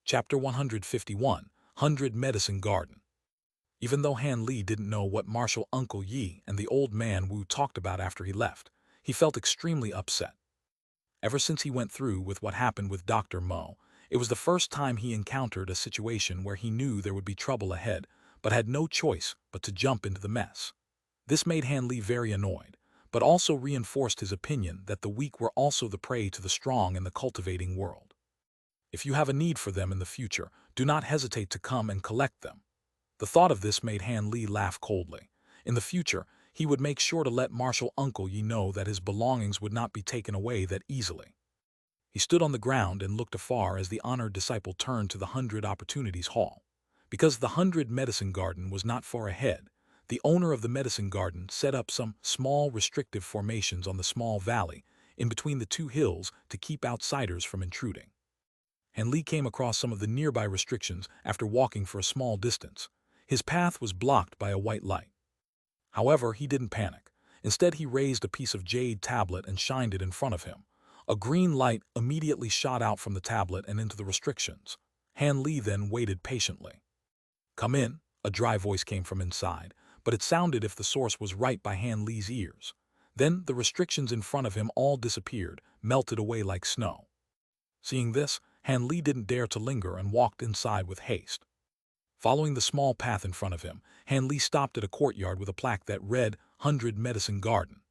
Chapter 151, 100 Medicine Garden. Even though Han Li didn't know what Marshal Uncle Yi and the old man Wu talked about after he left, he felt extremely upset. Ever since he went through with what happened with Dr. Mo, it was the first time he encountered a situation where he knew there would be trouble ahead, but had no choice but to jump into the mess. This made Han Li very annoyed, but also reinforced his opinion that the weak were also the prey to the strong in the cultivating world. If you have a need for them in the future, do not hesitate to come and collect them. The thought of this made Han Li laugh coldly. In the future, he would make sure to let Marshal Uncle Yi know that his belongings would not be taken away that easily. He stood on the ground and looked afar as the honored disciple turned to the 100 Opportunities Hall. Because the 100 Medicine Garden was not far ahead, the owner of the medicine garden set up some small restrictive formations on the small valley in between the two hills to keep outsiders from intruding. Han Li came across some of the nearby restrictions after walking for a small distance. His path was blocked by a white light. However, he didn't panic. Instead, he raised a piece of jade tablet and shined it in front of him. A green light immediately shot out from the tablet and into the restrictions. Han Li then waited patiently. "Come in," a dry voice came from inside, but it sounded as if the source was right by Han Li's ears. Then the restrictions in front of him all disappeared, melted away like snow. Seeing this, Han Li didn't dare to linger and walked inside with haste. Following the small path in front of him, Han Li stopped at a courtyard with a plaque that read 100 Medicine Garden.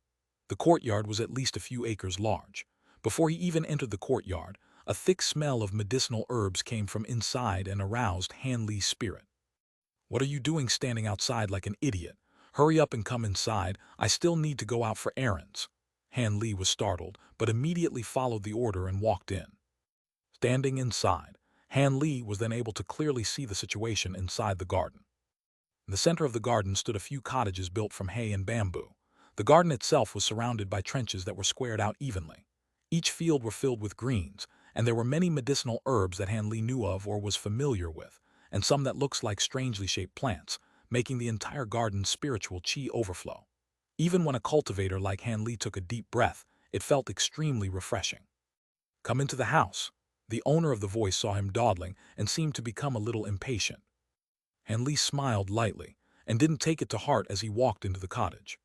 The courtyard was at least a few acres large. Before he even entered the courtyard, a thick smell of medicinal herbs came from inside and aroused Han Li's spirit. "What are you doing standing outside like an idiot? Hurry up and come inside, I still need to go out for errands." Han Li was startled, but immediately followed the order and walked in. Standing inside, Han Li was then able to clearly see the situation inside the garden. In the center of the garden stood a few cottages built from hay and bamboo. The garden itself was surrounded by trenches that were squared out evenly. Each field were filled with greens, and there were many medicinal herbs that Han Li knew of or was familiar with, and some that looked like strangely shaped plants, making the entire garden's spiritual qi overflow. Even when a cultivator like Han Li took a deep breath, it felt extremely refreshing. "Come into the house." The owner of the voice saw him dawdling and seemed to become a little impatient. Han Li smiled lightly and didn't take it to heart as he walked into the cottage.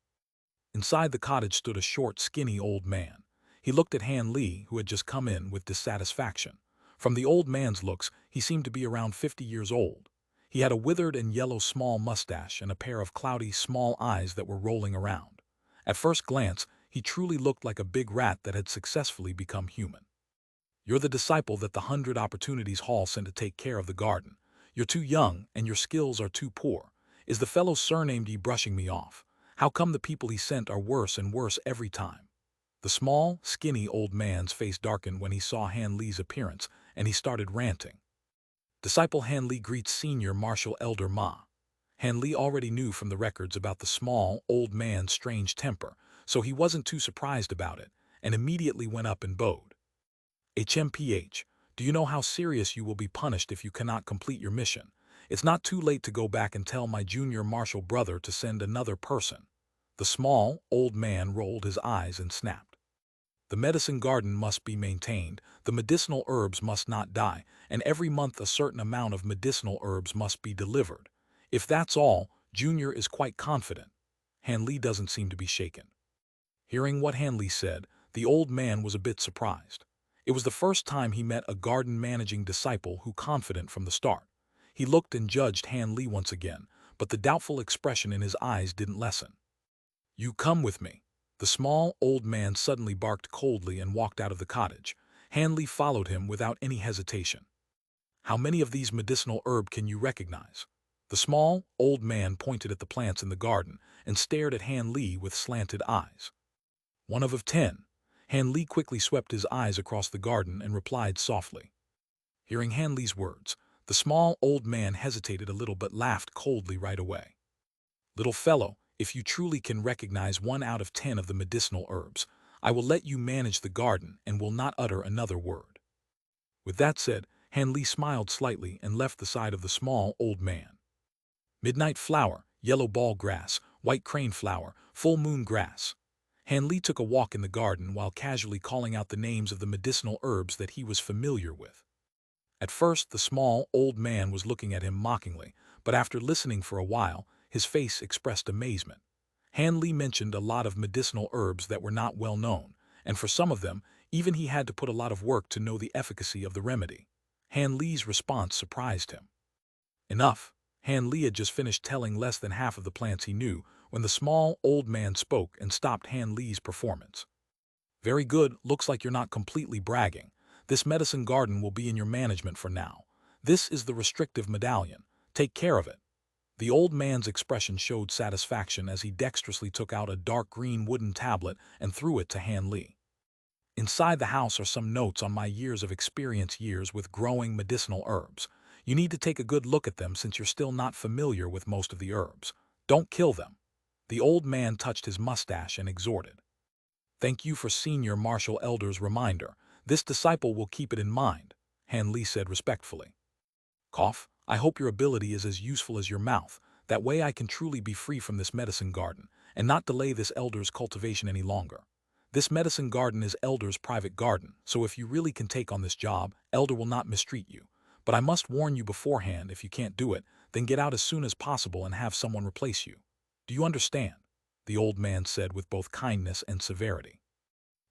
Inside the cottage stood a short, skinny old man. He looked at Han Li, who had just come in, with dissatisfaction. From the old man's looks, he seemed to be around 50 years old. He had a withered and yellow small mustache and a pair of cloudy small eyes that were rolling around. At first glance, he truly looked like a big rat that had successfully become human. "You're the disciple that the 100 Opportunities Hall sent to take care of the garden. You're too young and your skills are too poor. Is the fellow surnamed Yi brushing me off? How come the people he sent are worse and worse every time?" The small, skinny old man's face darkened when he saw Han Li's appearance, and he started ranting. Disciple Han Li greets Senior Marshal Elder Ma. Han Li already knew from the records about the small, old man's strange temper, so he wasn't too surprised about it, and immediately went up and bowed. "HMPH, do you know how serious you will be punished if you cannot complete your mission? It's not too late to go back and tell my junior marshal brother to send another person." The small, old man rolled his eyes and snapped. "The medicine garden must be maintained, the medicinal herbs must not die, and every month a certain amount of medicinal herbs must be delivered. If that's all, Junior is quite confident." Han Li doesn't seem to be shaken. Hearing what Han Li said, the old man was a bit surprised. It was the first time he met a garden-managing disciple who confident from the start. He looked and judged Han Li once again, but the doubtful expression in his eyes didn't lessen. "You come with me." The small, old man suddenly barked coldly and walked out of the cottage. Han Li followed him without any hesitation. "How many of these medicinal herbs can you recognize?" The small, old man pointed at the plants in the garden and stared at Han Li with slanted eyes. "One of 10. Han Li quickly swept his eyes across the garden and replied softly. Hearing Han Li's words, the small old man hesitated a little but laughed coldly right away. "Little fellow, if you truly can recognize 1 out of 10 of the medicinal herbs, I will let you manage the garden and will not utter another word." With that said, Han Li smiled slightly and left the side of the small old man. Midnight flower, yellow ball grass, white crane flower, full moon grass. Han Li took a walk in the garden while casually calling out the names of the medicinal herbs that he was familiar with. At first, the small, old man was looking at him mockingly, but after listening for a while, his face expressed amazement. Han Li mentioned a lot of medicinal herbs that were not well known, and for some of them, even he had to put a lot of work to know the efficacy of the remedy. Han Li's response surprised him. Enough. Han Li had just finished telling less than half of the plants he knew when the small, old man spoke and stopped Han Li's performance. Very good, looks like you're not completely bragging. This medicine garden will be in your management for now. This is the restrictive medallion. Take care of it. The old man's expression showed satisfaction as he dexterously took out a dark green wooden tablet and threw it to Han Li. Inside the house are some notes on my years of experience with growing medicinal herbs. You need to take a good look at them since you're still not familiar with most of the herbs. Don't kill them. The old man touched his mustache and exhorted. Thank you for Senior Martial Elder's reminder. This disciple will keep it in mind, Han Li said respectfully. Cough, I hope your ability is as useful as your mouth. That way I can truly be free from this medicine garden and not delay this elder's cultivation any longer. This medicine garden is Elder's private garden, so if you really can take on this job, Elder will not mistreat you. But I must warn you beforehand, if you can't do it, then get out as soon as possible and have someone replace you. Do you understand? The old man said with both kindness and severity.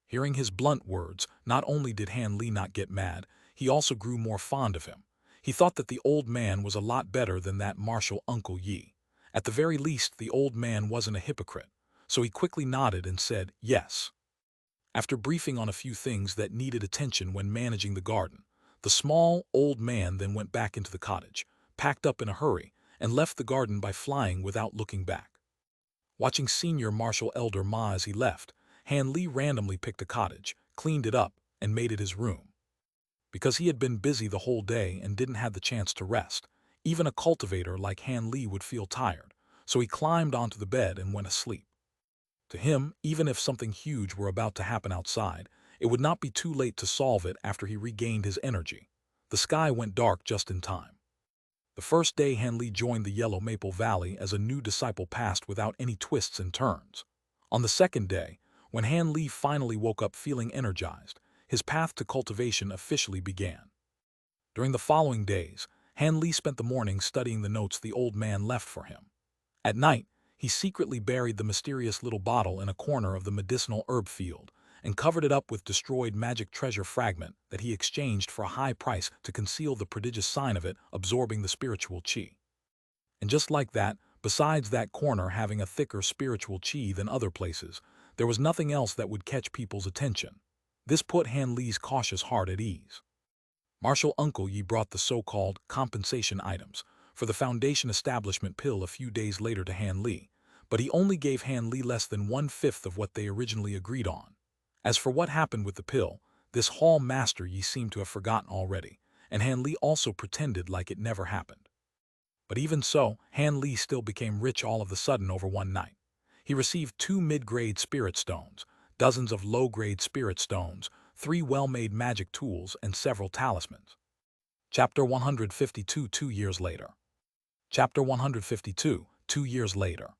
Hearing his blunt words, not only did Han Li not get mad, he also grew more fond of him. He thought that the old man was a lot better than that martial Uncle Yi. At the very least, the old man wasn't a hypocrite, so he quickly nodded and said, yes. After briefing on a few things that needed attention when managing the garden, the small, old man then went back into the cottage, packed up in a hurry, and left the garden by flying without looking back. Watching Senior Martial Elder Ma as he left, Han Li randomly picked a cottage, cleaned it up, and made it his room. Because he had been busy the whole day and didn't have the chance to rest, even a cultivator like Han Li would feel tired, so he climbed onto the bed and went asleep. To him, even if something huge were about to happen outside, it would not be too late to solve it after he regained his energy. The sky went dark just in time. The first day Han Li joined the Yellow Maple Valley as a new disciple passed without any twists and turns. On the second day, when Han Li finally woke up feeling energized, his path to cultivation officially began. During the following days, Han Li spent the morning studying the notes the old man left for him. At night, he secretly buried the mysterious little bottle in a corner of the medicinal herb field and covered it up with destroyed magic treasure fragment that he exchanged for a high price to conceal the prodigious sign of it absorbing the spiritual qi. And just like that, besides that corner having a thicker spiritual qi than other places, there was nothing else that would catch people's attention. This put Han Li's cautious heart at ease. Martial Uncle Yi brought the so-called compensation items for the Foundation establishment pill a few days later to Han Li, but he only gave Han Li less than 1/5 of what they originally agreed on. As for what happened with the pill, this Hall Master Yi seemed to have forgotten already, and Han Li also pretended like it never happened. But even so, Han Li still became rich all of a sudden over one night. He received 2 mid-grade spirit stones, dozens of low-grade spirit stones, 3 well-made magic tools, and several talismans. Chapter 152 2 years later. Chapter 152 2 years later.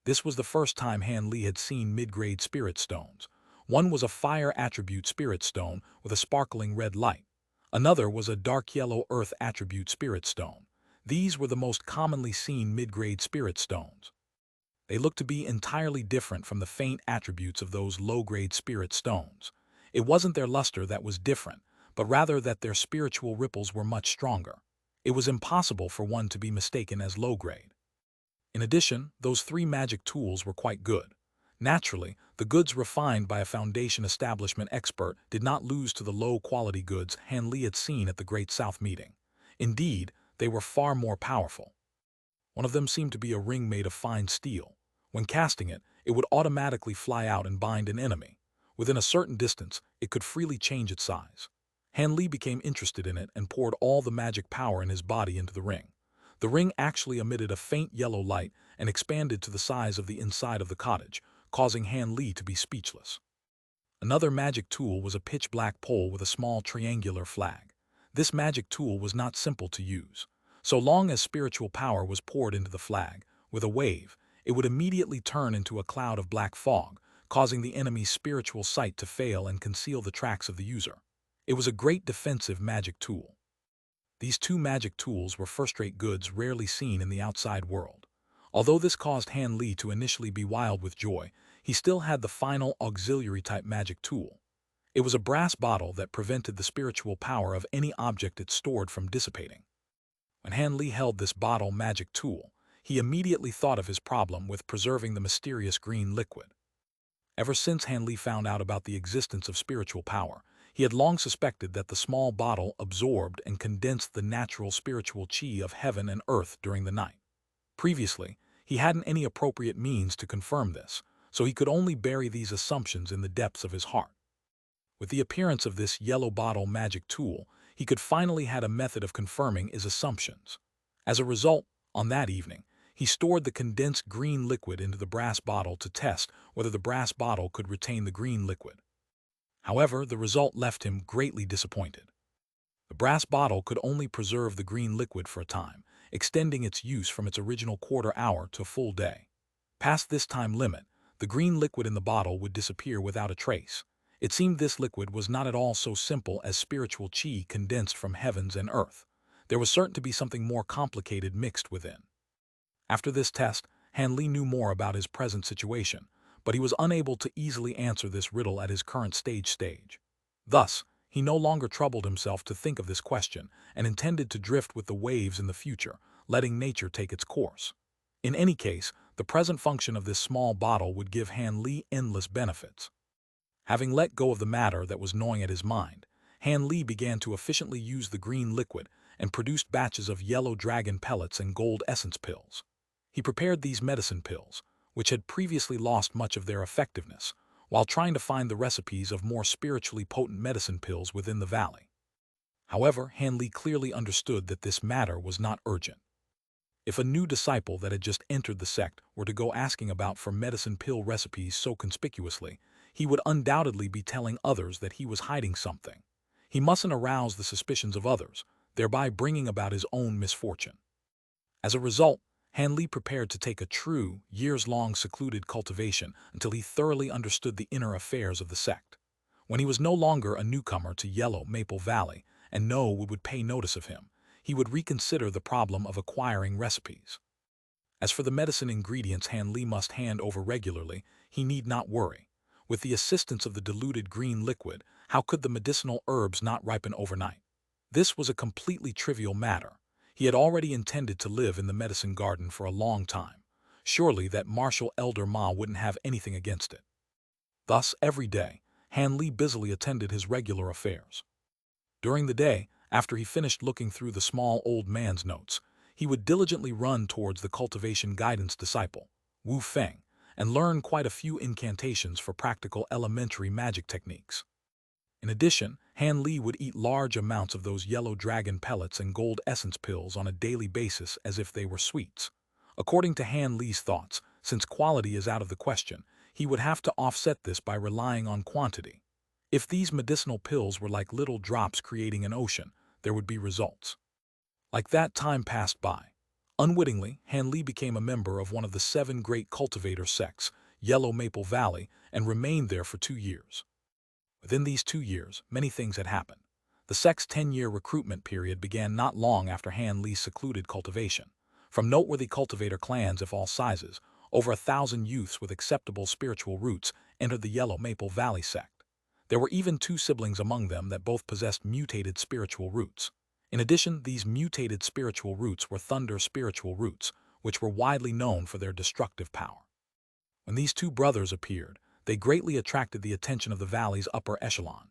This was the first time Han Li had seen mid-grade spirit stones. One was a fire attribute spirit stone with a sparkling red light. Another was a dark yellow earth attribute spirit stone. These were the most commonly seen mid-grade spirit stones. They looked to be entirely different from the faint attributes of those low-grade spirit stones. It wasn't their luster that was different, but rather that their spiritual ripples were much stronger. It was impossible for one to be mistaken as low-grade. In addition, those 3 magic tools were quite good. Naturally, the goods refined by a Foundation establishment expert did not lose to the low-quality goods Han Li had seen at the Great South meeting. Indeed, they were far more powerful. One of them seemed to be a ring made of fine steel. When casting it, it would automatically fly out and bind an enemy. Within a certain distance, it could freely change its size. Han Li became interested in it and poured all the magic power in his body into the ring. The ring actually emitted a faint yellow light and expanded to the size of the inside of the cottage, causing Han Li to be speechless. Another magic tool was a pitch-black pole with a small triangular flag. This magic tool was not simple to use. So long as spiritual power was poured into the flag, with a wave, it would immediately turn into a cloud of black fog, causing the enemy's spiritual sight to fail and conceal the tracks of the user. It was a great defensive magic tool. These two magic tools were first-rate goods rarely seen in the outside world. Although this caused Han Li to initially be wild with joy, he still had the final auxiliary-type magic tool. It was a brass bottle that prevented the spiritual power of any object it stored from dissipating. When Han Li held this bottle magic tool, he immediately thought of his problem with preserving the mysterious green liquid. Ever since Han Li found out about the existence of spiritual power, he had long suspected that the small bottle absorbed and condensed the natural spiritual chi of heaven and earth during the night. Previously, he hadn't any appropriate means to confirm this, so he could only bury these assumptions in the depths of his heart. With the appearance of this yellow bottle magic tool, he could finally had a method of confirming his assumptions. As a result, on that evening, he stored the condensed green liquid into the brass bottle to test whether the brass bottle could retain the green liquid. However, the result left him greatly disappointed. The brass bottle could only preserve the green liquid for a time, extending its use from its original quarter hour to a full day. Past this time limit, the green liquid in the bottle would disappear without a trace. It seemed this liquid was not at all so simple as spiritual chi condensed from heavens and earth. There was certain to be something more complicated mixed within. After this test, Han Li knew more about his present situation, but he was unable to easily answer this riddle at his current stage. Thus, he no longer troubled himself to think of this question and intended to drift with the waves in the future, letting nature take its course. In any case, the present function of this small bottle would give Han Li endless benefits. Having let go of the matter that was gnawing at his mind, Han Li began to efficiently use the green liquid and produced batches of yellow dragon pellets and gold essence pills. He prepared these medicine pills, which had previously lost much of their effectiveness, while trying to find the recipes of more spiritually potent medicine pills within the valley. However, Han Li clearly understood that this matter was not urgent. If a new disciple that had just entered the sect were to go asking about for medicine pill recipes so conspicuously, he would undoubtedly be telling others that he was hiding something. He mustn't arouse the suspicions of others, thereby bringing about his own misfortune. As a result, Han Li prepared to take a true, years-long secluded cultivation until he thoroughly understood the inner affairs of the sect. When he was no longer a newcomer to Yellow Maple Valley and no one would pay notice of him, he would reconsider the problem of acquiring recipes. As for the medicine ingredients Han Li must hand over regularly, he need not worry. With the assistance of the diluted green liquid, how could the medicinal herbs not ripen overnight? This was a completely trivial matter. He had already intended to live in the medicine garden for a long time. Surely that martial elder Ma wouldn't have anything against it. Thus, every day, Han Li busily attended his regular affairs. During the day, after he finished looking through the small old man's notes, he would diligently run towards the cultivation guidance disciple, Wu Feng, and learn quite a few incantations for practical elementary magic techniques. In addition, Han Li would eat large amounts of those yellow dragon pellets and gold essence pills on a daily basis as if they were sweets. According to Han Li's thoughts, since quality is out of the question, he would have to offset this by relying on quantity. If these medicinal pills were like little drops creating an ocean, there would be results. Like that, time passed by. Unwittingly, Han Li became a member of one of the 7 great cultivator sects, Yellow Maple Valley, and remained there for 2 years. Within these 2 years, many things had happened. The sect's 10-year recruitment period began not long after Han Li's secluded cultivation. From noteworthy cultivator clans of all sizes, over 1,000 youths with acceptable spiritual roots entered the Yellow Maple Valley sect. There were even 2 siblings among them that both possessed mutated spiritual roots. In addition, these mutated spiritual roots were thunder spiritual roots, which were widely known for their destructive power. When these 2 brothers appeared, they greatly attracted the attention of the valley's upper echelon.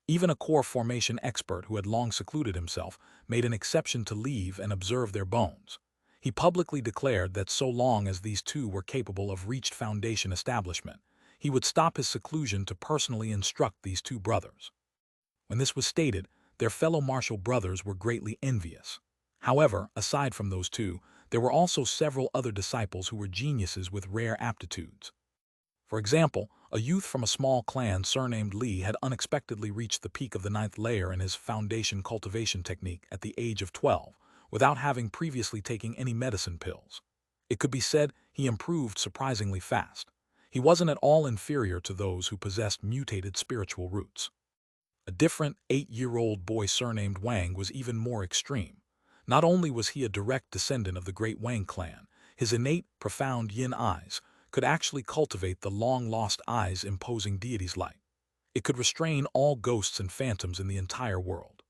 Even a core formation expert who had long secluded himself made an exception to leave and observe their bones. He publicly declared that so long as these 2 were capable of reached foundation establishment, he would stop his seclusion to personally instruct these 2 brothers. When this was stated, their fellow martial brothers were greatly envious. However, aside from those 2, there were also several other disciples who were geniuses with rare aptitudes. For example, a youth from a small clan surnamed Li had unexpectedly reached the peak of the 9th layer in his foundation cultivation technique at the age of 12, without having previously taken any medicine pills. It could be said he improved surprisingly fast. He wasn't at all inferior to those who possessed mutated spiritual roots. A different 8-year-old boy surnamed Wang was even more extreme. Not only was he a direct descendant of the great Wang clan, his innate, profound yin eyes could actually cultivate the long-lost eyes imposing deity's light. It could restrain all ghosts and phantoms in the entire world.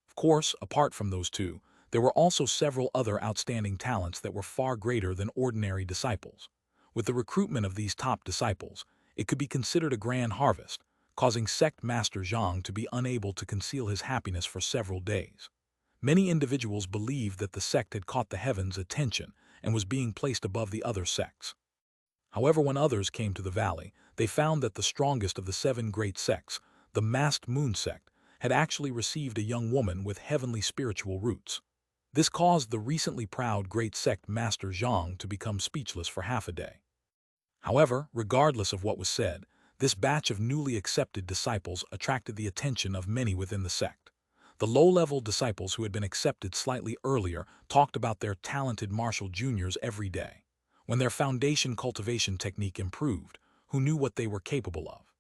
Of course, apart from those two, there were also several other outstanding talents that were far greater than ordinary disciples. With the recruitment of these top disciples, it could be considered a grand harvest, causing sect master Zhang to be unable to conceal his happiness for several days. Many individuals believed that the sect had caught the heavens' attention and was being placed above the other sects. However, when others came to the valley, they found that the strongest of the 7 great sects, the masked moon sect, had actually received a young woman with heavenly spiritual roots. This caused the recently proud great sect master Zhang to become speechless for half a day. However, regardless of what was said, this batch of newly accepted disciples attracted the attention of many within the sect. The low-level disciples who had been accepted slightly earlier talked about their talented martial juniors every day. When their foundation cultivation technique improved, who knew what they were capable of?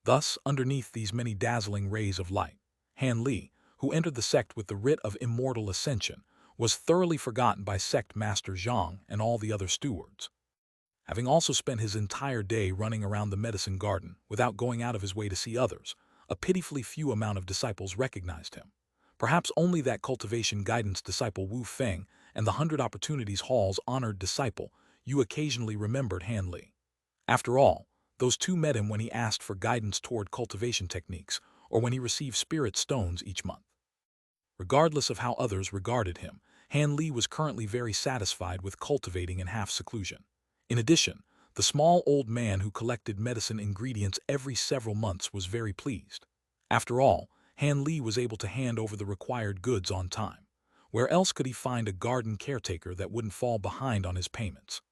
Thus, underneath these many dazzling rays of light, Han Li, who entered the sect with the writ of immortal ascension, was thoroughly forgotten by sect master Zhang and all the other stewards. Having also spent his entire day running around the medicine garden without going out of his way to see others, a pitifully few amount of disciples recognized him. Perhaps only that cultivation guidance disciple Wu Feng and the 100 Opportunities Hall's honored disciple Yu occasionally remembered Han Li. After all, those two met him when he asked for guidance toward cultivation techniques or when he received spirit stones each month. Regardless of how others regarded him, Han Li was currently very satisfied with cultivating in half seclusion. In addition, the small old man who collected medicine ingredients every several months was very pleased. After all, Han Li was able to hand over the required goods on time. Where else could he find a garden caretaker that wouldn't fall behind on his payments?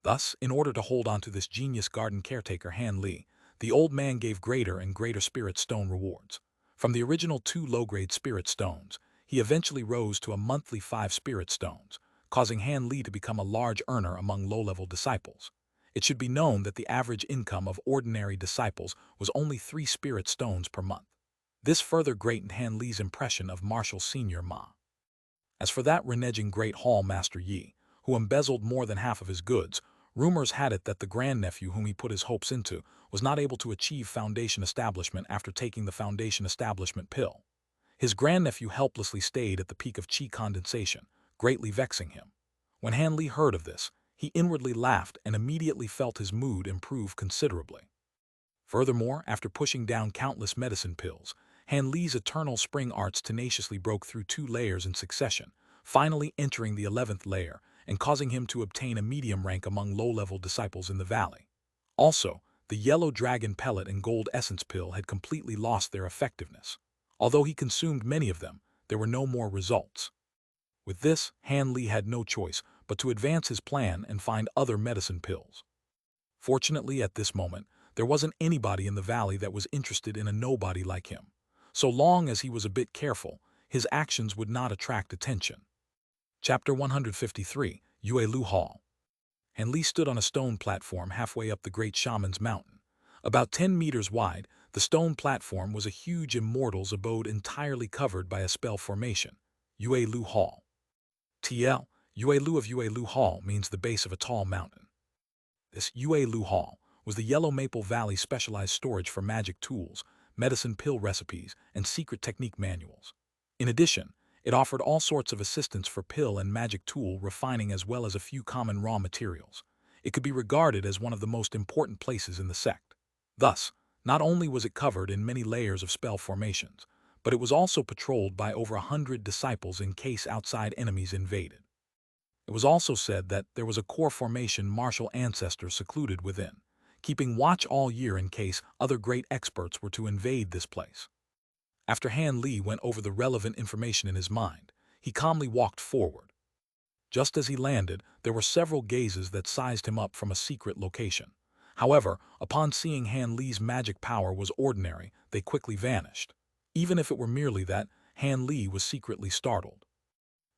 Thus, in order to hold on to this genius garden caretaker Han Li, the old man gave greater and greater spirit stone rewards. From the original 2 low-grade spirit stones, he eventually rose to a monthly 5 spirit stones, causing Han Li to become a large earner among low-level disciples. It should be known that the average income of ordinary disciples was only 3 spirit stones per month. This further greatened Han Li's impression of Martial Senior Ma. As for that reneging Great Hall Master Yi, who embezzled more than half of his goods, rumors had it that the grandnephew whom he put his hopes into was not able to achieve foundation establishment after taking the foundation establishment pill. His grandnephew helplessly stayed at the peak of chi condensation, greatly vexing him. When Han Li heard of this, he inwardly laughed and immediately felt his mood improve considerably. Furthermore, after pushing down countless medicine pills, Han Li's eternal spring arts tenaciously broke through 2 layers in succession, finally entering the 11th layer and causing him to obtain a medium rank among low-level disciples in the valley. Also, the yellow dragon pellet and gold essence pill had completely lost their effectiveness. Although he consumed many of them, there were no more results. With this, Han Li had no choice but to advance his plan and find other medicine pills. Fortunately, at this moment, there wasn't anybody in the valley that was interested in a nobody like him. So long as he was a bit careful, his actions would not attract attention. Chapter 153, Yue Lu Hall. Han Li stood on a stone platform halfway up the great shaman's mountain. About 10 meters wide, the stone platform was a huge immortal's abode entirely covered by a spell formation, Yue Lu Hall. TL, Yue Lu of Yue Lu Hall means the base of a tall mountain. This Yue Lu Hall was the Yellow Maple Valley specialized storage for magic tools, medicine pill recipes, and secret technique manuals. In addition, it offered all sorts of assistance for pill and magic tool refining as well as a few common raw materials. It could be regarded as one of the most important places in the sect. Thus, not only was it covered in many layers of spell formations, but it was also patrolled by over 100 disciples in case outside enemies invaded. It was also said that there was a core formation martial ancestor secluded within, keeping watch all year in case other great experts were to invade this place. After Han Li went over the relevant information in his mind, he calmly walked forward. Just as he landed, there were several gazes that sized him up from a secret location. However, upon seeing Han Li's magic power was ordinary, they quickly vanished. Even if it were merely that, Han Li was secretly startled.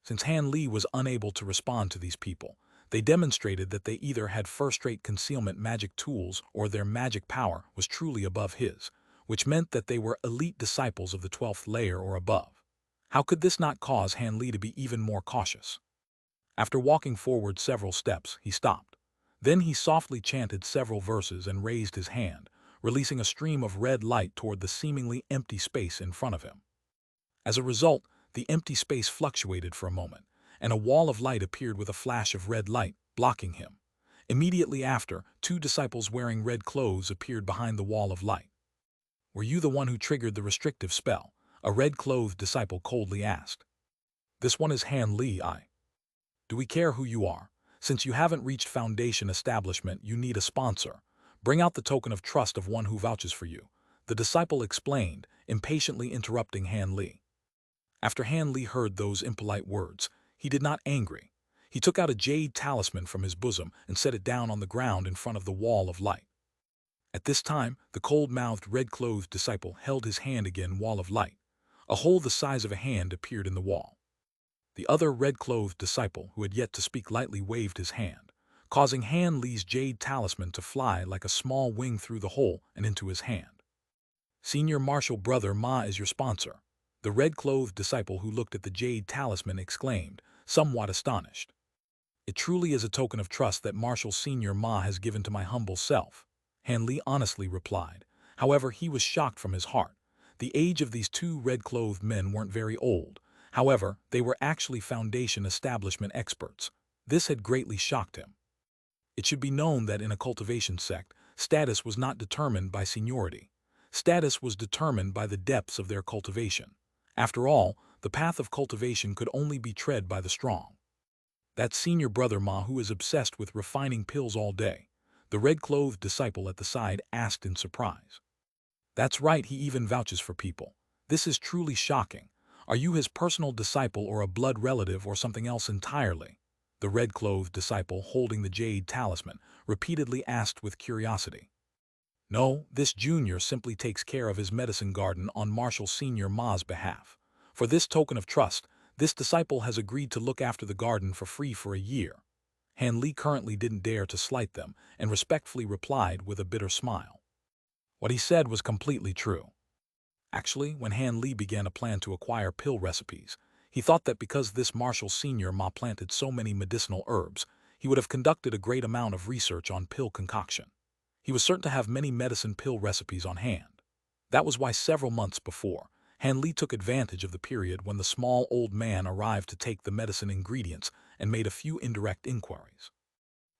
Since Han Li was unable to respond to these people, they demonstrated that they either had first-rate concealment magic tools or their magic power was truly above his, which meant that they were elite disciples of the 12th layer or above. How could this not cause Han Li to be even more cautious? After walking forward several steps, he stopped. Then he softly chanted several verses and raised his hand, releasing a stream of red light toward the seemingly empty space in front of him. As a result, the empty space fluctuated for a moment, and a wall of light appeared with a flash of red light, blocking him. Immediately after, two disciples wearing red clothes appeared behind the wall of light. "Were you the one who triggered the restrictive spell?" a red-clothed disciple coldly asked. "This one is Han Li, I. Do we care who you are? Since you haven't reached Foundation establishment, you need a sponsor. Bring out the token of trust of one who vouches for you," the disciple explained, impatiently interrupting Han Li. After Han Li heard those impolite words, he did not angry. He took out a jade talisman from his bosom and set it down on the ground in front of the wall of light. At this time, the cold-mouthed, red-clothed disciple held his hand again wall of light. A hole the size of a hand appeared in the wall. The other red-clothed disciple, who had yet to speak, lightly waved his hand, causing Han Li's jade talisman to fly like a small wing through the hole and into his hand. "Senior Martial Brother Ma is your sponsor," the red-clothed disciple who looked at the jade talisman exclaimed, somewhat astonished. "It truly is a token of trust that Martial Senior Ma has given to my humble self," Han Li honestly replied. However, he was shocked from his heart. The age of these two red-clothed men weren't very old. However, they were actually Foundation establishment experts. This had greatly shocked him. It should be known that in a cultivation sect, status was not determined by seniority. Status was determined by the depths of their cultivation. After all, the path of cultivation could only be tread by the strong. "That Senior Brother Ma who is obsessed with refining pills all day?" the red-clothed disciple at the side asked in surprise. "That's right, he even vouches for people. This is truly shocking. Are you his personal disciple or a blood relative or something else entirely?" the red-clothed disciple holding the jade talisman repeatedly asked with curiosity. "No, this junior simply takes care of his medicine garden on Martial Senior Ma's behalf. For this token of trust, this disciple has agreed to look after the garden for free for a year." Han Li currently didn't dare to slight them and respectfully replied with a bitter smile. What he said was completely true. Actually, when Han Li began a plan to acquire pill recipes, he thought that because this Martial Senior Ma planted so many medicinal herbs, he would have conducted a great amount of research on pill concoction. He was certain to have many medicine pill recipes on hand. That was why several months before, Han Li took advantage of the period when the small old man arrived to take the medicine ingredients and made a few indirect inquiries.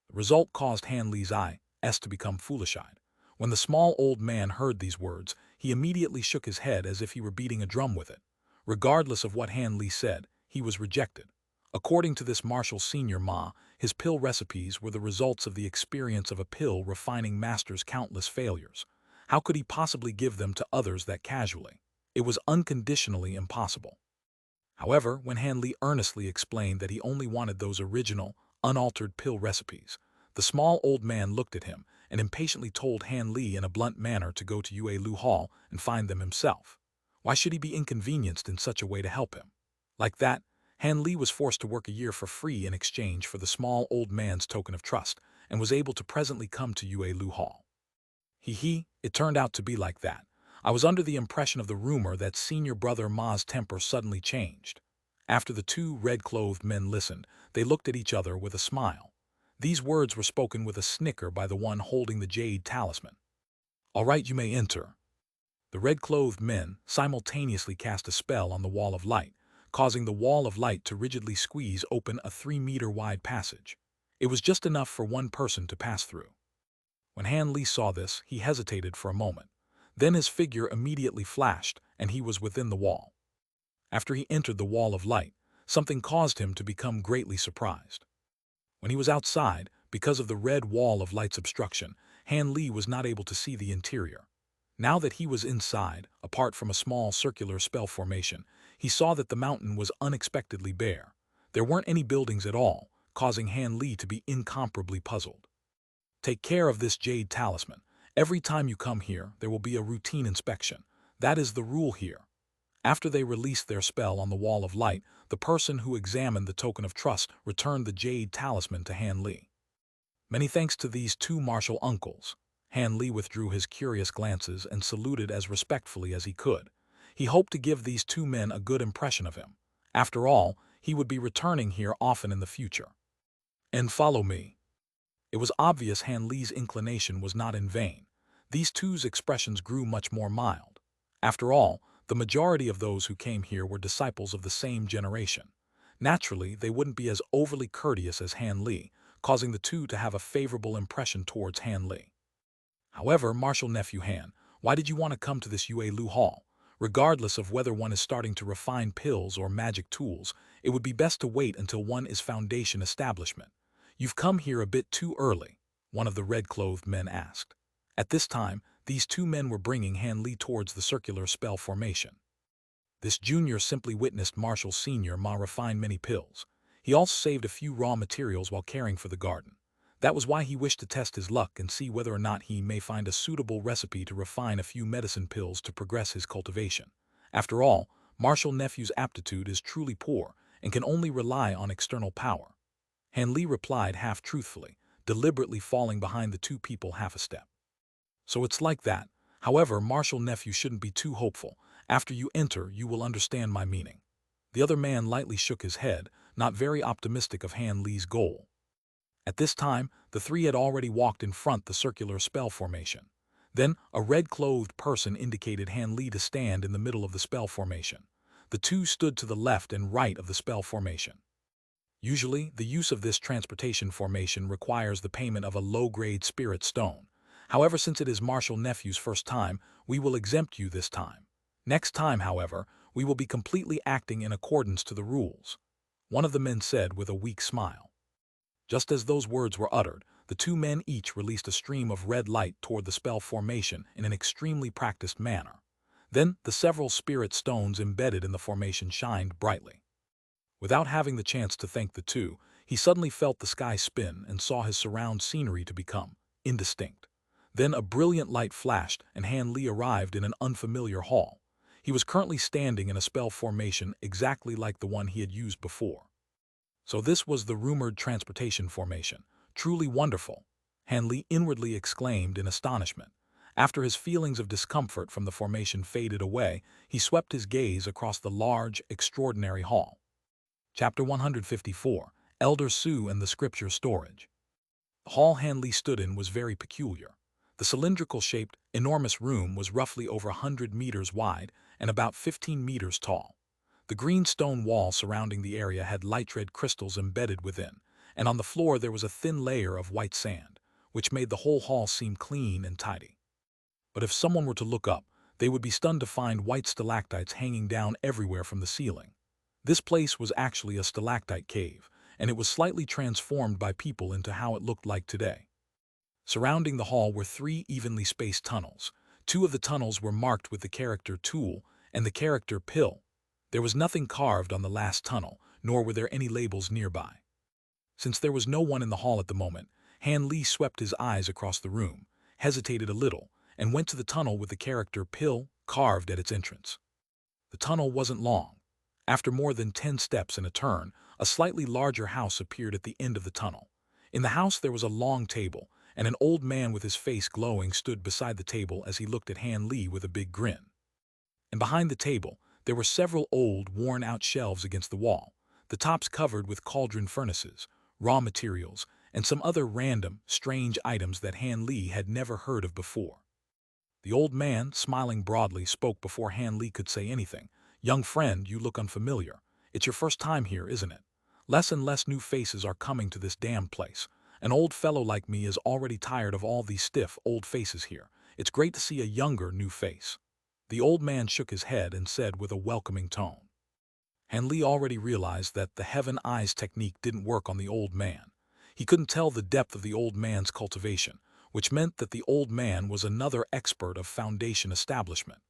The result caused Han Li's eyes to become foolish-eyed. When the small old man heard these words, he immediately shook his head as if he were beating a drum with it. Regardless of what Han Li said, he was rejected. According to this Martial Senior Ma, his pill recipes were the results of the experience of a pill refining master's countless failures. How could he possibly give them to others that casually? It was unconditionally impossible. However, when Han Li earnestly explained that he only wanted those original, unaltered pill recipes, the small old man looked at him and impatiently told Han Li in a blunt manner to go to Yue Lu Hall and find them himself. Why should he be inconvenienced in such a way to help him? Like that, Han Li was forced to work a year for free in exchange for the small old man's token of trust and was able to presently come to Yue Lu Hall. It turned out to be like that. I was under the impression of the rumor that Senior Brother Ma's temper suddenly changed. After the two red-clothed men listened, they looked at each other with a smile. These words were spoken with a snicker by the one holding the jade talisman. "All right, you may enter." The red-clothed men simultaneously cast a spell on the wall of light, causing the wall of light to rigidly squeeze open a 3-meter-wide passage. It was just enough for one person to pass through. When Han Li saw this, he hesitated for a moment. Then his figure immediately flashed, and he was within the wall. After he entered the wall of light, something caused him to become greatly surprised. When he was outside, because of the red wall of light's obstruction, Han Li was not able to see the interior. Now that he was inside, apart from a small circular spell formation, he saw that the mountain was unexpectedly bare. There weren't any buildings at all, causing Han Li to be incomparably puzzled. "Take care of this jade talisman. Every time you come here, there will be a routine inspection. That is the rule here." After they released their spell on the wall of light, the person who examined the token of trust returned the jade talisman to Han Li. "Many thanks to these two martial uncles." Han Li withdrew his curious glances and saluted as respectfully as he could. He hoped to give these two men a good impression of him. After all, he would be returning here often in the future. And follow me. It was obvious Han Li's inclination was not in vain. These two's expressions grew much more mild. After all, the majority of those who came here were disciples of the same generation. Naturally, they wouldn't be as overly courteous as Han Li, causing the two to have a favorable impression towards Han Li. However, Martial Nephew Han, why did you want to come to this Yue Lu Hall? Regardless of whether one is starting to refine pills or magic tools, it would be best to wait until one is foundation establishment. You've come here a bit too early, one of the red-clothed men asked. At this time, these two men were bringing Han Li towards the circular spell formation. This junior simply witnessed Martial Senior Ma refine many pills. He also saved a few raw materials while caring for the garden. That was why he wished to test his luck and see whether or not he may find a suitable recipe to refine a few medicine pills to progress his cultivation. After all, Martial Nephew's aptitude is truly poor and can only rely on external power. Han Li replied half-truthfully, deliberately falling behind the two people half a step. So it's like that. However, Martial Nephew shouldn't be too hopeful. After you enter, you will understand my meaning. The other man lightly shook his head, not very optimistic of Han Li's goal. At this time, the three had already walked in front the circular spell formation. Then, a red-clothed person indicated Han Li to stand in the middle of the spell formation. The two stood to the left and right of the spell formation. Usually, the use of this transportation formation requires the payment of a low-grade spirit stone. However, since it is Martial Nephew's first time, we will exempt you this time. Next time, however, we will be completely acting in accordance to the rules, one of the men said with a weak smile. Just as those words were uttered, the two men each released a stream of red light toward the spell formation in an extremely practiced manner. Then, the several spirit stones embedded in the formation shined brightly. Without having the chance to thank the two, he suddenly felt the sky spin and saw his surround scenery to become indistinct. Then a brilliant light flashed and Han Li arrived in an unfamiliar hall. He was currently standing in a spell formation exactly like the one he had used before. So this was the rumored transportation formation. Truly wonderful, Han Li inwardly exclaimed in astonishment. After his feelings of discomfort from the formation faded away, he swept his gaze across the large, extraordinary hall. Chapter 154, Elder Su and the Scripture Storage. The hall Han Li stood in was very peculiar. The cylindrical-shaped, enormous room was roughly over 100 meters wide and about 15 meters tall. The green stone wall surrounding the area had light red crystals embedded within, and on the floor there was a thin layer of white sand, which made the whole hall seem clean and tidy. But if someone were to look up, they would be stunned to find white stalactites hanging down everywhere from the ceiling. This place was actually a stalactite cave, and it was slightly transformed by people into how it looked like today. Surrounding the hall were 3 evenly spaced tunnels. 2 of the tunnels were marked with the character tool and the character pill. There was nothing carved on the last tunnel, nor were there any labels nearby. Since there was no one in the hall at the moment, Han Li swept his eyes across the room, hesitated a little, and went to the tunnel with the character pill carved at its entrance. The tunnel wasn't long. After more than 10 steps and a turn, a slightly larger house appeared at the end of the tunnel. In the house there was a long table, and an old man with his face glowing stood beside the table as he looked at Han Li with a big grin. And behind the table, there were several old, worn-out shelves against the wall, the tops covered with cauldron furnaces, raw materials, and some other random, strange items that Han Li had never heard of before. The old man, smiling broadly, spoke before Han Li could say anything. "Young friend, you look unfamiliar. It's your first time here, isn't it? Less and less new faces are coming to this damned place. An old fellow like me is already tired of all these stiff, old faces here. It's great to see a younger, new face." The old man shook his head and said with a welcoming tone. Han Li already realized that the heaven eyes technique didn't work on the old man. He couldn't tell the depth of the old man's cultivation, which meant that the old man was another expert of foundation establishment.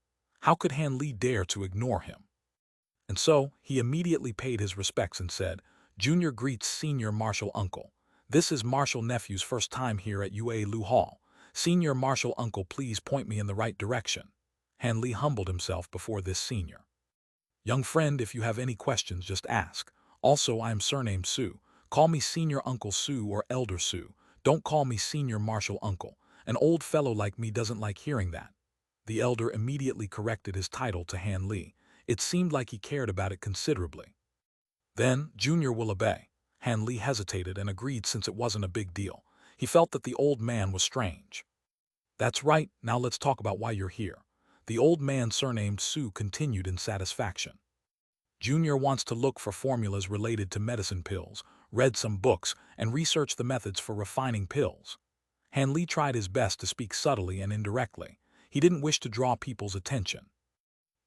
How could Han Li dare to ignore him? And so, he immediately paid his respects and said, "Junior greets Senior Martial Uncle. This is Martial Nephew's first time here at Yue Lu Hall. Senior Martial Uncle, please point me in the right direction." Han Li humbled himself before this senior. "Young friend, if you have any questions, just ask. Also, I am surnamed Su. Call me Senior Uncle Su or Elder Su. Don't call me Senior Martial Uncle. An old fellow like me doesn't like hearing that. The elder immediately corrected his title to Han Li. It seemed like he cared about it considerably. Then, Junior will obey. Han Li hesitated and agreed since it wasn't a big deal. He felt that the old man was strange. That's right, now let's talk about why you're here. The old man surnamed Su continued in satisfaction. Junior wants to look for formulas related to medicine pills, read some books, and research the methods for refining pills. Han Li tried his best to speak subtly and indirectly. He didn't wish to draw people's attention.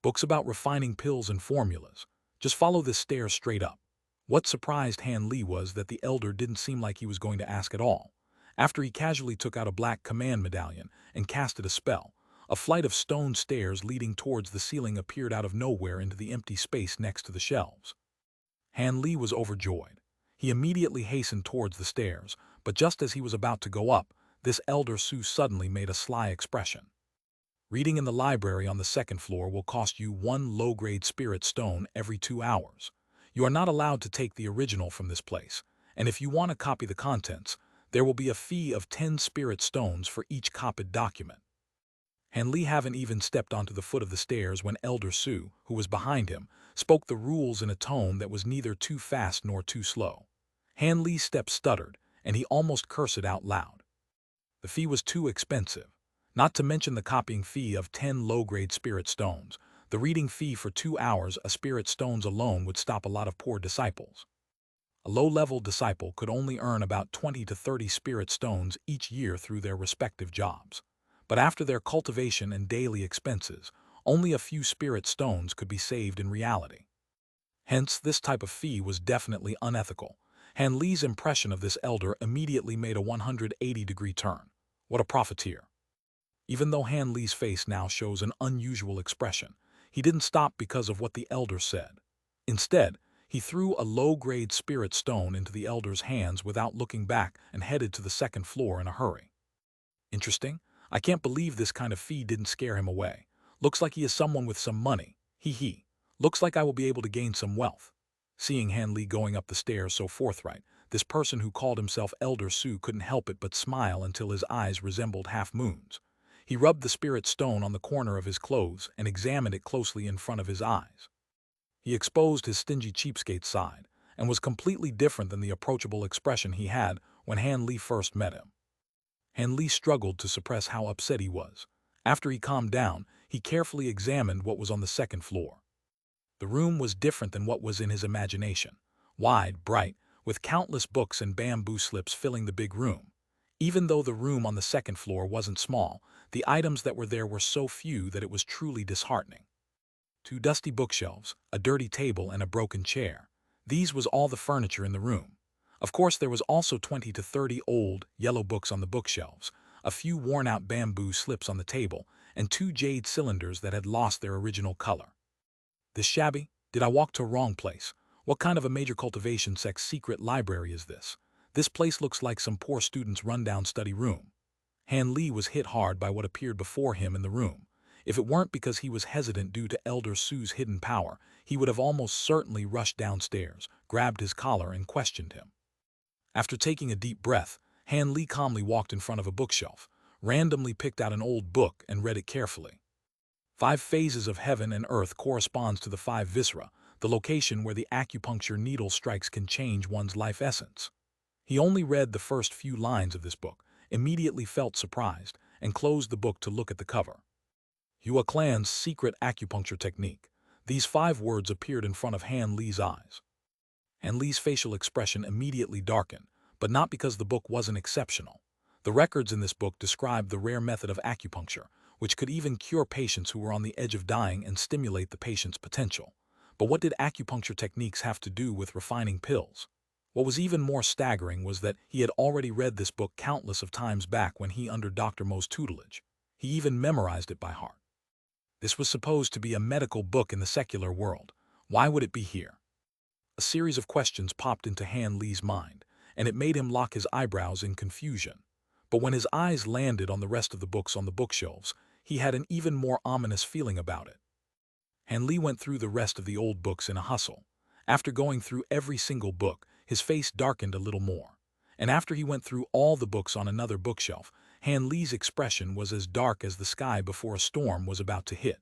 Books about refining pills and formulas. Just follow this stair straight up. What surprised Han Li was that the elder didn't seem like he was going to ask at all. After he casually took out a black command medallion and casted a spell, a flight of stone stairs leading towards the ceiling appeared out of nowhere into the empty space next to the shelves. Han Li was overjoyed. He immediately hastened towards the stairs, but just as he was about to go up, this elder Su suddenly made a sly expression. Reading in the library on the second floor will cost you 1 low-grade spirit stone every 2 hours. You are not allowed to take the original from this place, and if you want to copy the contents, there will be a fee of 10 spirit stones for each copied document. Han Li hadn't even stepped onto the foot of the stairs when Elder Su, who was behind him, spoke the rules in a tone that was neither too fast nor too slow. Han Li's step stuttered, and he almost cursed out loud. The fee was too expensive. Not to mention the copying fee of 10 low-grade spirit stones. The reading fee for 2 hours of spirit stones alone would stop a lot of poor disciples. A low-level disciple could only earn about 20 to 30 spirit stones each year through their respective jobs. But after their cultivation and daily expenses, only a few spirit stones could be saved in reality. Hence, this type of fee was definitely unethical. Han Li's impression of this elder immediately made a 180-degree turn. What a profiteer. Even though Han Li's face now shows an unusual expression, he didn't stop because of what the elder said. Instead, he threw a low-grade spirit stone into the elder's hands without looking back and headed to the second floor in a hurry. Interesting. I can't believe this kind of fee didn't scare him away. Looks like he is someone with some money. Hee. Looks like I will be able to gain some wealth. Seeing Han Li going up the stairs so forthright, this person who called himself Elder Su couldn't help it but smile until his eyes resembled half-moons. He rubbed the spirit stone on the corner of his clothes and examined it closely in front of his eyes. He exposed his stingy cheapskate side and was completely different than the approachable expression he had when Han Li first met him. Han Li struggled to suppress how upset he was. After he calmed down, he carefully examined what was on the second floor. The room was different than what was in his imagination. Wide, bright, with countless books and bamboo slips filling the big room. Even though the room on the second floor wasn't small, the items that were there were so few that it was truly disheartening. 2 dusty bookshelves, a dirty table, and a broken chair. These was all the furniture in the room. Of course, there was also 20 to 30 old, yellow books on the bookshelves, a few worn-out bamboo slips on the table, and 2 jade cylinders that had lost their original color. This shabby? Did I walk to a wrong place? What kind of a major cultivation sect's secret library is this? This place looks like some poor student's rundown study room. Han Li was hit hard by what appeared before him in the room. If it weren't because he was hesitant due to Elder Su's hidden power, he would have almost certainly rushed downstairs, grabbed his collar, and questioned him. After taking a deep breath, Han Li calmly walked in front of a bookshelf, randomly picked out an old book, and read it carefully. 5 phases of heaven and earth corresponds to the 5 viscera, the location where the acupuncture needle strikes can change one's life essence. He only read the first few lines of this book, immediately felt surprised, and closed the book to look at the cover. Hua Clan's secret acupuncture technique. These 5 words appeared in front of Han Li's eyes. Han Li's facial expression immediately darkened, but not because the book wasn't exceptional. The records in this book described the rare method of acupuncture, which could even cure patients who were on the edge of dying and stimulate the patient's potential. But what did acupuncture techniques have to do with refining pills? What was even more staggering was that he had already read this book countless of times back when he under Dr. Mo's tutelage. He even memorized it by heart. This was supposed to be a medical book in the secular world. Why would it be here? A series of questions popped into Han Li's mind, and it made him lock his eyebrows in confusion. But when his eyes landed on the rest of the books on the bookshelves, he had an even more ominous feeling about it. Han Li went through the rest of the old books in a hustle. After going through every single book, his face darkened a little more. And after he went through all the books on another bookshelf, Han Li's expression was as dark as the sky before a storm was about to hit.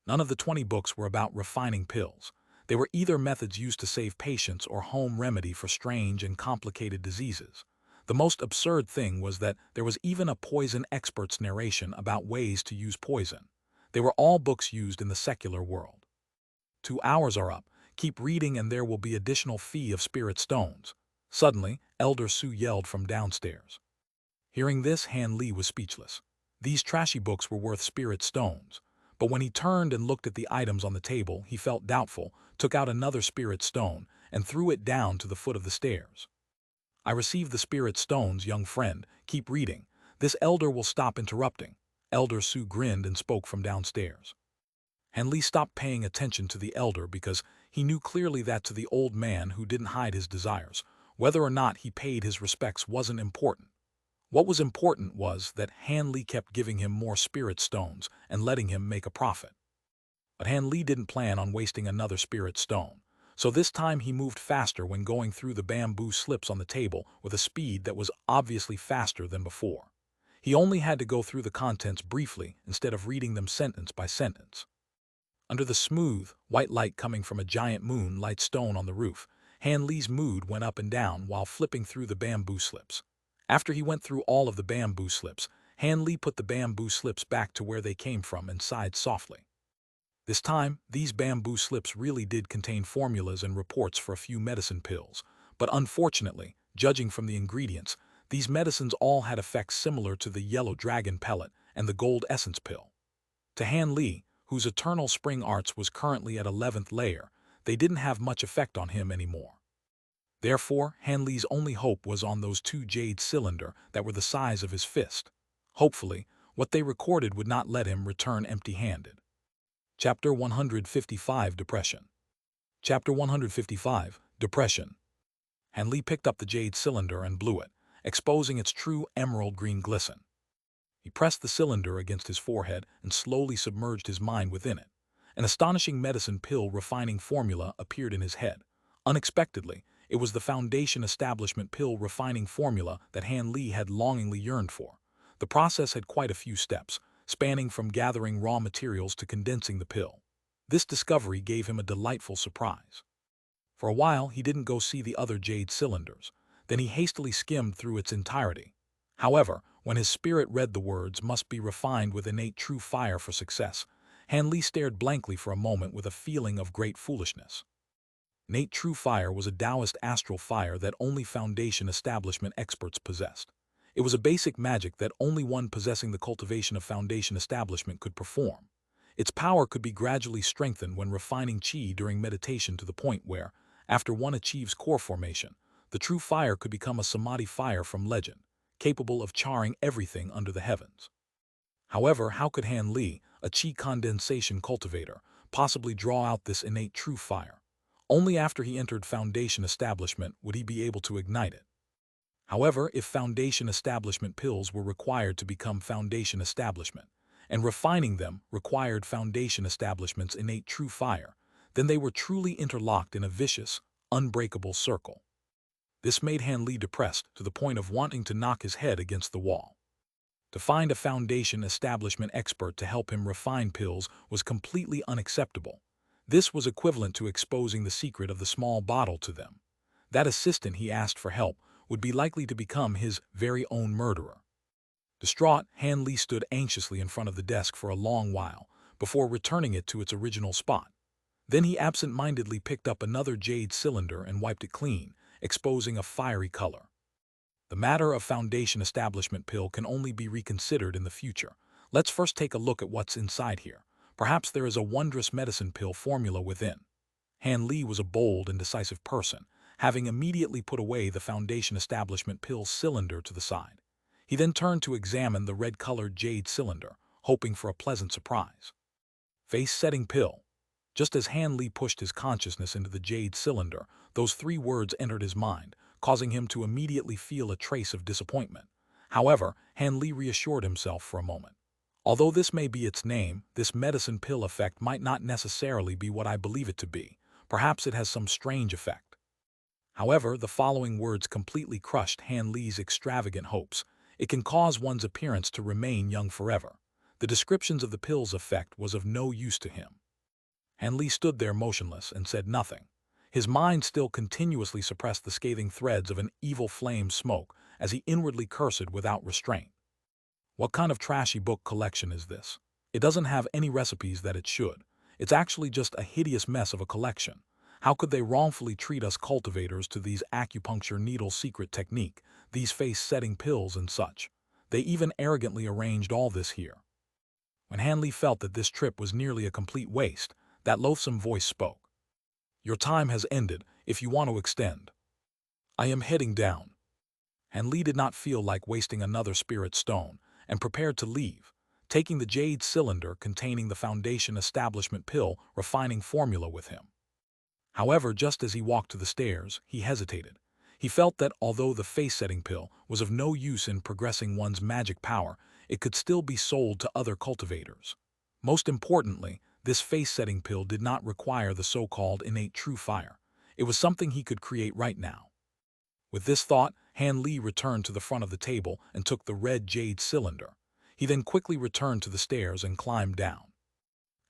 None of the 20 books were about refining pills. They were either methods used to save patients or home remedy for strange and complicated diseases. The most absurd thing was that there was even a poison expert's narration about ways to use poison. They were all books used in the secular world. 2 hours are up. Keep reading and there will be additional fee of spirit stones. Suddenly, Elder Su yelled from downstairs. Hearing this, Han Li was speechless. These trashy books were worth spirit stones. But when he turned and looked at the items on the table, he felt doubtful, took out another spirit stone, and threw it down to the foot of the stairs. I received the spirit stones, young friend. Keep reading. This elder will stop interrupting. Elder Su grinned and spoke from downstairs. Han Li stopped paying attention to the elder because he knew clearly that to the old man who didn't hide his desires, whether or not he paid his respects wasn't important. What was important was that Han Li kept giving him more spirit stones and letting him make a profit. But Han Li didn't plan on wasting another spirit stone, so this time he moved faster when going through the bamboo slips on the table with a speed that was obviously faster than before. He only had to go through the contents briefly instead of reading them sentence by sentence. Under the smooth, white light coming from a giant moonlight stone on the roof, Han Li's mood went up and down while flipping through the bamboo slips. After he went through all of the bamboo slips, Han Li put the bamboo slips back to where they came from and sighed softly. This time, these bamboo slips really did contain formulas and reports for a few medicine pills, but unfortunately, judging from the ingredients, these medicines all had effects similar to the yellow dragon pellet and the gold essence pill. To Han Li, whose eternal spring arts was currently at 11th layer, they didn't have much effect on him anymore. Therefore, Han Li's only hope was on those 2 jade cylinders that were the size of his fist. Hopefully, what they recorded would not let him return empty-handed. Chapter 155 Depression. Chapter 155 Depression. Han Li picked up the jade cylinder and blew it, exposing its true emerald green glisten. He pressed the cylinder against his forehead and slowly submerged his mind within it. An astonishing medicine pill refining formula appeared in his head. Unexpectedly, it was the Foundation Establishment pill refining formula that Han Li had longingly yearned for. The process had quite a few steps, spanning from gathering raw materials to condensing the pill. This discovery gave him a delightful surprise. For a while, he didn't go see the other jade cylinders. Then he hastily skimmed through its entirety. However, when his spirit read the words "must be refined with innate true fire for success," Han Li stared blankly for a moment with a feeling of great foolishness. Innate true fire was a Taoist astral fire that only Foundation Establishment experts possessed. It was a basic magic that only one possessing the cultivation of Foundation Establishment could perform. Its power could be gradually strengthened when refining qi during meditation to the point where, after one achieves core formation, the true fire could become a samadhi fire from legend, capable of charring everything under the heavens. However, how could Han Li, a qi condensation cultivator, possibly draw out this innate true fire? Only after he entered Foundation Establishment would he be able to ignite it. However, if Foundation Establishment pills were required to become Foundation Establishment, and refining them required Foundation Establishment's innate true fire, then they were truly interlocked in a vicious, unbreakable circle. This made Han Li depressed to the point of wanting to knock his head against the wall. To find a Foundation Establishment expert to help him refine pills was completely unacceptable. This was equivalent to exposing the secret of the small bottle to them. That assistant he asked for help would be likely to become his very own murderer. Distraught, Han Li stood anxiously in front of the desk for a long while, before returning it to its original spot. Then he absent-mindedly picked up another jade cylinder and wiped it clean, exposing a fiery color. The matter of Foundation Establishment pill can only be reconsidered in the future. Let's first take a look at what's inside here. Perhaps there is a wondrous medicine pill formula within. Han Li was a bold and decisive person, having immediately put away the Foundation Establishment pill cylinder to the side. He then turned to examine the red-colored jade cylinder, hoping for a pleasant surprise. Face-setting pill. Just as Han Li pushed his consciousness into the jade cylinder, those 3 words entered his mind, causing him to immediately feel a trace of disappointment. However, Han Li reassured himself for a moment. Although this may be its name, this medicine pill effect might not necessarily be what I believe it to be. Perhaps it has some strange effect. However, the following words completely crushed Han Li's extravagant hopes. It can cause one's appearance to remain young forever. The descriptions of the pill's effect was of no use to him. Han Li stood there motionless and said nothing. His mind still continuously suppressed the scathing threads of an evil flame smoke as he inwardly cursed without restraint. What kind of trashy book collection is this? It doesn't have any recipes that it should. It's actually just a hideous mess of a collection. How could they wrongfully treat us cultivators to these acupuncture needle secret technique, these face-setting pills and such? They even arrogantly arranged all this here. When Han Li felt that this trip was nearly a complete waste, that loathsome voice spoke. Your time has ended, if you want to extend. I am heading down. Han Li did not feel like wasting another spirit stone, and prepared to leave, taking the jade cylinder containing the foundation establishment pill refining formula with him. However, just as he walked to the stairs, he hesitated. He felt that although the face-setting pill was of no use in progressing one's magic power, it could still be sold to other cultivators. Most importantly, this face-setting pill did not require the so-called innate true fire. It was something he could create right now. With this thought, Han Li returned to the front of the table and took the red jade cylinder. He then quickly returned to the stairs and climbed down.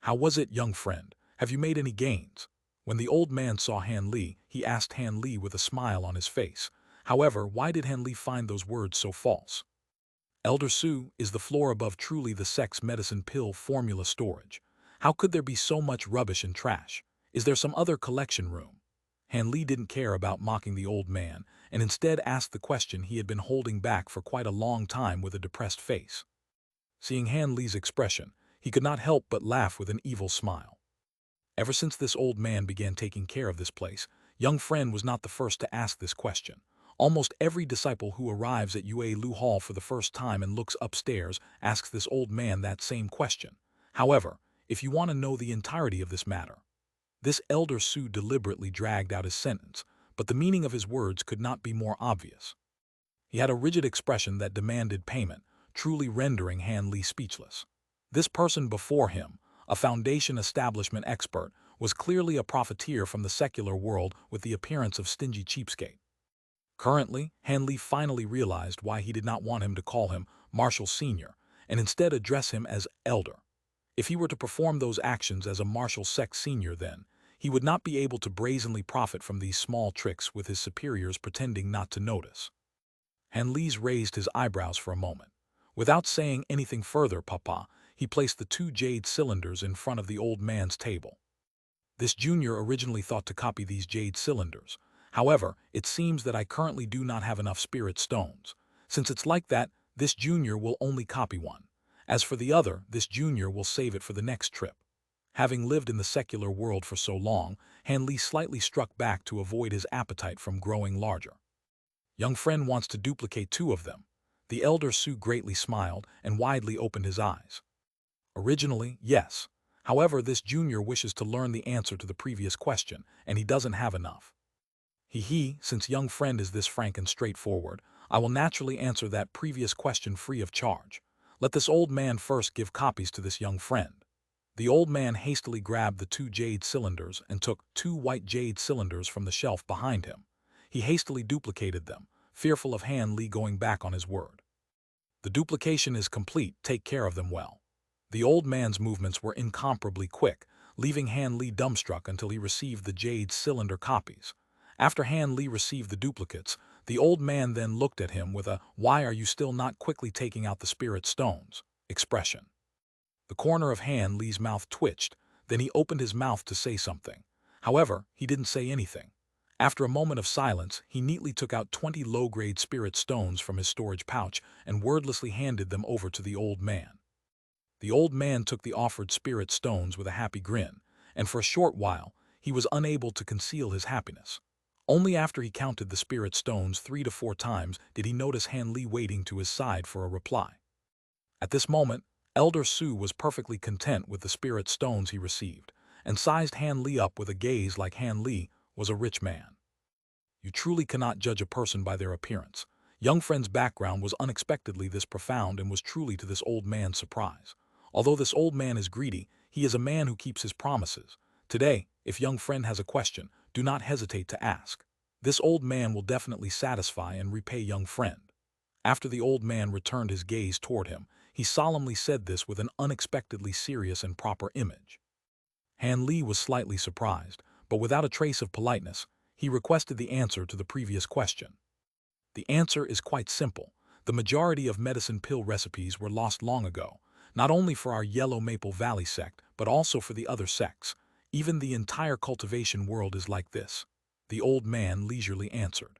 How was it, young friend? Have you made any gains? When the old man saw Han Li, he asked Han Li with a smile on his face. However, why did Han Li find those words so false? Elder Su, is the floor above truly the sex medicine pill formula storage? How could there be so much rubbish and trash? Is there some other collection room? Han Li didn't care about mocking the old man, and instead asked the question he had been holding back for quite a long time with a depressed face. Seeing Han Li's expression, he could not help but laugh with an evil smile. Ever since this old man began taking care of this place, young friend was not the first to ask this question. Almost every disciple who arrives at Yue Lu Hall for the first time and looks upstairs asks this old man that same question. However, if you want to know the entirety of this matter, this elder Su deliberately dragged out his sentence, but the meaning of his words could not be more obvious. He had a rigid expression that demanded payment, truly rendering Han Li speechless. This person before him, a foundation establishment expert, was clearly a profiteer from the secular world with the appearance of stingy cheapskate. Currently, Han Li finally realized why he did not want him to call him Marshal Senior, and instead address him as Elder. If he were to perform those actions as a Marshal Sect Senior, then he would not be able to brazenly profit from these small tricks with his superiors pretending not to notice. Han Li raised his eyebrows for a moment. Without saying anything further, Papa, he placed the two jade cylinders in front of the old man's table. This junior originally thought to copy these jade cylinders. However, it seems that I currently do not have enough spirit stones. Since it's like that, this junior will only copy one. As for the other, this junior will save it for the next trip. Having lived in the secular world for so long, Han Li slightly struck back to avoid his appetite from growing larger. Young friend wants to duplicate two of them. The elder Su greatly smiled and widely opened his eyes. Originally, yes. However, this junior wishes to learn the answer to the previous question, and he doesn't have enough. Since young friend is this frank and straightforward, I will naturally answer that previous question free of charge. Let this old man first give copies to this young friend. The old man hastily grabbed the two jade cylinders and took two white jade cylinders from the shelf behind him. He hastily duplicated them, fearful of Han Li going back on his word. The duplication is complete, take care of them well. The old man's movements were incomparably quick, leaving Han Li dumbstruck until he received the jade cylinder copies. After Han Li received the duplicates, the old man then looked at him with a "why are you still not quickly taking out the spirit stones?" expression. The corner of Han Li's mouth twitched, then he opened his mouth to say something. However, he didn't say anything. After a moment of silence, he neatly took out 20 low-grade spirit stones from his storage pouch and wordlessly handed them over to the old man. The old man took the offered spirit stones with a happy grin, and for a short while, he was unable to conceal his happiness. Only after he counted the spirit stones 3 to 4 times did he notice Han Li waiting to his side for a reply. At this moment, Elder Su was perfectly content with the spirit stones he received, and sized Han Li up with a gaze like Han Li was a rich man. You truly cannot judge a person by their appearance. Young friend's background was unexpectedly this profound and was truly to this old man's surprise. Although this old man is greedy, he is a man who keeps his promises. Today, if young friend has a question, do not hesitate to ask. This old man will definitely satisfy and repay young friend. After the old man returned his gaze toward him, he solemnly said this with an unexpectedly serious and proper image. Han Li was slightly surprised, but without a trace of politeness, he requested the answer to the previous question. The answer is quite simple. The majority of medicine pill recipes were lost long ago, not only for our Yellow Maple Valley sect, but also for the other sects. Even the entire cultivation world is like this, the old man leisurely answered.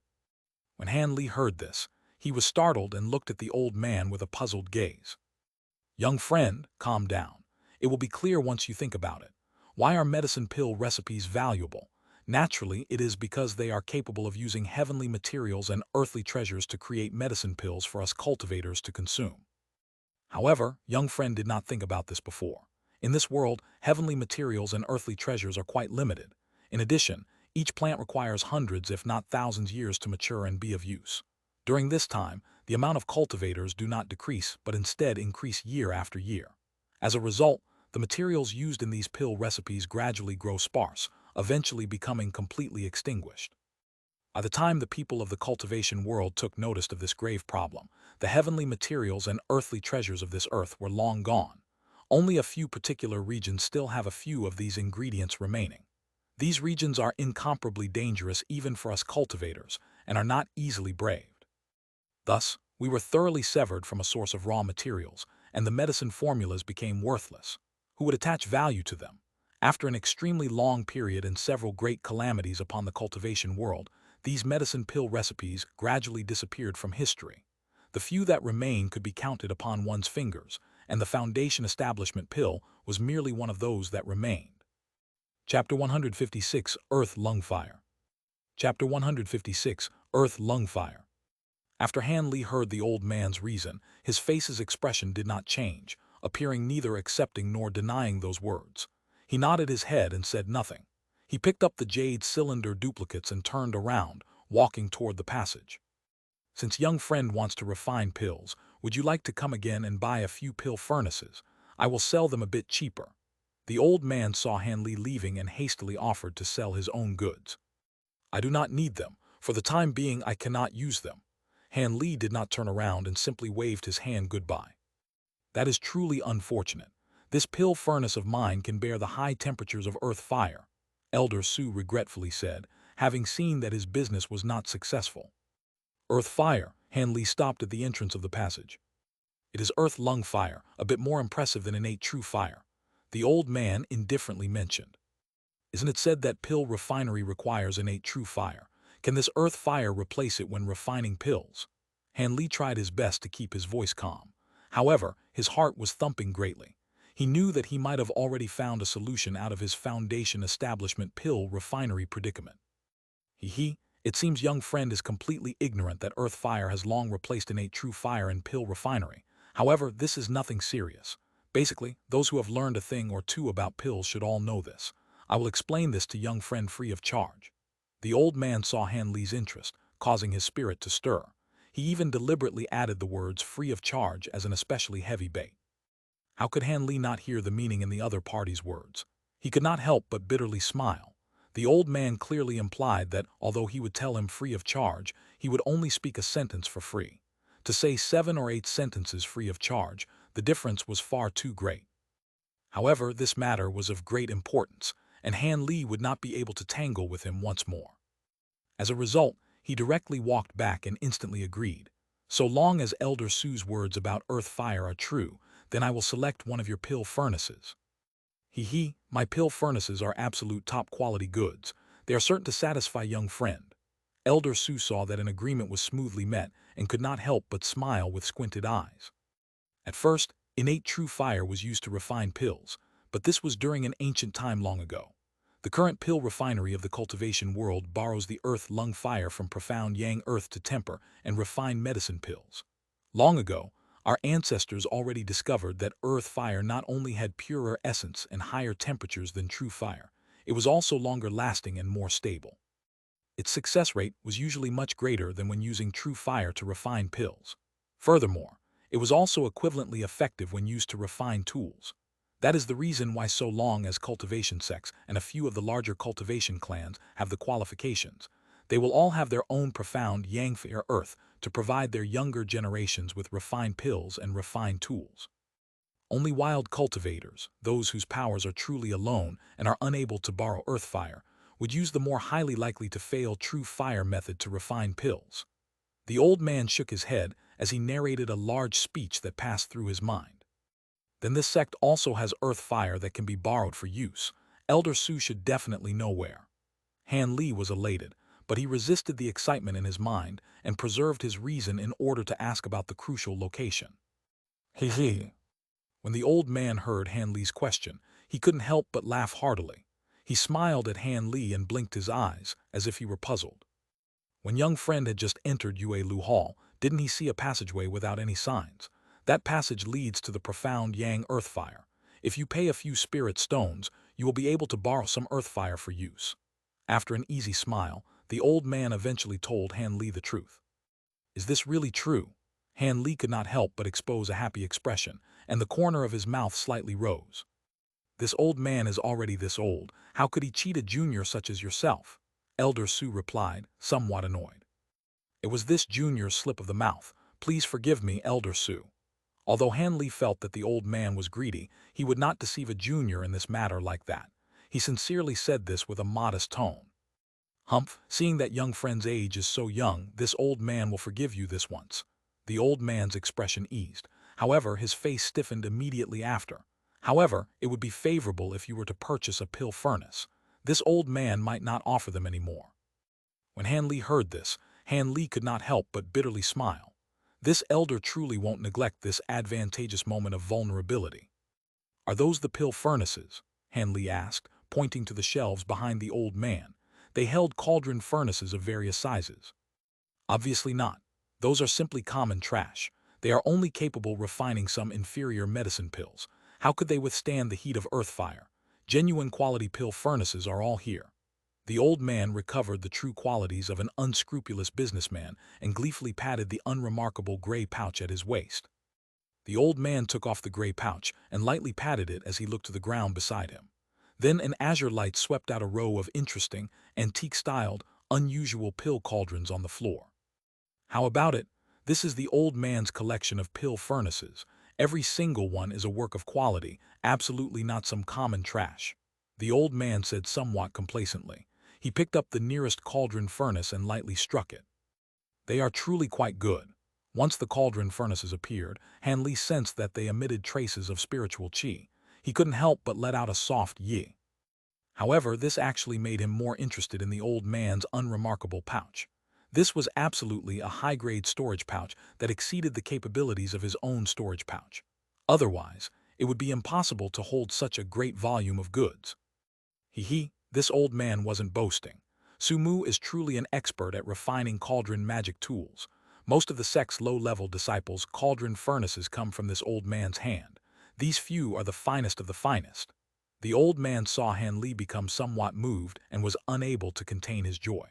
When Han Li heard this, he was startled and looked at the old man with a puzzled gaze. Young friend, calm down. It will be clear once you think about it. Why are medicine pill recipes valuable? Naturally, it is because they are capable of using heavenly materials and earthly treasures to create medicine pills for us cultivators to consume. However, young friend did not think about this before. In this world, heavenly materials and earthly treasures are quite limited. In addition, each plant requires hundreds if not thousands years to mature and be of use. During this time, the amount of cultivators do not decrease but instead increase year after year. As a result, the materials used in these pill recipes gradually grow sparse, eventually becoming completely extinguished. By the time the people of the cultivation world took notice of this grave problem, the heavenly materials and earthly treasures of this earth were long gone. Only a few particular regions still have a few of these ingredients remaining. These regions are incomparably dangerous even for us cultivators and are not easily braved. Thus, we were thoroughly severed from a source of raw materials, and the medicine formulas became worthless. Who would attach value to them? After an extremely long period and several great calamities upon the cultivation world, these medicine pill recipes gradually disappeared from history. The few that remain could be counted upon one's fingers, and the Foundation Establishment pill was merely one of those that remained. Chapter 156, Earth Lung Fire. Chapter 156, Earth Lung Fire. After Han Li heard the old man's reason, his face's expression did not change, appearing neither accepting nor denying those words. He nodded his head and said nothing. He picked up the Jade cylinder duplicates and turned around, walking toward the passage. Since young friend wants to refine pills, would you like to come again and buy a few pill furnaces? I will sell them a bit cheaper. The old man saw Han Li leaving and hastily offered to sell his own goods. I do not need them. For the time being, I cannot use them. Han Li did not turn around and simply waved his hand goodbye. That is truly unfortunate. This pill furnace of mine can bear the high temperatures of earth fire, Elder Su regretfully said, having seen that his business was not successful. Earth fire, Han Li stopped at the entrance of the passage. It is earth lung fire, a bit more impressive than innate true fire, the old man indifferently mentioned. Isn't it said that pill refinery requires innate true fire? Can this earth fire replace it when refining pills? Han Li tried his best to keep his voice calm. However, his heart was thumping greatly. He knew that he might have already found a solution out of his Foundation Establishment pill refinery predicament. It seems young friend is completely ignorant that earth fire has long replaced innate true fire in pill refinery. However, this is nothing serious. Basically, those who have learned a thing or two about pills should all know this. I will explain this to young friend free of charge. The old man saw Han Li's interest, causing his spirit to stir. He even deliberately added the words free of charge as an especially heavy bait. How could Han Li not hear the meaning in the other party's words? He could not help but bitterly smile. The old man clearly implied that, although he would tell him free of charge, he would only speak a sentence for free. To say 7 or 8 sentences free of charge, the difference was far too great. However, this matter was of great importance, and Han Li would not be able to tangle with him once more. As a result, he directly walked back and instantly agreed. So long as Elder Su's words about earth fire are true, then I will select one of your pill furnaces. My pill furnaces are absolute top-quality goods. They are certain to satisfy young friend. Elder Su saw that an agreement was smoothly met and could not help but smile with squinted eyes. At first, innate true fire was used to refine pills, but this was during an ancient time long ago. The current pill refinery of the cultivation world borrows the earth lung fire from profound yang earth to temper and refine medicine pills. Long ago, our ancestors already discovered that earth fire not only had purer essence and higher temperatures than true fire, it was also longer lasting and more stable. Its success rate was usually much greater than when using true fire to refine pills. Furthermore, it was also equivalently effective when used to refine tools. That is the reason why so long as cultivation sects and a few of the larger cultivation clans have the qualifications, They will all have their own profound Xianxia Earth to provide their younger generations with refined pills and refined tools. Only wild cultivators, those whose powers are truly alone and are unable to borrow earth fire, would use the more highly likely to fail true fire method to refine pills. The old man shook his head as he narrated a large speech that passed through his mind. Then this sect also has earth fire that can be borrowed for use. Elder Su should definitely know where. Han Li was elated, but he resisted the excitement in his mind and preserved his reason in order to ask about the crucial location. He. When the old man heard Han Li's question, he couldn't help but laugh heartily. He smiled at Han Li and blinked his eyes, as if he were puzzled. When young friend had just entered Yue Lu Hall, didn't he see a passageway without any signs? That passage leads to the profound Yang earth fire. If you pay a few spirit stones, you will be able to borrow some earth fire for use. After an easy smile, the old man eventually told Han Li the truth. Is this really true? Han Li could not help but expose a happy expression, and the corner of his mouth slightly rose. This old man is already this old. How could he cheat a junior such as yourself? Elder Su replied, somewhat annoyed. It was this junior's slip of the mouth. Please forgive me, Elder Su. Although Han Li felt that the old man was greedy, he would not deceive a junior in this matter like that. He sincerely said this with a modest tone. Humph, seeing that young friend's age is so young, this old man will forgive you this once. The old man's expression eased. However, his face stiffened immediately after. However, it would be favorable if you were to purchase a pill furnace. This old man might not offer them any more. When Han Li heard this, Han Li could not help but bitterly smile. This elder truly won't neglect this advantageous moment of vulnerability. Are those the pill furnaces? Han Li asked, pointing to the shelves behind the old man. They held cauldron furnaces of various sizes. Obviously not. Those are simply common trash. They are only capable of refining some inferior medicine pills. How could they withstand the heat of earth fire? Genuine quality pill furnaces are all here. The old man recovered the true qualities of an unscrupulous businessman and gleefully patted the unremarkable gray pouch at his waist. The old man took off the gray pouch and lightly patted it as he looked to the ground beside him. Then an azure light swept out a row of interesting, antique-styled, unusual pill cauldrons on the floor. How about it? This is the old man's collection of pill furnaces. Every single one is a work of quality, absolutely not some common trash. The old man said somewhat complacently. He picked up the nearest cauldron furnace and lightly struck it. They are truly quite good. Once the cauldron furnaces appeared, Han Li sensed that they emitted traces of spiritual qi. He couldn't help but let out a soft yi. However, this actually made him more interested in the old man's unremarkable pouch. This was absolutely a high-grade storage pouch that exceeded the capabilities of his own storage pouch. Otherwise, it would be impossible to hold such a great volume of goods. This old man wasn't boasting. Su Mu is truly an expert at refining cauldron magic tools. Most of the sect's low-level disciples' cauldron furnaces come from this old man's hand. These few are the finest of the finest. The old man saw Han Li become somewhat moved and was unable to contain his joy.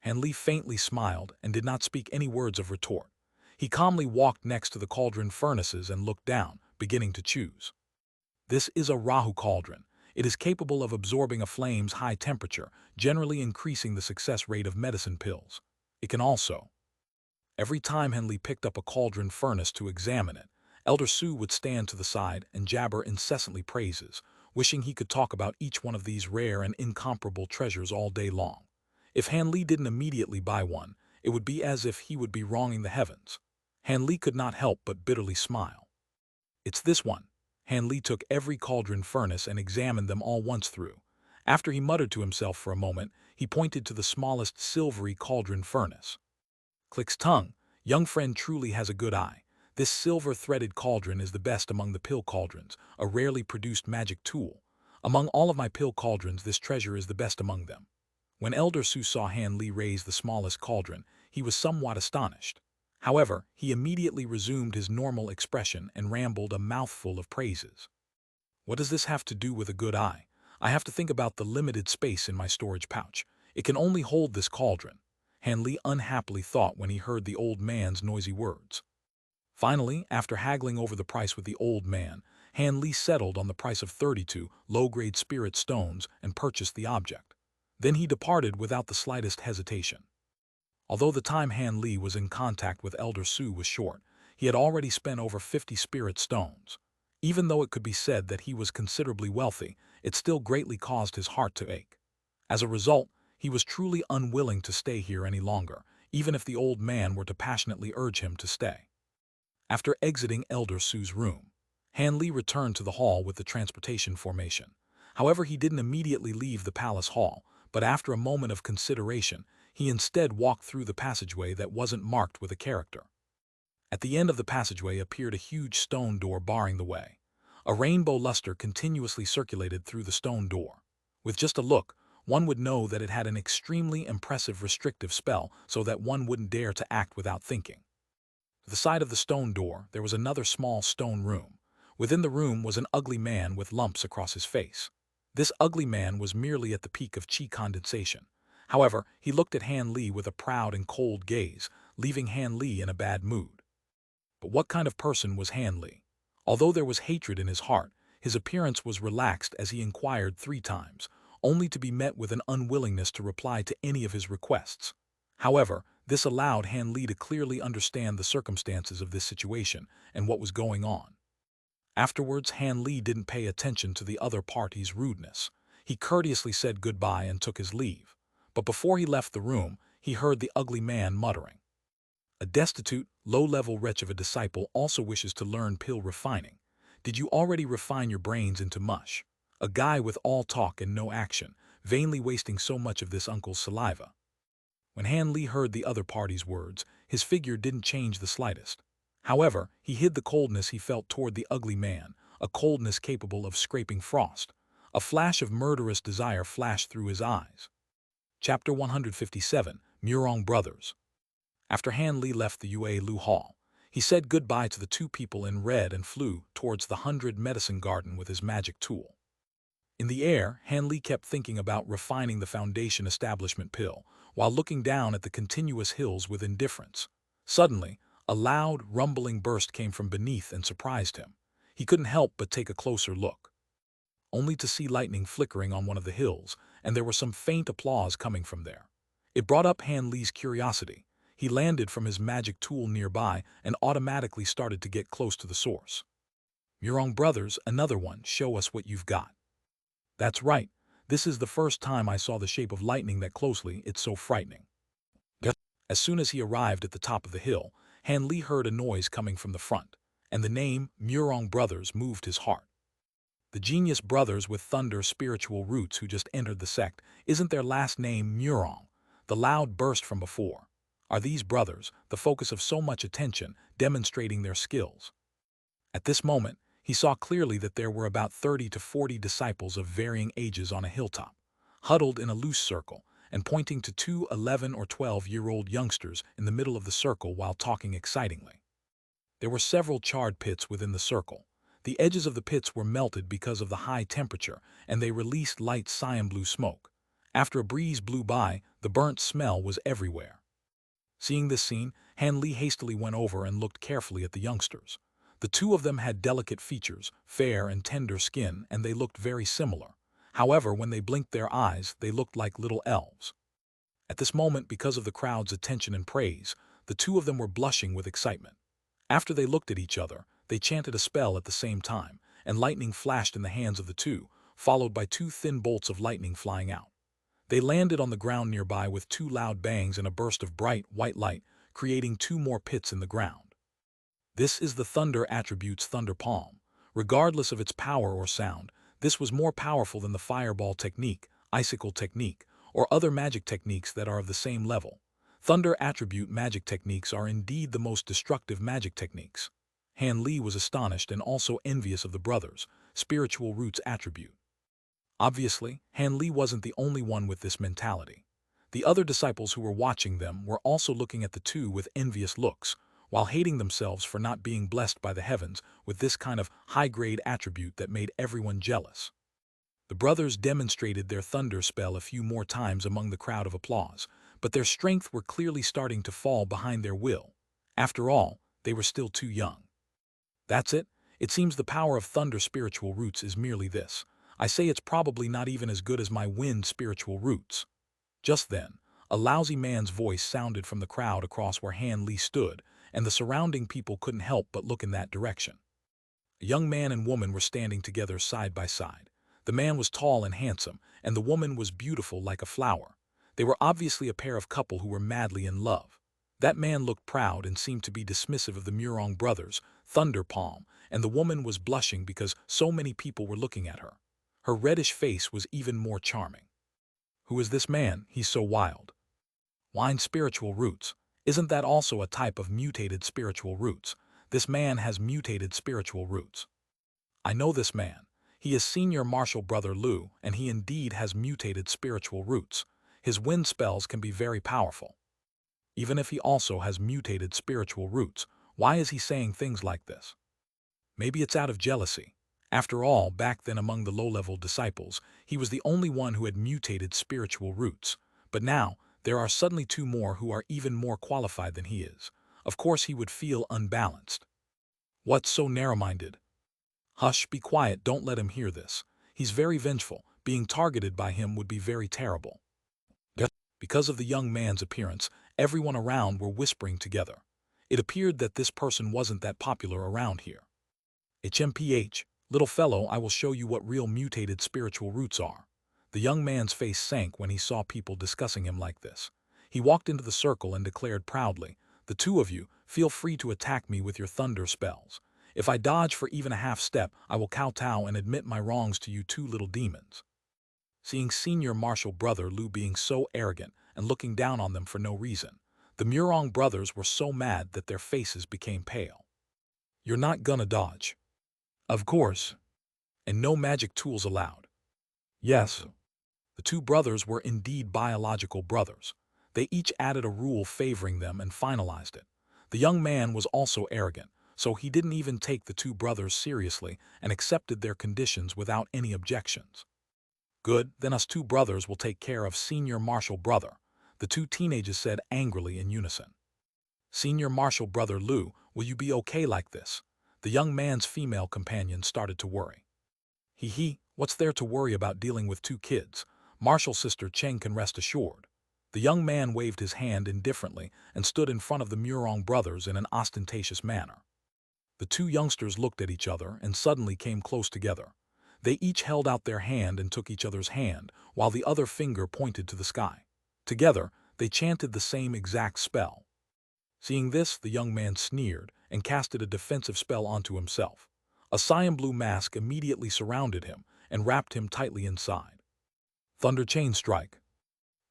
Han Li faintly smiled and did not speak any words of retort. He calmly walked next to the cauldron furnaces and looked down, beginning to choose. This is a Rahu cauldron. It is capable of absorbing a flame's high temperature, generally increasing the success rate of medicine pills. It can also. Every time Han Li picked up a cauldron furnace to examine it, Elder Su would stand to the side and jabber incessantly praises, wishing he could talk about each one of these rare and incomparable treasures all day long. If Han Li didn't immediately buy one, it would be as if he would be wronging the heavens. Han Li could not help but bitterly smile. It's this one. Han Li took every cauldron furnace and examined them all once through. After he muttered to himself for a moment, he pointed to the smallest silvery cauldron furnace. Click's tongue. Young friend truly has a good eye. This silver-threaded cauldron is the best among the pill cauldrons, a rarely produced magic tool. Among all of my pill cauldrons, this treasure is the best among them. When Elder Su saw Han Li raise the smallest cauldron, he was somewhat astonished. However, he immediately resumed his normal expression and rambled a mouthful of praises. What does this have to do with a good eye? I have to think about the limited space in my storage pouch. It can only hold this cauldron. Han Li unhappily thought when he heard the old man's noisy words. Finally, after haggling over the price with the old man, Han Li settled on the price of 32 low-grade spirit stones and purchased the object. Then he departed without the slightest hesitation. Although the time Han Li was in contact with Elder Su was short, he had already spent over 50 spirit stones. Even though it could be said that he was considerably wealthy, it still greatly caused his heart to ache. As a result, he was truly unwilling to stay here any longer, even if the old man were to passionately urge him to stay. After exiting Elder Su's room, Han Li returned to the hall with the transportation formation. However, he didn't immediately leave the palace hall, but after a moment of consideration, he instead walked through the passageway that wasn't marked with a character. At the end of the passageway appeared a huge stone door barring the way. A rainbow luster continuously circulated through the stone door. With just a look, one would know that it had an extremely impressive restrictive spell so that one wouldn't dare to act without thinking. To the side of the stone door, there was another small stone room. Within the room was an ugly man with lumps across his face. This ugly man was merely at the peak of chi condensation. However, he looked at Han Li with a proud and cold gaze, leaving Han Li in a bad mood. But what kind of person was Han Li? Although there was hatred in his heart, his appearance was relaxed as he inquired 3 times, only to be met with an unwillingness to reply to any of his requests. However, this allowed Han Li to clearly understand the circumstances of this situation and what was going on. Afterwards, Han Li didn't pay attention to the other party's rudeness. He courteously said goodbye and took his leave. But before he left the room, he heard the ugly man muttering. A destitute, low-level wretch of a disciple also wishes to learn pill refining. Did you already refine your brains into mush? A guy with all talk and no action, vainly wasting so much of this uncle's saliva. When Han Li heard the other party's words, his figure didn't change the slightest. However, he hid the coldness he felt toward the ugly man, a coldness capable of scraping frost. A flash of murderous desire flashed through his eyes. Chapter 157, Murong Brothers. After Han Li left the Yue Lu Hall, he said goodbye to the 2 people in red and flew towards the 100 Medicine Garden with his magic tool. In the air, Han Li kept thinking about refining the Foundation Establishment pill, while looking down at the continuous hills with indifference. Suddenly, a loud, rumbling burst came from beneath and surprised him. He couldn't help but take a closer look, only to see lightning flickering on one of the hills, and there was some faint applause coming from there. It brought up Han Li's curiosity. He landed from his magic tool nearby and automatically started to get close to the source. Murong Brothers, another one, show us what you've got. That's right. This is the first time I saw the shape of lightning that closely, it's so frightening. As soon as he arrived at the top of the hill, Han Li heard a noise coming from the front, and the name Murong Brothers moved his heart. The genius brothers with thunder spiritual roots who just entered the sect, isn't their last name Murong? The loud burst from before. Are these brothers, the focus of so much attention, demonstrating their skills? At this moment, he saw clearly that there were about 30 to 40 disciples of varying ages on a hilltop, huddled in a loose circle, and pointing to 2 11 or 12-year-old youngsters in the middle of the circle while talking excitingly. There were several charred pits within the circle. The edges of the pits were melted because of the high temperature, and they released light cyan blue smoke. After a breeze blew by, the burnt smell was everywhere. Seeing this scene, Han Li hastily went over and looked carefully at the youngsters. The 2 of them had delicate features, fair and tender skin, and they looked very similar. However, when they blinked their eyes, they looked like little elves. At this moment, because of the crowd's attention and praise, the 2 of them were blushing with excitement. After they looked at each other, they chanted a spell at the same time, and lightning flashed in the hands of the 2, followed by 2 thin bolts of lightning flying out. They landed on the ground nearby with 2 loud bangs and a burst of bright, white light, creating 2 more pits in the ground. This is the Thunder Attribute's Thunder Palm. Regardless of its power or sound, this was more powerful than the Fireball technique, Icicle technique, or other magic techniques that are of the same level. Thunder Attribute magic techniques are indeed the most destructive magic techniques. Han Li was astonished and also envious of the brothers' spiritual roots attribute. Obviously, Han Li wasn't the only one with this mentality. The other disciples who were watching them were also looking at the 2 with envious looks, while hating themselves for not being blessed by the heavens with this kind of high-grade attribute that made everyone jealous. The brothers demonstrated their thunder spell a few more times among the crowd of applause, but their strength were clearly starting to fall behind their will. After all, they were still too young. That's it. It seems the power of thunder spiritual roots is merely this. I say it's probably not even as good as my wind spiritual roots. Just then, a lousy man's voice sounded from the crowd across where Han Li stood, and the surrounding people couldn't help but look in that direction. A young man and woman were standing together side by side. The man was tall and handsome, and the woman was beautiful like a flower. They were obviously a pair of couple who were madly in love. That man looked proud and seemed to be dismissive of the Murong brothers, Thunder Palm, and the woman was blushing because so many people were looking at her. Her reddish face was even more charming. Who is this man? He's so wild. Wine spiritual roots. Isn't that also a type of mutated spiritual roots? This man has mutated spiritual roots. I know this man. He is Senior Marshal Brother Lu, and he indeed has mutated spiritual roots. His wind spells can be very powerful. Even if he also has mutated spiritual roots, why is he saying things like this? Maybe it's out of jealousy. After all, back then among the low-level disciples, he was the only one who had mutated spiritual roots. But now, there are suddenly two more who are even more qualified than he is. Of course he would feel unbalanced. What's so narrow-minded? Hush, be quiet, don't let him hear this. He's very vengeful. Being targeted by him would be very terrible. Because of the young man's appearance, everyone around were whispering together. It appeared that this person wasn't that popular around here. HMPH, little fellow, I will show you what real mutated spiritual roots are. The young man's face sank when he saw people discussing him like this. He walked into the circle and declared proudly, "The two of you, feel free to attack me with your thunder spells. If I dodge for even a half step, I will kowtow and admit my wrongs to you two little demons." Seeing Senior Marshal Brother Lu being so arrogant and looking down on them for no reason, the Murong brothers were so mad that their faces became pale. "You're not gonna dodge." "Of course. And no magic tools allowed." "Yes." The two brothers were indeed biological brothers. They each added a rule favoring them and finalized it. The young man was also arrogant, so he didn't even take the two brothers seriously and accepted their conditions without any objections. "Good, then us two brothers will take care of Senior Marshal Brother," the two teenagers said angrily in unison. "Senior Marshal Brother Lu, will you be okay like this?" The young man's female companion started to worry. He, what's there to worry about dealing with two kids? Marshal Sister Cheng can rest assured." The young man waved his hand indifferently and stood in front of the Murong brothers in an ostentatious manner. The two youngsters looked at each other and suddenly came close together. They each held out their hand and took each other's hand, while the other finger pointed to the sky. Together, they chanted the same exact spell. Seeing this, the young man sneered and casted a defensive spell onto himself. A cyan blue mask immediately surrounded him and wrapped him tightly inside. Thunder Chain Strike.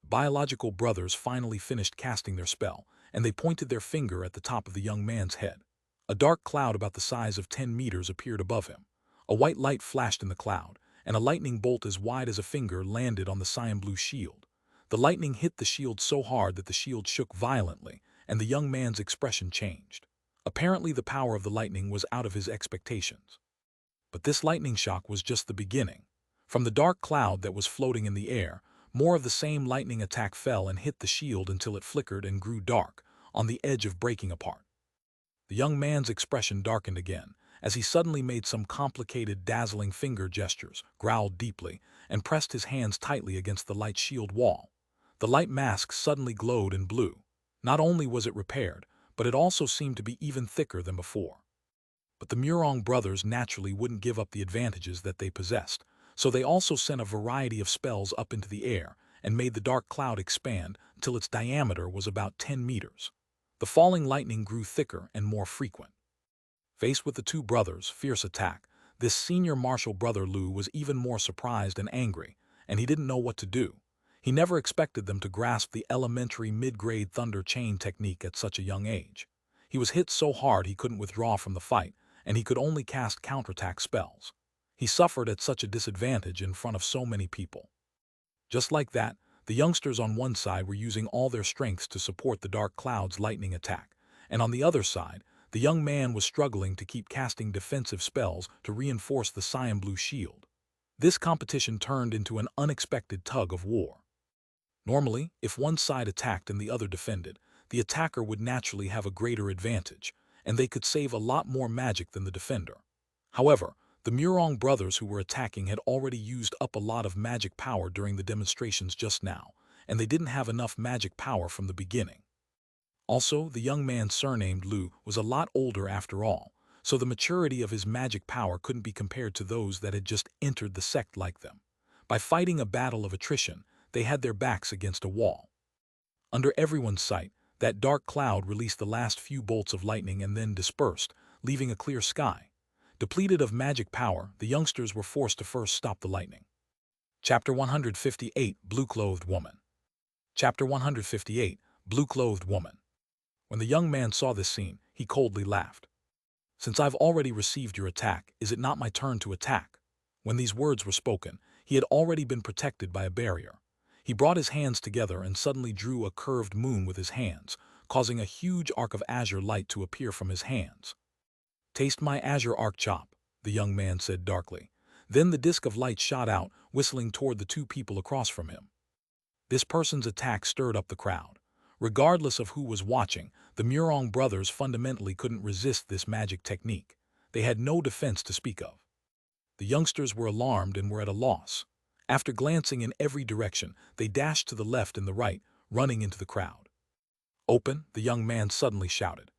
Biological brothers finally finished casting their spell, and they pointed their finger at the top of the young man's head. A dark cloud about the size of 10 meters appeared above him. A white light flashed in the cloud, and a lightning bolt as wide as a finger landed on the cyan blue shield. The lightning hit the shield so hard that the shield shook violently, and the young man's expression changed. Apparently the power of the lightning was out of his expectations. But this lightning shock was just the beginning. From the dark cloud that was floating in the air, more of the same lightning attack fell and hit the shield until it flickered and grew dark, on the edge of breaking apart. The young man's expression darkened again, as he suddenly made some complicated, dazzling finger gestures, growled deeply, and pressed his hands tightly against the light shield wall. The light mask suddenly glowed in blue. Not only was it repaired, but it also seemed to be even thicker than before. But the Murong brothers naturally wouldn't give up the advantages that they possessed, so they also sent a variety of spells up into the air and made the dark cloud expand until its diameter was about 10 meters. The falling lightning grew thicker and more frequent. Faced with the two brothers' fierce attack, this Senior Marshal Brother Lu was even more surprised and angry, and he didn't know what to do. He never expected them to grasp the elementary mid-grade thunder chain technique at such a young age. He was hit so hard he couldn't withdraw from the fight, and he could only cast counterattack spells. He suffered at such a disadvantage in front of so many people. Just like that, the youngsters on one side were using all their strengths to support the dark cloud's lightning attack, and on the other side, the young man was struggling to keep casting defensive spells to reinforce the cyan blue shield. This competition turned into an unexpected tug of war. Normally, if one side attacked and the other defended, the attacker would naturally have a greater advantage, and they could save a lot more magic than the defender. However, The Murong brothers who were attacking had already used up a lot of magic power during the demonstrations just now, and they didn't have enough magic power from the beginning. Also, the young man surnamed Lu was a lot older after all, so the maturity of his magic power couldn't be compared to those that had just entered the sect like them. By fighting a battle of attrition, they had their backs against a wall. Under everyone's sight, that dark cloud released the last few bolts of lightning and then dispersed, leaving a clear sky. Depleted of magic power, the youngsters were forced to first stop the lightning. Chapter 158, Blue-Clothed Woman. Chapter 158, Blue-Clothed Woman. When the young man saw this scene, he coldly laughed. "Since I've already received your attack, is it not my turn to attack?" When these words were spoken, he had already been protected by a barrier. He brought his hands together and suddenly drew a curved moon with his hands, causing a huge arc of azure light to appear from his hands. "Taste my azure arc chop," the young man said darkly. Then the disk of light shot out, whistling toward the two people across from him. This person's attack stirred up the crowd. Regardless of who was watching, the Murong brothers fundamentally couldn't resist this magic technique. They had no defense to speak of. The youngsters were alarmed and were at a loss. After glancing in every direction, they dashed to the left and the right, running into the crowd. "Open!" the young man suddenly shouted.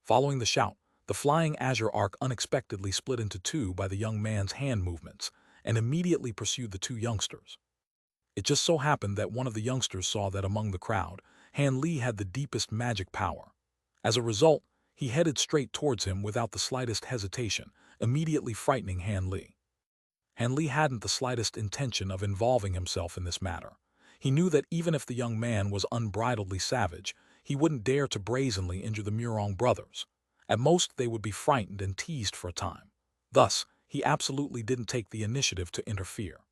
Following the shout, the flying azure arc unexpectedly split into two by the young man's hand movements and immediately pursued the two youngsters. It just so happened that one of the youngsters saw that among the crowd, Han Li had the deepest magic power. As a result, he headed straight towards him without the slightest hesitation, immediately frightening Han Li. Han Li hadn't the slightest intention of involving himself in this matter. He knew that even if the young man was unbridledly savage, he wouldn't dare to brazenly injure the Murong brothers. At most, they would be frightened and teased for a time. Thus, he absolutely didn't take the initiative to interfere.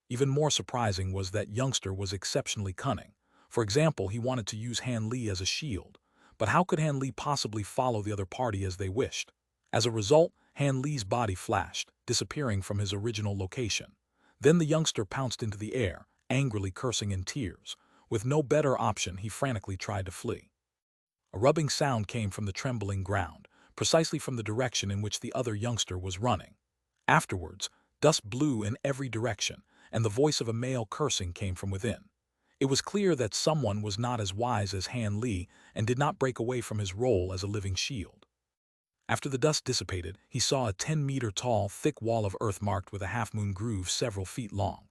Even more surprising was that youngster was exceptionally cunning. For example, he wanted to use Han Li as a shield. But how could Han Li possibly follow the other party as they wished? As a result, Han Li's body flashed, disappearing from his original location. Then the youngster pounced into the air, angrily cursing in tears. With no better option, he frantically tried to flee. A rubbing sound came from the trembling ground, precisely from the direction in which the other youngster was running. Afterwards, dust blew in every direction, and the voice of a male cursing came from within. It was clear that someone was not as wise as Han Li and did not break away from his role as a living shield. After the dust dissipated, he saw a 10-meter-tall, thick wall of earth marked with a half-moon groove several feet long.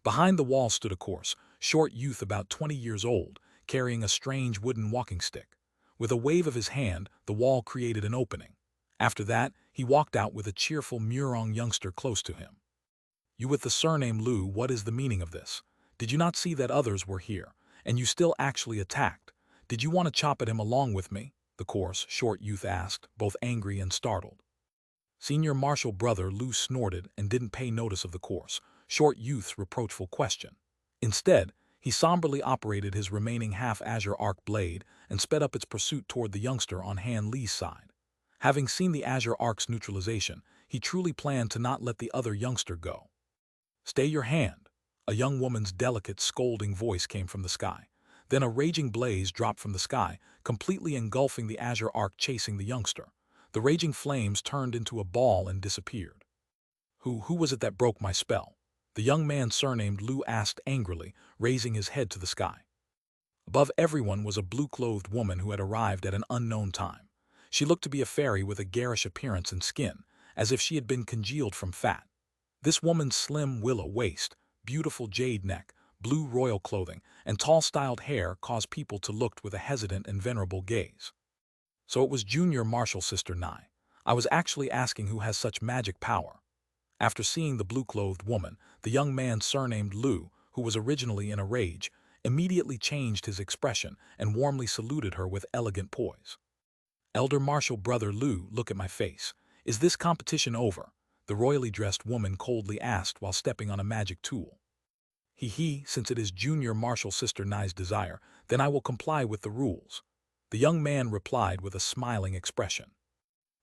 Behind the wall stood a coarse, short youth about 20 years old, carrying a strange wooden walking stick. With a wave of his hand, the wall created an opening. After that, he walked out with a cheerful Murong youngster close to him. "You with the surname Lu, what is the meaning of this? Did you not see that others were here, and you still actually attacked? Did you want to chop at him along with me?" the coarse, short youth asked, both angry and startled. Senior Marshal Brother Lu snorted and didn't pay notice of the coarse, short youth's reproachful question. Instead, he somberly operated his remaining half-azure arc blade and sped up its pursuit toward the youngster on Han Li's side. Having seen the azure arc's neutralization, he truly planned to not let the other youngster go. "Stay your hand!" A young woman's delicate, scolding voice came from the sky. Then a raging blaze dropped from the sky, completely engulfing the azure arc chasing the youngster. The raging flames turned into a ball and disappeared. Who was it that broke my spell?" the young man surnamed Lu asked angrily, raising his head to the sky. Above everyone was a blue-clothed woman who had arrived at an unknown time. She looked to be a fairy with a garish appearance and skin, as if she had been congealed from fat. This woman's slim willow waist, beautiful jade neck, blue royal clothing, and tall-styled hair caused people to look with a hesitant and venerable gaze. So it was Junior Marshal Sister Nai. I was actually asking who has such magic power. After seeing the blue-clothed woman, the young man surnamed Lu, who was originally in a rage, immediately changed his expression and warmly saluted her with elegant poise. "Elder Marshal Brother Lu, look at my face. Is this competition over?" the royally dressed woman coldly asked while stepping on a magic tool. Since it is Junior Marshal Sister Nai's desire, then I will comply with the rules," the young man replied with a smiling expression.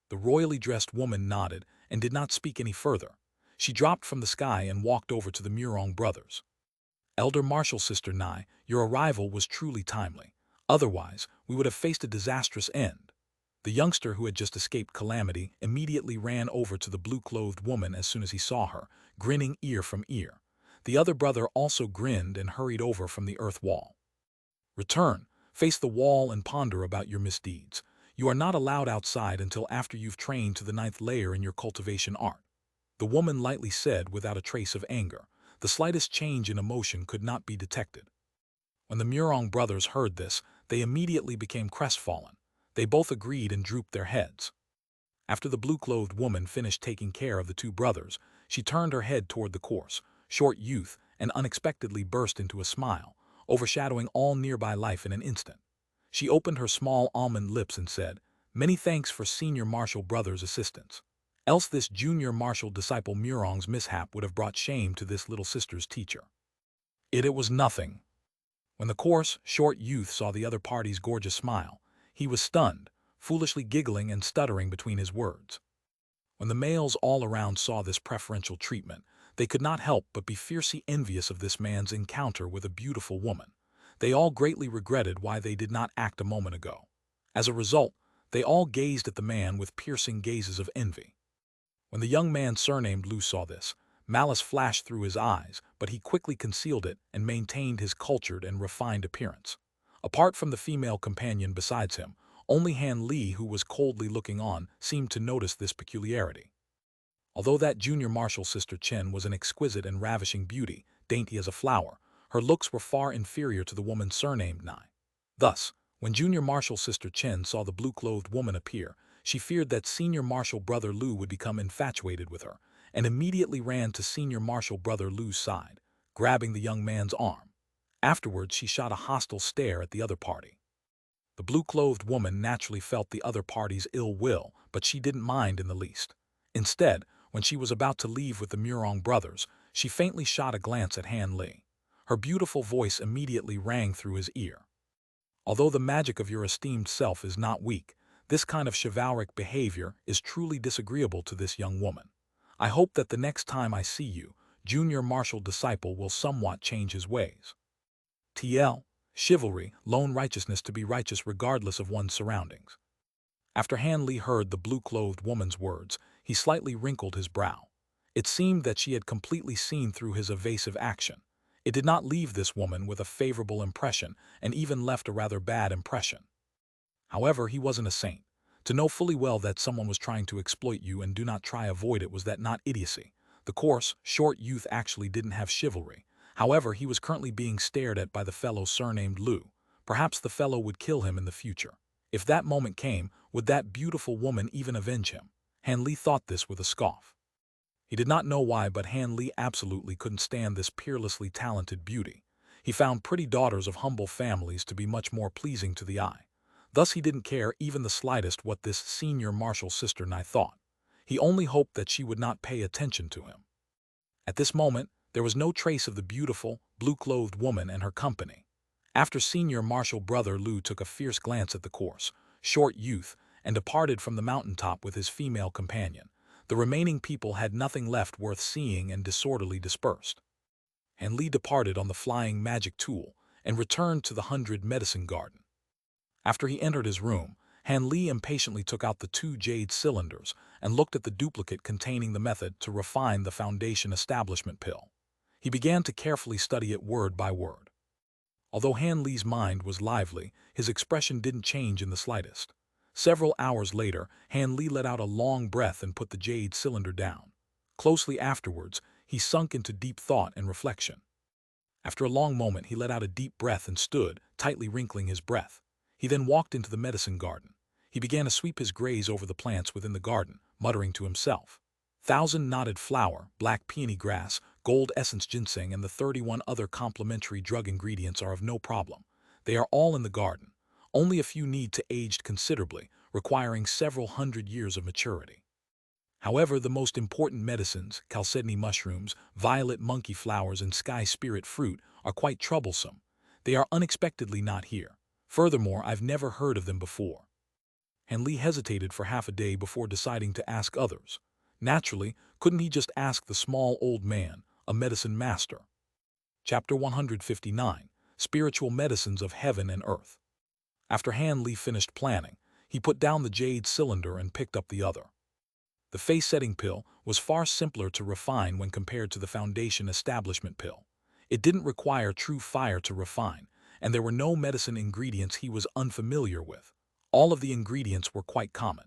The royally dressed woman nodded and did not speak any further. She dropped from the sky and walked over to the Murong brothers. "Elder Marshal Sister Nai, your arrival was truly timely. Otherwise, we would have faced a disastrous end." The youngster who had just escaped calamity immediately ran over to the blue-clothed woman as soon as he saw her, grinning ear from ear. The other brother also grinned and hurried over from the earth wall. Return, face the wall and ponder about your misdeeds. You are not allowed outside until after you've trained to the 9th layer in your cultivation art. The woman lightly said without a trace of anger. The slightest change in emotion could not be detected. When the Murong brothers heard this, they immediately became crestfallen. They both agreed and drooped their heads. After the blue-clothed woman finished taking care of the two brothers, she turned her head toward the coarse, short youth and unexpectedly burst into a smile, overshadowing all nearby life in an instant. She opened her small almond lips and said, "Many thanks for Senior Martial Brother's assistance. Else this Junior Martial Disciple Murong's mishap would have brought shame to this little sister's teacher." It was nothing. When the coarse, short youth saw the other party's gorgeous smile, he was stunned, foolishly giggling and stuttering between his words. When the males all around saw this preferential treatment, they could not help but be fiercely envious of this man's encounter with a beautiful woman. They all greatly regretted why they did not act a moment ago. As a result, they all gazed at the man with piercing gazes of envy. When the young man surnamed Lu saw this, malice flashed through his eyes, but he quickly concealed it and maintained his cultured and refined appearance. Apart from the female companion besides him, only Han Li, who was coldly looking on, seemed to notice this peculiarity. Although that junior martial sister Chen was an exquisite and ravishing beauty, dainty as a flower, her looks were far inferior to the woman surnamed Nai. Thus, when junior martial sister Chen saw the blue-clothed woman appear, she feared that senior martial brother Lu would become infatuated with her, and immediately ran to senior martial brother Lu's side, grabbing the young man's arm. Afterwards, she shot a hostile stare at the other party. The blue-clothed woman naturally felt the other party's ill will, but she didn't mind in the least. Instead, when she was about to leave with the Murong brothers, she faintly shot a glance at Han Li. Her beautiful voice immediately rang through his ear. Although the magic of your esteemed self is not weak, this kind of chivalric behavior is truly disagreeable to this young woman. I hope that the next time I see you, junior martial disciple will somewhat change his ways. TL. Chivalry, lone righteousness to be righteous regardless of one's surroundings. After Han Li heard the blue-clothed woman's words, he slightly wrinkled his brow. It seemed that she had completely seen through his evasive action. It did not leave this woman with a favorable impression and even left a rather bad impression. However, he wasn't a saint. To know fully well that someone was trying to exploit you and do not try avoid it was that not idiocy. The coarse, short youth actually didn't have chivalry. However, he was currently being stared at by the fellow surnamed Lu. Perhaps the fellow would kill him in the future. If that moment came, would that beautiful woman even avenge him? Han Li thought this with a scoff. He did not know why, but Han Li absolutely couldn't stand this peerlessly talented beauty. He found pretty daughters of humble families to be much more pleasing to the eye. Thus he didn't care even the slightest what this senior martial sister Nai thought. He only hoped that she would not pay attention to him. At this moment, there was no trace of the beautiful, blue-clothed woman and her company. After senior martial brother Lu took a fierce glance at the coarse, short youth and departed from the mountaintop with his female companion, the remaining people had nothing left worth seeing and disorderly dispersed. Han Li departed on the flying magic tool and returned to the 100 medicine garden. After he entered his room, Han Li impatiently took out the 2 jade cylinders and looked at the duplicate containing the method to refine the foundation establishment pill. He began to carefully study it word by word. Although Han Li's mind was lively, his expression didn't change in the slightest. Several hours later, Han Li let out a long breath and put the jade cylinder down. Closely afterwards, he sunk into deep thought and reflection. After a long moment, he let out a deep breath and stood, tightly wrinkling his breath. He then walked into the medicine garden. He began to sweep his gaze over the plants within the garden, muttering to himself. 1,000 knotted flower, black peony grass, gold essence ginseng, and the 31 other complementary drug ingredients are of no problem. They are all in the garden. Only a few need to aged considerably, requiring several hundred years of maturity. However, the most important medicines, chalcedony mushrooms, violet monkey flowers, and sky spirit fruit, are quite troublesome. They are unexpectedly not here. Furthermore, I've never heard of them before. Han Li hesitated for half a day before deciding to ask others. Naturally, couldn't he just ask the small old man, a medicine master? Chapter 159, Spiritual Medicines of Heaven and Earth. After Han Li finished planning, He put down the Jade cylinder and picked up the other. The face-setting pill was far simpler to refine when compared to the foundation establishment pill. It didn't require true fire to refine, and there were no medicine ingredients he was unfamiliar with. All of the ingredients were quite common.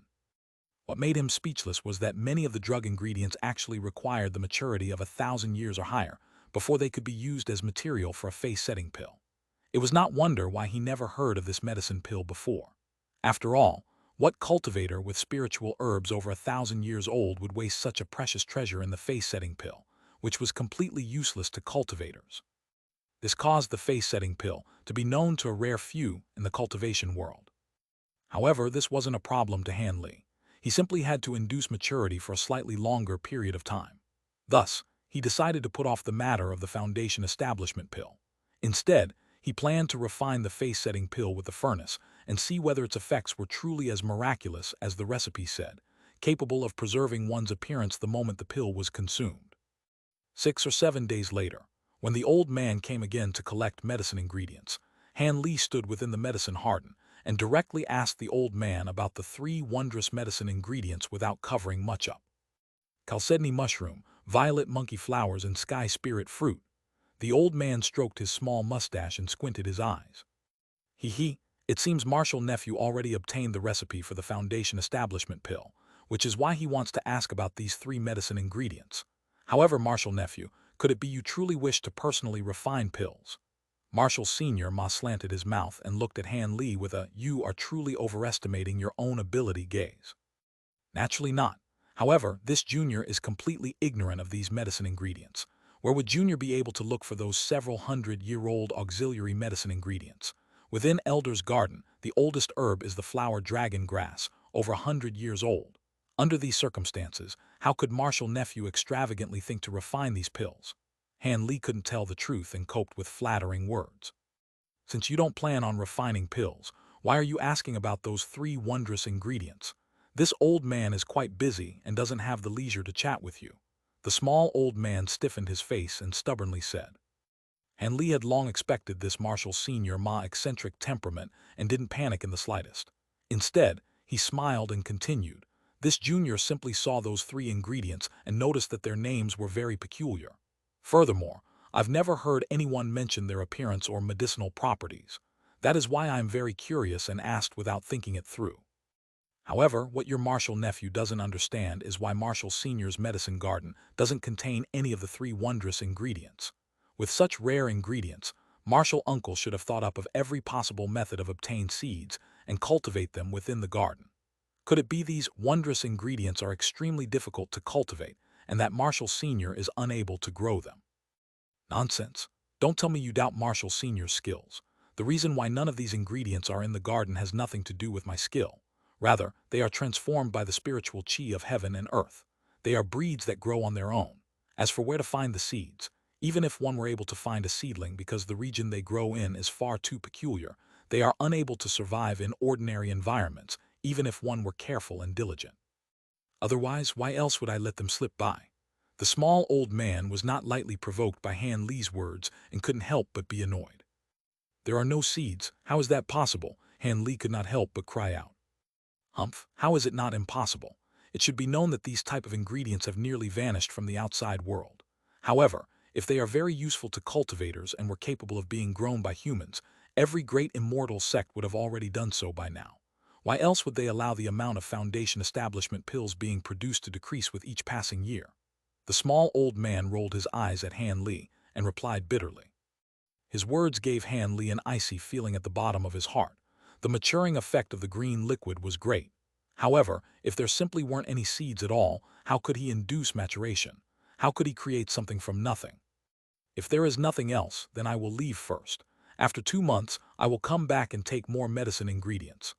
What made him speechless was that many of the drug ingredients actually required the maturity of 1,000 years or higher before they could be used as material for a face-setting pill. It was not wonder why he never heard of this medicine pill before. After all, what cultivator with spiritual herbs over 1,000 years old would waste such a precious treasure in the face-setting pill, which was completely useless to cultivators? This caused the face-setting pill to be known to a rare few in the cultivation world. However, this wasn't a problem to Han Li. He simply had to induce maturity for a slightly longer period of time. Thus, he decided to put off the matter of the foundation establishment pill. Instead, he planned to refine the face-setting pill with the furnace and see whether its effects were truly as miraculous as the recipe said, capable of preserving one's appearance the moment the pill was consumed. 6 or 7 days later, when the old man came again to collect medicine ingredients, Han Li stood within the medicine garden and directly asked the old man about the 3 wondrous medicine ingredients without covering much up. Chalcedony mushroom, violet monkey flowers, and sky spirit fruit. The old man stroked his small mustache and squinted his eyes. It seems Marshall Nephew already obtained the recipe for the foundation establishment pill, which is why he wants to ask about these 3 medicine ingredients. However, Marshall Nephew, could it be you truly wish to personally refine pills? Marshall Sr. slanted his mouth and looked at Han Li with a "you are truly overestimating your own ability" gaze. Naturally not. However, this junior is completely ignorant of these medicine ingredients. Where would Junior be able to look for those several hundred-year-old auxiliary medicine ingredients? Within Elder's garden, the oldest herb is the flower dragon grass, over 100 years old. Under these circumstances, how could Marshall Nephew extravagantly think to refine these pills? Han Li couldn't tell the truth and coped with flattering words. Since you don't plan on refining pills, why are you asking about those 3 wondrous ingredients? This old man is quite busy and doesn't have the leisure to chat with you. The small old man stiffened his face and stubbornly said. Han Li had long expected this Marshall Sr. eccentric temperament and didn't panic in the slightest. Instead, he smiled and continued. This junior simply saw those 3 ingredients and noticed that their names were very peculiar. Furthermore, I've never heard anyone mention their appearance or medicinal properties. That is why I am very curious and asked without thinking it through. However, what your Marshall Nephew doesn't understand is why Marshall Sr.'s medicine garden doesn't contain any of the 3 wondrous ingredients. With such rare ingredients, Marshall Uncle should have thought up of every possible method of obtain seeds and cultivate them within the garden. Could it be these wondrous ingredients are extremely difficult to cultivate and that Marshall Sr. is unable to grow them? Nonsense. Don't tell me you doubt Marshall Sr.'s skills. The reason why none of these ingredients are in the garden has nothing to do with my skill. Rather, they are transformed by the spiritual chi of heaven and earth. They are breeds that grow on their own. As for where to find the seeds, even if one were able to find a seedling because the region they grow in is far too peculiar, they are unable to survive in ordinary environments, even if one were careful and diligent. Otherwise, why else would I let them slip by? The small old man was not lightly provoked by Han Li's words and couldn't help but be annoyed. There are no seeds. How is that possible? Han Li could not help but cry out. Humph, how is it not impossible? It should be known that these type of ingredients have nearly vanished from the outside world. However, if they are very useful to cultivators and were capable of being grown by humans, every great immortal sect would have already done so by now. Why else would they allow the amount of foundation establishment pills being produced to decrease with each passing year? The small old man rolled his eyes at Han Li and replied bitterly. His words gave Han Li an icy feeling at the bottom of his heart. The maturing effect of the green liquid was great. However, if there simply weren't any seeds at all, how could he induce maturation? How could he create something from nothing? If there is nothing else, then I will leave first. After 2 months, I will come back and take more medicine ingredients.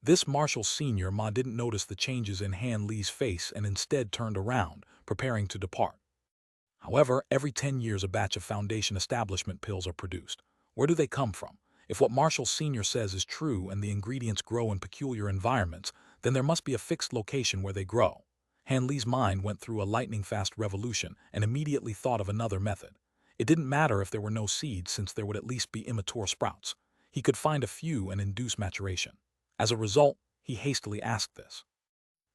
This Marshall Sr. didn't notice the changes in Han Li's face and instead turned around, preparing to depart. However, every 10 years a batch of foundation establishment pills are produced. Where do they come from? If what Marshall Sr. says is true and the ingredients grow in peculiar environments, then there must be a fixed location where they grow. Han Li's mind went through a lightning-fast revolution and immediately thought of another method. It didn't matter if there were no seeds since there would at least be immature sprouts. He could find a few and induce maturation. As a result, he hastily asked this.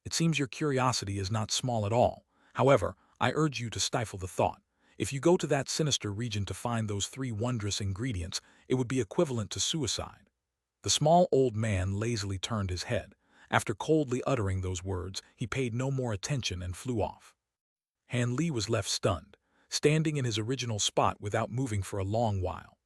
It seems your curiosity is not small at all. However, I urge you to stifle the thought. If you go to that sinister region to find those 3 wondrous ingredients, it would be equivalent to suicide. The small old man lazily turned his head. After coldly uttering those words, he paid no more attention and flew off. Han Li was left stunned, standing in his original spot without moving for a long while.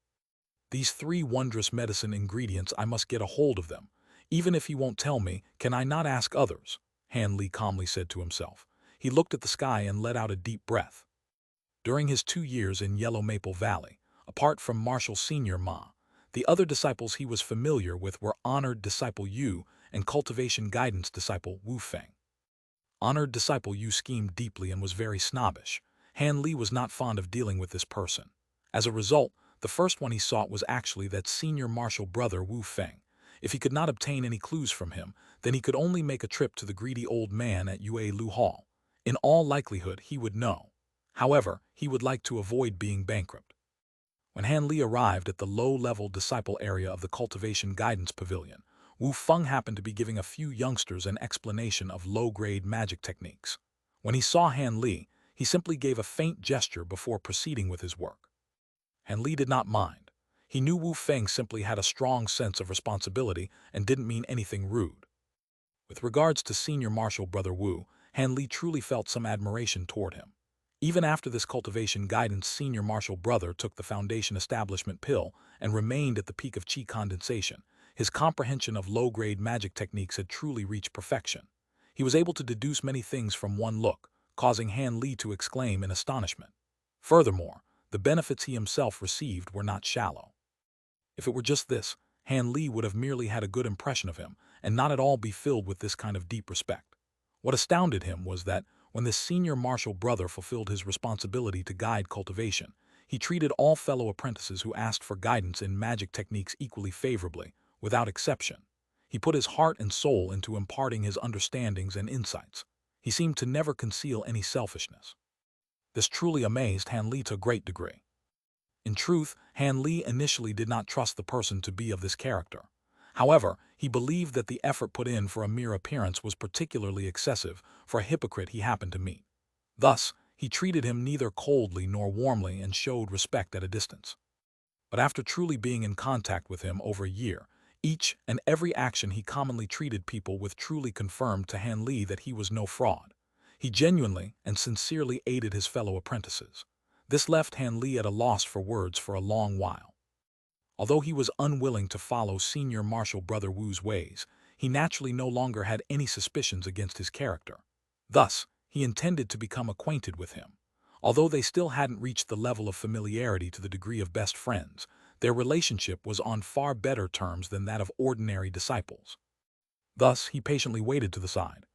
These 3 wondrous medicine ingredients, I must get a hold of them. Even if he won't tell me, can I not ask others? Han Li calmly said to himself. He looked at the sky and let out a deep breath. During his 2 years in Yellow Maple Valley, apart from Marshal Senior Ma, the other disciples he was familiar with were Honored Disciple Yu and Cultivation Guidance Disciple Wu Feng. Honored Disciple Yu schemed deeply and was very snobbish. Han Li was not fond of dealing with this person. As a result, the first one he sought was actually that senior martial brother Wu Feng. If he could not obtain any clues from him, then he could only make a trip to the greedy old man at Yue Lu Hall. In all likelihood, he would know. However, he would like to avoid being bankrupt. When Han Li arrived at the low-level disciple area of the Cultivation Guidance Pavilion, Wu Feng happened to be giving a few youngsters an explanation of low-grade magic techniques. When he saw Han Li, he simply gave a faint gesture before proceeding with his work. Han Li did not mind. He knew Wu Feng simply had a strong sense of responsibility and didn't mean anything rude. With regards to senior martial brother Wu, Han Li truly felt some admiration toward him. Even after this cultivation guidance, senior martial brother took the foundation establishment pill and remained at the peak of chi condensation. His comprehension of low-grade magic techniques had truly reached perfection. He was able to deduce many things from one look, causing Han Li to exclaim in astonishment. Furthermore, the benefits he himself received were not shallow. If it were just this, Han Li would have merely had a good impression of him and not at all be filled with this kind of deep respect. What astounded him was that, when this senior martial brother fulfilled his responsibility to guide cultivation, he treated all fellow apprentices who asked for guidance in magic techniques equally favorably, without exception. He put his heart and soul into imparting his understandings and insights. He seemed to never conceal any selfishness. This truly amazed Han Li to a great degree. In truth, Han Li initially did not trust the person to be of this character. However, he believed that the effort put in for a mere appearance was particularly excessive for a hypocrite he happened to meet. Thus, he treated him neither coldly nor warmly and showed respect at a distance. But after truly being in contact with him over a year, each and every action he commonly treated people with truly confirmed to Han Li that he was no fraud. He genuinely and sincerely aided his fellow apprentices. This left Han Li at a loss for words for a long while. Although he was unwilling to follow senior martial brother Wu's ways, he naturally no longer had any suspicions against his character. Thus, he intended to become acquainted with him. Although they still hadn't reached the level of familiarity to the degree of best friends, their relationship was on far better terms than that of ordinary disciples. Thus, he patiently waited to the side.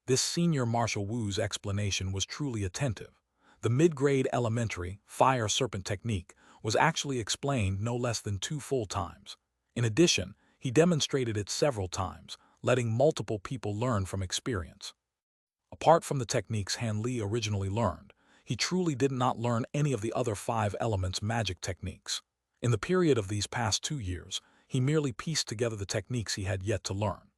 This senior martial Wu's explanation was truly attentive. The mid-grade elementary fire serpent technique was actually explained no less than 2 full times. In addition, he demonstrated it several times, letting multiple people learn from experience. Apart from the techniques Han Li originally learned, he truly did not learn any of the other 5 elements magic techniques. In the period of these past 2 years, he merely pieced together the techniques he had yet to learn.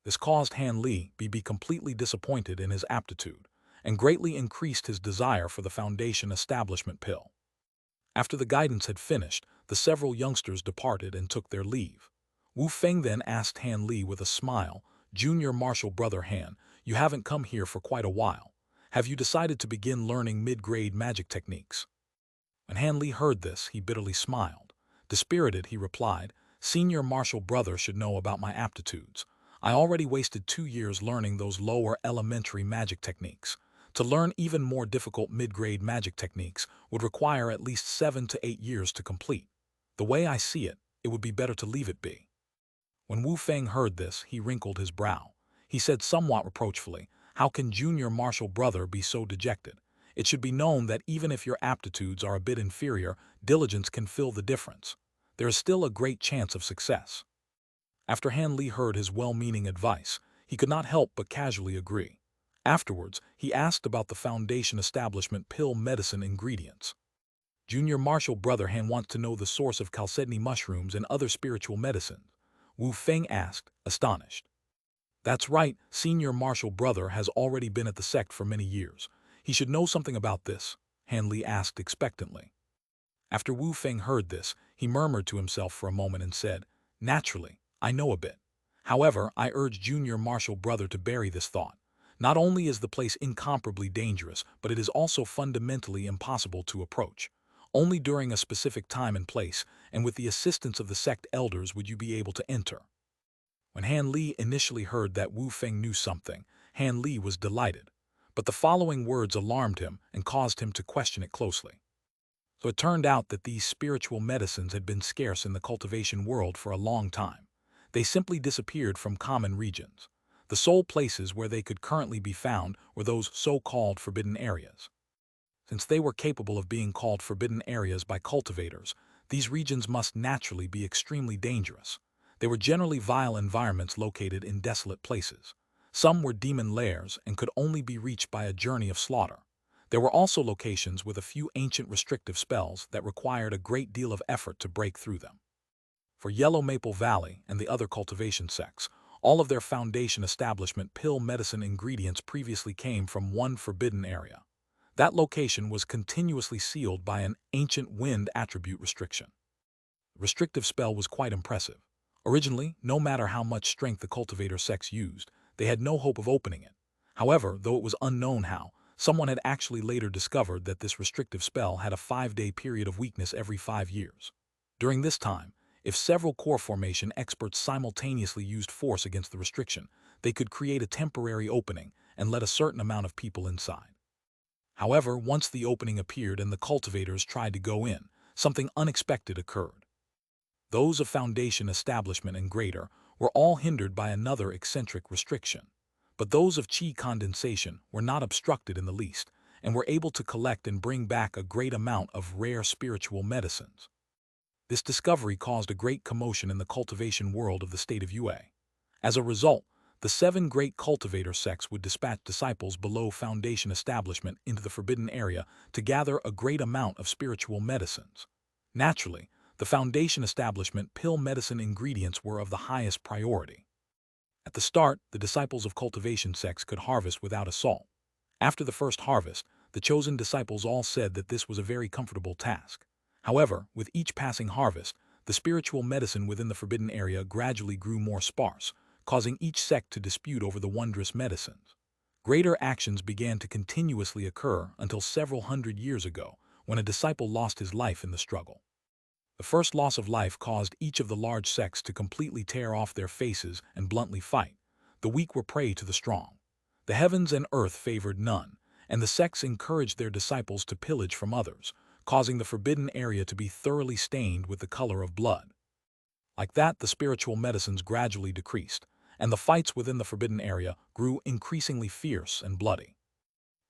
This caused Han Li to be completely disappointed in his aptitude, and greatly increased his desire for the foundation establishment pill. After the guidance had finished, the several youngsters departed and took their leave. Wu Feng then asked Han Li with a smile, "Junior martial brother Han, you haven't come here for quite a while. Have you decided to begin learning mid-grade magic techniques?" When Han Li heard this, he bitterly smiled. Dispirited, he replied, "Senior martial brother should know about my aptitudes. I already wasted 2 years learning those lower elementary magic techniques. To learn even more difficult mid-grade magic techniques would require at least 7 to 8 years to complete. The way I see it, it would be better to leave it be." When Wu Feng heard this, he wrinkled his brow. He said somewhat reproachfully, "How can junior martial brother be so dejected? It should be known that even if your aptitudes are a bit inferior, diligence can fill the difference. There is still a great chance of success." After Han Li heard his well-meaning advice, he could not help but casually agree. Afterwards, he asked about the foundation establishment pill medicine ingredients. Junior martial brother Han wants to know the source of chalcedony mushrooms and other spiritual medicines, Wu Feng asked, astonished. That's right, Senior Marshal Brother has already been at the sect for many years. He should know something about this, Han Li asked expectantly. After Wu Feng heard this, he murmured to himself for a moment and said, "Naturally, I know a bit. However, I urge Junior Marshal Brother to bury this thought. Not only is the place incomparably dangerous, but it is also fundamentally impossible to approach. Only during a specific time and place, and with the assistance of the sect elders would you be able to enter." When Han Li initially heard that Wu Feng knew something, Han Li was delighted. But the following words alarmed him and caused him to question it closely. So it turned out that these spiritual medicines had been scarce in the cultivation world for a long time. They simply disappeared from common regions. The sole places where they could currently be found were those so-called forbidden areas. Since they were capable of being called forbidden areas by cultivators, these regions must naturally be extremely dangerous. They were generally vile environments located in desolate places. Some were demon lairs and could only be reached by a journey of slaughter. There were also locations with a few ancient restrictive spells that required a great deal of effort to break through them. For Yellow Maple Valley and the other cultivation sects, all of their foundation establishment pill medicine ingredients previously came from one forbidden area. That location was continuously sealed by an ancient wind attribute restriction. The restrictive spell was quite impressive. Originally, no matter how much strength the cultivator sects used, they had no hope of opening it. However, though it was unknown how, someone had actually later discovered that this restrictive spell had a 5-day period of weakness every 5 years. During this time, if several core formation experts simultaneously used force against the restriction, they could create a temporary opening and let a certain amount of people inside. However, once the opening appeared and the cultivators tried to go in, something unexpected occurred. Those of foundation establishment and greater were all hindered by another eccentric restriction. But those of chi condensation were not obstructed in the least, and were able to collect and bring back a great amount of rare spiritual medicines. This discovery caused a great commotion in the cultivation world of the state of Yue. As a result, the 7 great cultivator sects would dispatch disciples below foundation establishment into the forbidden area to gather a great amount of spiritual medicines. Naturally, the foundation establishment pill medicine ingredients were of the highest priority. At the start, the disciples of cultivation sects could harvest without assault. After the first harvest, the chosen disciples all said that this was a very comfortable task. However, with each passing harvest, the spiritual medicine within the forbidden area gradually grew more sparse, causing each sect to dispute over the wondrous medicines. Greater actions began to continuously occur until several hundred years ago, when a disciple lost his life in the struggle. The first loss of life caused each of the large sects to completely tear off their faces and bluntly fight. The weak were prey to the strong. The heavens and earth favored none, and the sects encouraged their disciples to pillage from others, causing the forbidden area to be thoroughly stained with the color of blood. Like that, the spiritual medicines gradually decreased, and the fights within the forbidden area grew increasingly fierce and bloody.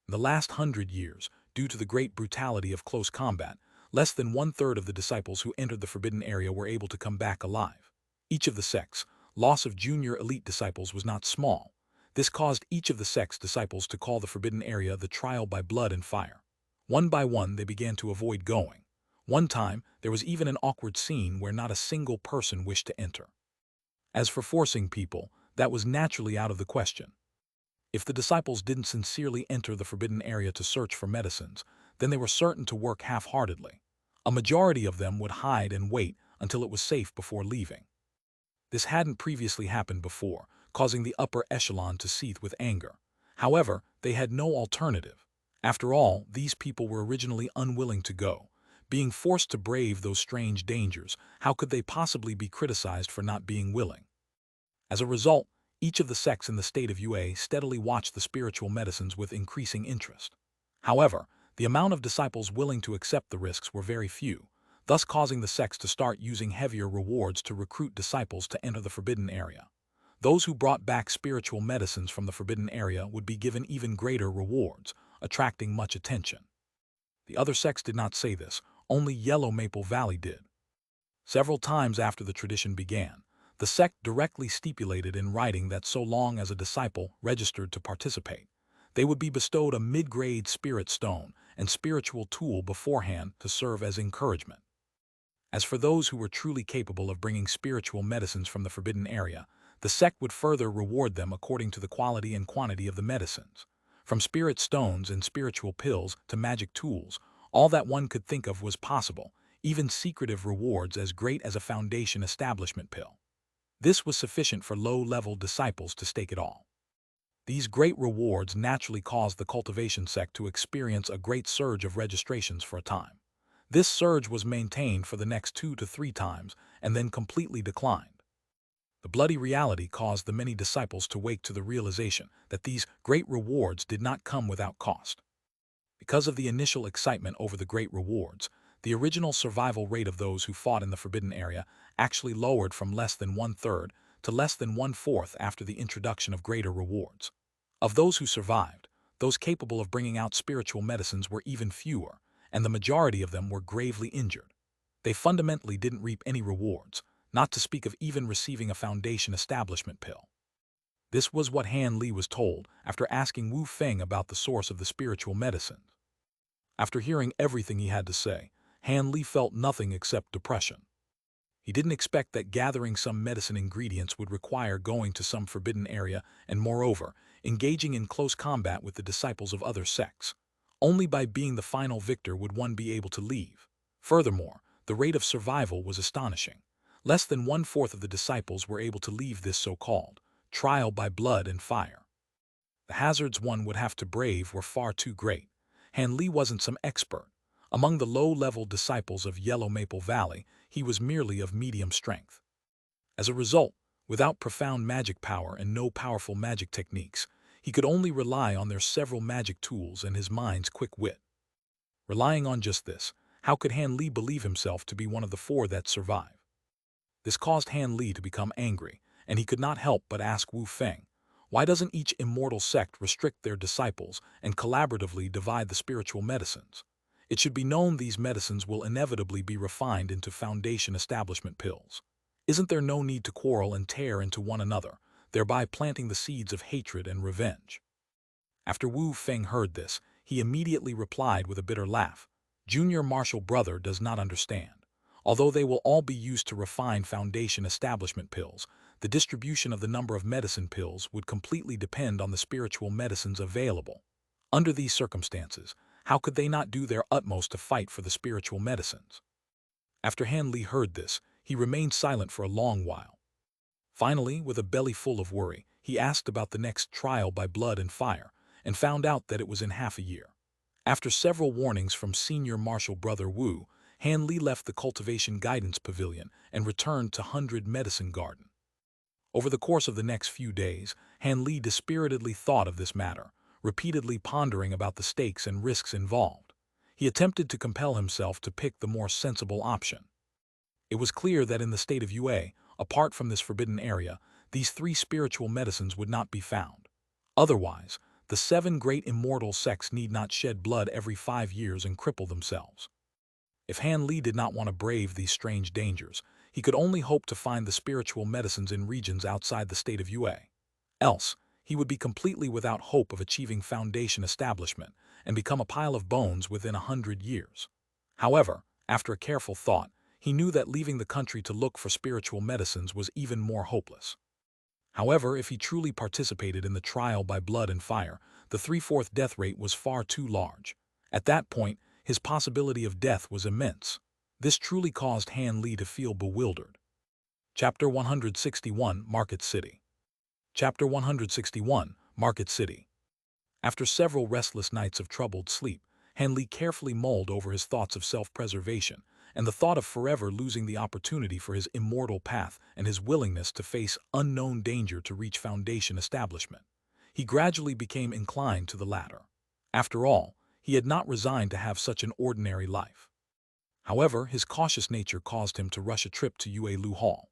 In the last 100 years, due to the great brutality of close combat, less than 1/3 of the disciples who entered the forbidden area were able to come back alive. Each of the sects' loss of junior elite disciples was not small. This caused each of the sect's disciples to call the forbidden area the trial by blood and fire. One by one, they began to avoid going. One time, there was even an awkward scene where not a single person wished to enter. As for forcing people, that was naturally out of the question. If the disciples didn't sincerely enter the forbidden area to search for medicines, then they were certain to work half-heartedly. A majority of them would hide and wait until it was safe before leaving. This hadn't previously happened before, causing the upper echelon to seethe with anger. However, they had no alternative. After all, these people were originally unwilling to go. Being forced to brave those strange dangers, how could they possibly be criticized for not being willing? As a result, each of the sects in the state of Yue steadily watched the spiritual medicines with increasing interest. However, the amount of disciples willing to accept the risks were very few, thus causing the sects to start using heavier rewards to recruit disciples to enter the forbidden area. Those who brought back spiritual medicines from the forbidden area would be given even greater rewards, attracting much attention. The other sects did not say this, only Yellow Maple Valley did. Several times after the tradition began, the sect directly stipulated in writing that so long as a disciple registered to participate, they would be bestowed a mid-grade spirit stone and spiritual tool beforehand to serve as encouragement. As for those who were truly capable of bringing spiritual medicines from the forbidden area, The sect would further reward them according to the quality and quantity of the medicines. From spirit stones and spiritual pills to magic tools, all that one could think of was possible, even secretive rewards as great as a foundation establishment pill. This was sufficient for low-level disciples to stake it all. These great rewards naturally caused the Cultivation sect to experience a great surge of registrations for a time. This surge was maintained for the next 2 to 3 times and then completely declined. The bloody reality caused the many disciples to wake to the realization that these great rewards did not come without cost. Because of the initial excitement over the great rewards, the original survival rate of those who fought in the Forbidden Area actually lowered from less than 1/3 to less than 1/4 after the introduction of greater rewards. Of those who survived, those capable of bringing out spiritual medicines were even fewer, and the majority of them were gravely injured. They fundamentally didn't reap any rewards, not to speak of even receiving a foundation establishment pill. This was what Han Li was told after asking Wu Feng about the source of the spiritual medicines. After hearing everything he had to say, Han Li felt nothing except depression. He didn't expect that gathering some medicine ingredients would require going to some forbidden area and, moreover, engaging in close combat with the disciples of other sects. Only by being the final victor would one be able to leave. Furthermore, the rate of survival was astonishing. Less than 1/4 of the disciples were able to leave this so-called trial by blood and fire. The hazards one would have to brave were far too great. Han Li wasn't some expert. Among the low-level disciples of Yellow Maple Valley, he was merely of medium strength. As a result, without profound magic power and no powerful magic techniques, he could only rely on their several magic tools and his mind's quick wit. Relying on just this, how could Han Li believe himself to be one of the 4 that survive? This caused Han Li to become angry, and he could not help but ask Wu Feng, why doesn't each immortal sect restrict their disciples and collaboratively divide the spiritual medicines? It should be known these medicines will inevitably be refined into foundation establishment pills. Isn't there no need to quarrel and tear into one another, thereby planting the seeds of hatred and revenge? After Wu Feng heard this, he immediately replied with a bitter laugh, Junior Martial Brother does not understand. Although they will all be used to refine foundation establishment pills, the distribution of the number of medicine pills would completely depend on the spiritual medicines available. Under these circumstances, how could they not do their utmost to fight for the spiritual medicines? After Han Li heard this, he remained silent for a long while. Finally, with a belly full of worry, he asked about the next trial by blood and fire, and found out that it was in half a year. After several warnings from Senior Martial Brother Wu, Han Li left the Cultivation Guidance Pavilion and returned to 100 Medicine Garden. Over the course of the next few days, Han Li dispiritedly thought of this matter, repeatedly pondering about the stakes and risks involved. He attempted to compel himself to pick the more sensible option. It was clear that in the state of UA, apart from this forbidden area, these 3 spiritual medicines would not be found. Otherwise, the 7 great immortal sects need not shed blood every 5 years and cripple themselves. If Han Li did not want to brave these strange dangers, he could only hope to find the spiritual medicines in regions outside the state of UA. Else, he would be completely without hope of achieving foundation establishment and become a pile of bones within 100 years. However, after a careful thought, he knew that leaving the country to look for spiritual medicines was even more hopeless. However, if he truly participated in the trial by blood and fire, the 3/4 death rate was far too large. At that point, his possibility of death was immense. This truly caused Han Li to feel bewildered. Chapter 161, Market City. Chapter 161, Market City. After several restless nights of troubled sleep, Han Li carefully mulled over his thoughts of self-preservation and the thought of forever losing the opportunity for his immortal path and his willingness to face unknown danger to reach foundation establishment. He gradually became inclined to the latter. After all, he had not resigned to have such an ordinary life. However, his cautious nature caused him to rush a trip to Yue Lu Hall.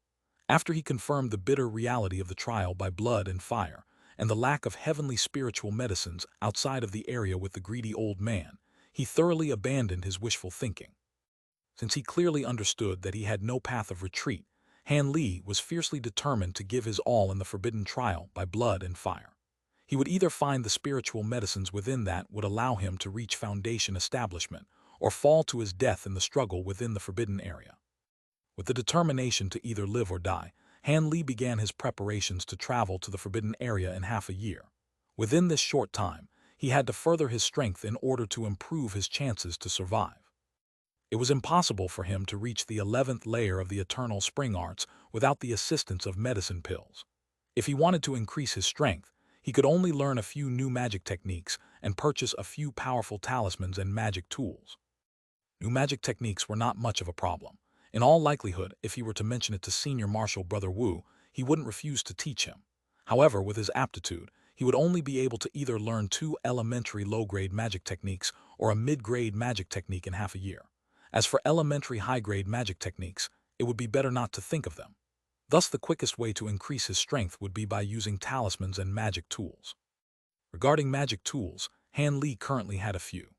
After he confirmed the bitter reality of the trial by blood and fire, and the lack of heavenly spiritual medicines outside of the area with the greedy old man, he thoroughly abandoned his wishful thinking. Since he clearly understood that he had no path of retreat, Han Li was fiercely determined to give his all in the forbidden trial by blood and fire. He would either find the spiritual medicines within that would allow him to reach foundation establishment, or fall to his death in the struggle within the forbidden area. With the determination to either live or die, Han Li began his preparations to travel to the Forbidden Area in half a year. Within this short time, he had to further his strength in order to improve his chances to survive. It was impossible for him to reach the 11th layer of the Eternal Spring Arts without the assistance of medicine pills. If he wanted to increase his strength, he could only learn a few new magic techniques and purchase a few powerful talismans and magic tools. New magic techniques were not much of a problem. In all likelihood, if he were to mention it to senior martial brother Wu, he wouldn't refuse to teach him. However, with his aptitude, he would only be able to either learn 2 elementary low-grade magic techniques or a mid-grade magic technique in half a year. As for elementary high-grade magic techniques, it would be better not to think of them. Thus, the quickest way to increase his strength would be by using talismans and magic tools. Regarding magic tools, Han Li currently had a few.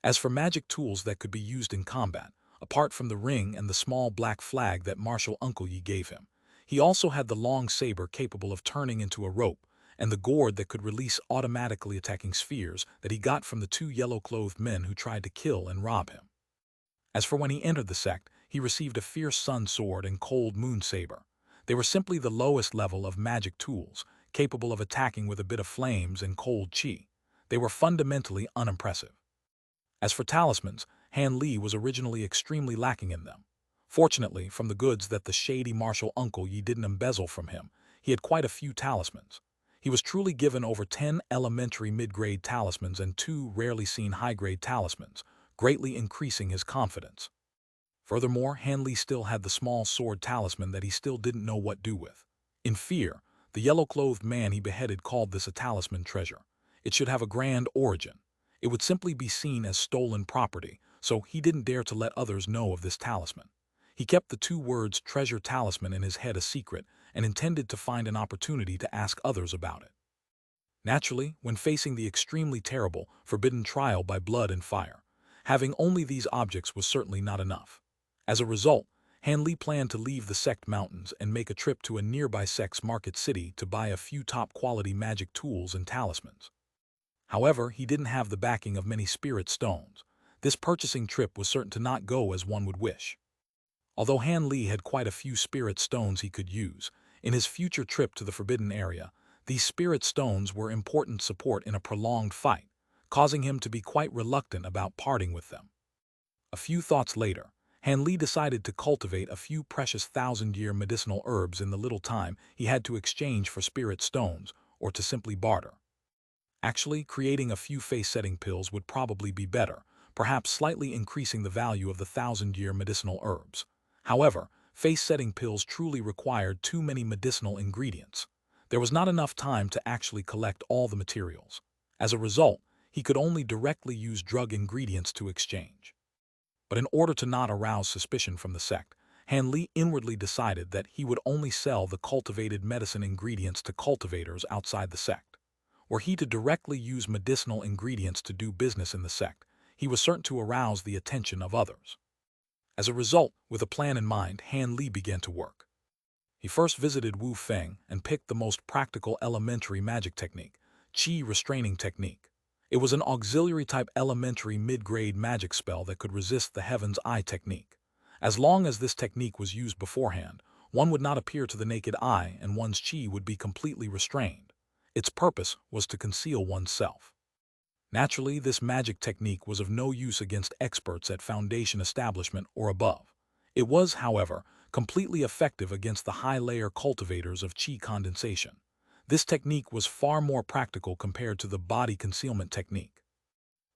As for magic tools that could be used in combat, apart from the ring and the small black flag that martial Uncle Yi gave him, he also had the long saber capable of turning into a rope, and the gourd that could release automatically attacking spheres that he got from the 2 yellow-clothed men who tried to kill and rob him. As for when he entered the sect, he received a fierce sun sword and cold moon saber. They were simply the lowest level of magic tools, capable of attacking with a bit of flames and cold chi. They were fundamentally unimpressive. As for talismans, Han Li was originally extremely lacking in them. Fortunately, from the goods that the shady martial Uncle Yi didn't embezzle from him, he had quite a few talismans. He was truly given over 10 elementary mid-grade talismans and 2 rarely seen high-grade talismans, greatly increasing his confidence. Furthermore, Han Li still had the small sword talisman that he still didn't know what to do with. In fear, the yellow-clothed man he beheaded called this a talisman treasure. It should have a grand origin. It would simply be seen as stolen property, so he didn't dare to let others know of this talisman. He kept the 2 words treasure talisman in his head a secret and intended to find an opportunity to ask others about it. Naturally, when facing the extremely terrible, forbidden trial by blood and fire, having only these objects was certainly not enough. As a result, Han Li planned to leave the sect mountains and make a trip to a nearby sect's market city to buy a few top-quality magic tools and talismans. However, he didn't have the backing of many spirit stones. This purchasing trip was certain to not go as one would wish. Although Han Li had quite a few spirit stones he could use, in his future trip to the Forbidden Area, these spirit stones were important support in a prolonged fight, causing him to be quite reluctant about parting with them. A few thoughts later, Han Li decided to cultivate a few precious 1,000-year medicinal herbs in the little time he had to exchange for spirit stones or to simply barter. Actually, creating a few face-setting pills would probably be better, perhaps slightly increasing the value of the 1,000-year medicinal herbs. However, face-setting pills truly required too many medicinal ingredients. There was not enough time to actually collect all the materials. As a result, he could only directly use drug ingredients to exchange. But in order to not arouse suspicion from the sect, Han Li inwardly decided that he would only sell the cultivated medicine ingredients to cultivators outside the sect. Were he to directly use medicinal ingredients to do business in the sect, he was certain to arouse the attention of others. As a result, with a plan in mind, Han Li began to work. He first visited Wu Feng and picked the most practical elementary magic technique, Qi Restraining Technique. It was an auxiliary-type elementary mid-grade magic spell that could resist the Heaven's Eye technique. As long as this technique was used beforehand, one would not appear to the naked eye and one's Qi would be completely restrained. Its purpose was to conceal oneself. Naturally, this magic technique was of no use against experts at Foundation establishment or above. It was, however, completely effective against the high-layer cultivators of Qi condensation. This technique was far more practical compared to the body concealment technique.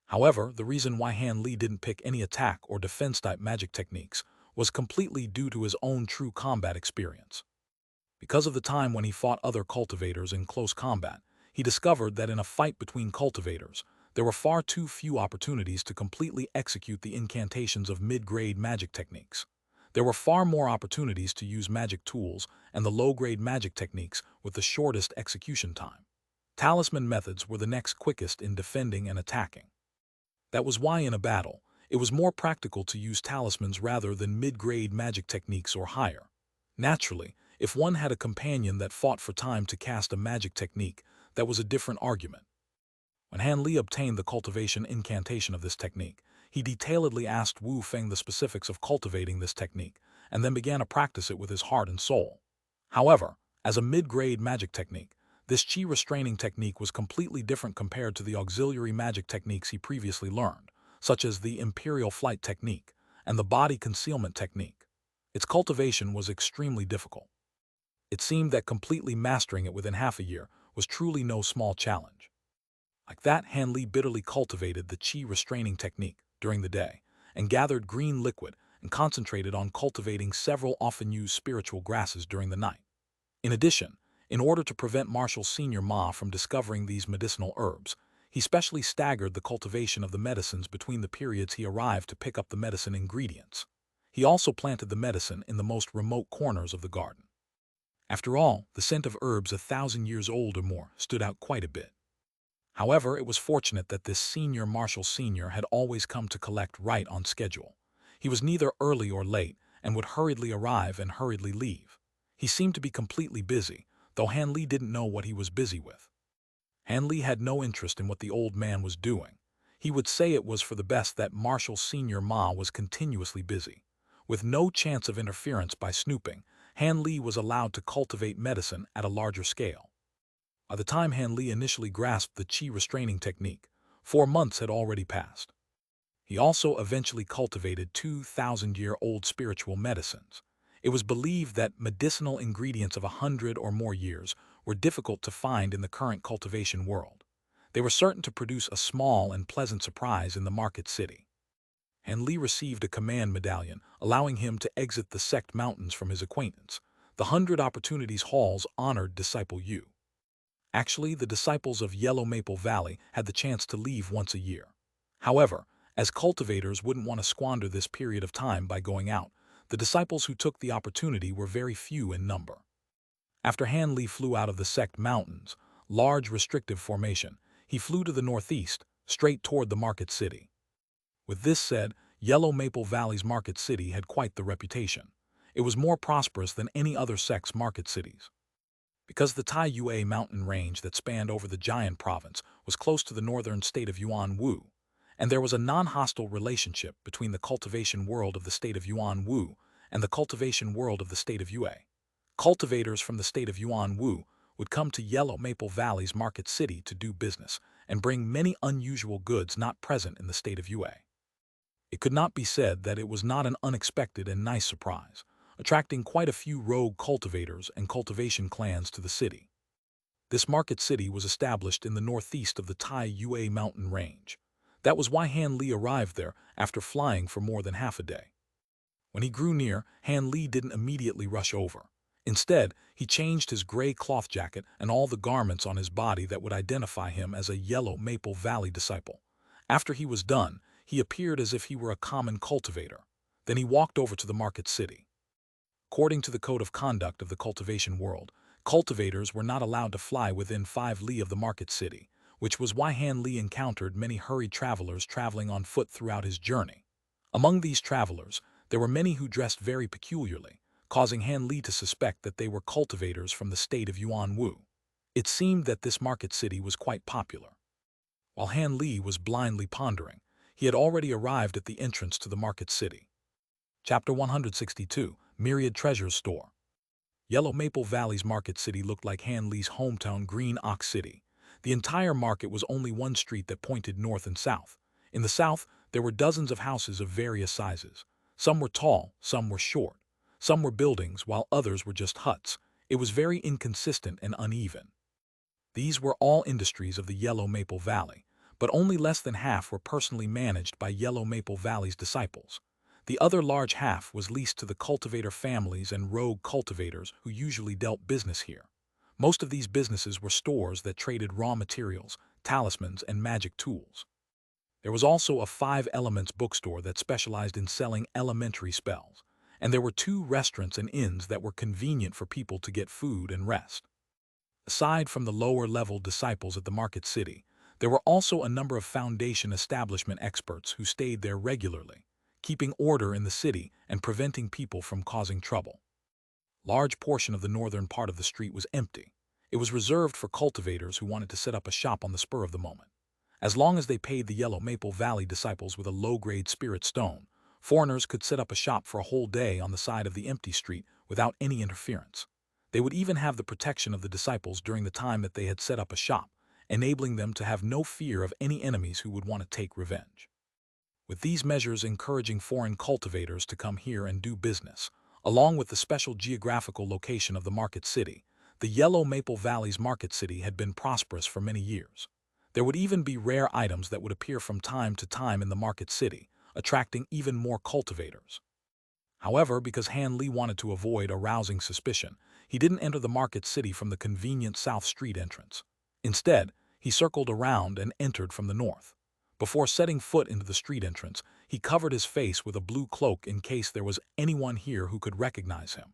However, the reason why Han Li didn't pick any attack or defense-type magic techniques was completely due to his own true combat experience. Because of the time when he fought other cultivators in close combat, he discovered that in a fight between cultivators, there were far too few opportunities to completely execute the incantations of mid-grade magic techniques. There were far more opportunities to use magic tools and the low-grade magic techniques with the shortest execution time. Talisman methods were the next quickest in defending and attacking. That was why in a battle, it was more practical to use talismans rather than mid-grade magic techniques or higher. Naturally, if one had a companion that fought for time to cast a magic technique, that was a different argument. When Han Li obtained the cultivation incantation of this technique, he detailedly asked Wu Feng the specifics of cultivating this technique, and then began to practice it with his heart and soul. However, as a mid-grade magic technique, this chi restraining technique was completely different compared to the auxiliary magic techniques he previously learned, such as the Imperial Flight Technique and the Body Concealment Technique. Its cultivation was extremely difficult. It seemed that completely mastering it within half a year was truly no small challenge. Like that, Han Li bitterly cultivated the chi restraining technique during the day and gathered green liquid and concentrated on cultivating several often used spiritual grasses during the night. In addition, in order to prevent Marshall Senior Ma from discovering these medicinal herbs, he specially staggered the cultivation of the medicines between the periods he arrived to pick up the medicine ingredients. He also planted the medicine in the most remote corners of the garden. After all, the scent of herbs 1,000 years old or more stood out quite a bit. However, it was fortunate that this senior Marshall Senior had always come to collect right on schedule. He was neither early or late and would hurriedly arrive and hurriedly leave. He seemed to be completely busy, though Han Li didn't know what he was busy with. Han Li had no interest in what the old man was doing. He would say it was for the best that Marshall Senior Ma was continuously busy. With no chance of interference by snooping, Han Li was allowed to cultivate medicine at a larger scale. By the time Han Li initially grasped the chi restraining technique, 4 months had already passed. He also eventually cultivated 2,000-year-old spiritual medicines. It was believed that medicinal ingredients of 100 or more years were difficult to find in the current cultivation world. They were certain to produce a small and pleasant surprise in the market city. Han Li received a command medallion, allowing him to exit the sect mountains from his acquaintance. The 100 Opportunities Halls honored Disciple Yu. Actually, the disciples of Yellow Maple Valley had the chance to leave once a year. However, as cultivators wouldn't want to squander this period of time by going out, the disciples who took the opportunity were very few in number. After Han Li flew out of the sect mountains, large restrictive formation, he flew to the northeast, straight toward the market city. With this said, Yellow Maple Valley's market city had quite the reputation. It was more prosperous than any other sect's market cities. Because the Taiyue mountain range that spanned over the giant province was close to the northern state of Yuanwu, and there was a non-hostile relationship between the cultivation world of the state of Yuanwu and the cultivation world of the state of Yue. Cultivators from the state of Yuanwu would come to Yellow Maple Valley's market city to do business and bring many unusual goods not present in the state of Yue. It could not be said that it was not an unexpected and nice surprise, attracting quite a few rogue cultivators and cultivation clans to the city. This market city was established in the northeast of the Taiyue mountain range. That was why Han Li arrived there after flying for more than half a day. When he grew near, Han Li didn't immediately rush over. Instead, he changed his gray cloth jacket and all the garments on his body that would identify him as a Yellow Maple Valley disciple. After he was done, he appeared as if he were a common cultivator. Then he walked over to the market city. According to the code of conduct of the cultivation world, cultivators were not allowed to fly within 5 li of the market city, which was why Han Li encountered many hurried travelers traveling on foot throughout his journey. Among these travelers, there were many who dressed very peculiarly, causing Han Li to suspect that they were cultivators from the state of Yuanwu. It seemed that this market city was quite popular. While Han Li was blindly pondering, he had already arrived at the entrance to the market city. Chapter 162, Myriad Treasures Store. Yellow Maple Valley's market city looked like Han Li's hometown Green Ox City. The entire market was only one street that pointed north and south. In the south, there were dozens of houses of various sizes. Some were tall, some were short. Some were buildings, while others were just huts. It was very inconsistent and uneven. These were all industries of the Yellow Maple Valley, but only less than half were personally managed by Yellow Maple Valley's disciples. The other large half was leased to the cultivator families and rogue cultivators who usually dealt business here. Most of these businesses were stores that traded raw materials, talismans, and magic tools. There was also a 5 Elements bookstore that specialized in selling elementary spells, and there were 2 restaurants and inns that were convenient for people to get food and rest. Aside from the lower-level disciples at the market city, there were also a number of foundation establishment experts who stayed there regularly, keeping order in the city and preventing people from causing trouble. Large portion of the northern part of the street was empty. It was reserved for cultivators who wanted to set up a shop on the spur of the moment. As long as they paid the Yellow Maple Valley disciples with a low-grade spirit stone, foreigners could set up a shop for a whole day on the side of the empty street without any interference. They would even have the protection of the disciples during the time that they had set up a shop, enabling them to have no fear of any enemies who would want to take revenge. With these measures encouraging foreign cultivators to come here and do business, along with the special geographical location of the market city, the Yellow Maple Valley's market city had been prosperous for many years. There would even be rare items that would appear from time to time in the market city, attracting even more cultivators. However, because Han Li wanted to avoid arousing suspicion, he didn't enter the market city from the convenient South Street entrance. Instead, he circled around and entered from the north. Before setting foot into the street entrance, he covered his face with a blue cloak in case there was anyone here who could recognize him.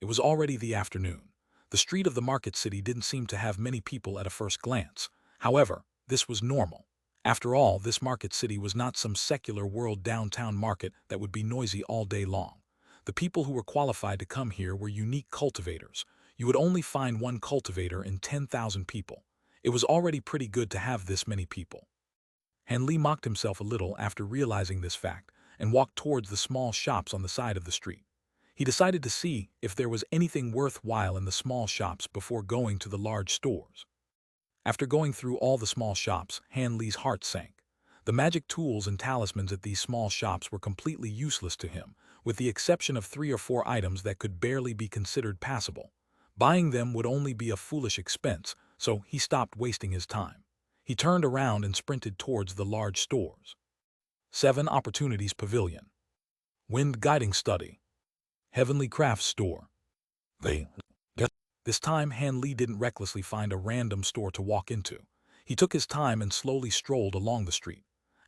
It was already the afternoon. The street of the market city didn't seem to have many people at a first glance. However, this was normal. After all, this market city was not some secular world downtown market that would be noisy all day long. The people who were qualified to come here were unique cultivators. You would only find one cultivator in 10,000 people. It was already pretty good to have this many people. Han Li mocked himself a little after realizing this fact and walked towards the small shops on the side of the street. He decided to see if there was anything worthwhile in the small shops before going to the large stores. After going through all the small shops, Han Li's heart sank. The magic tools and talismans at these small shops were completely useless to him, with the exception of 3 or 4 items that could barely be considered passable. Buying them would only be a foolish expense, so he stopped wasting his time. He turned around and sprinted towards the large stores. 7 Opportunities Pavilion, Wind Guiding Study, Heavenly Crafts Store. This time, Han Li didn't recklessly find a random store to walk into. He took his time and slowly strolled along the street.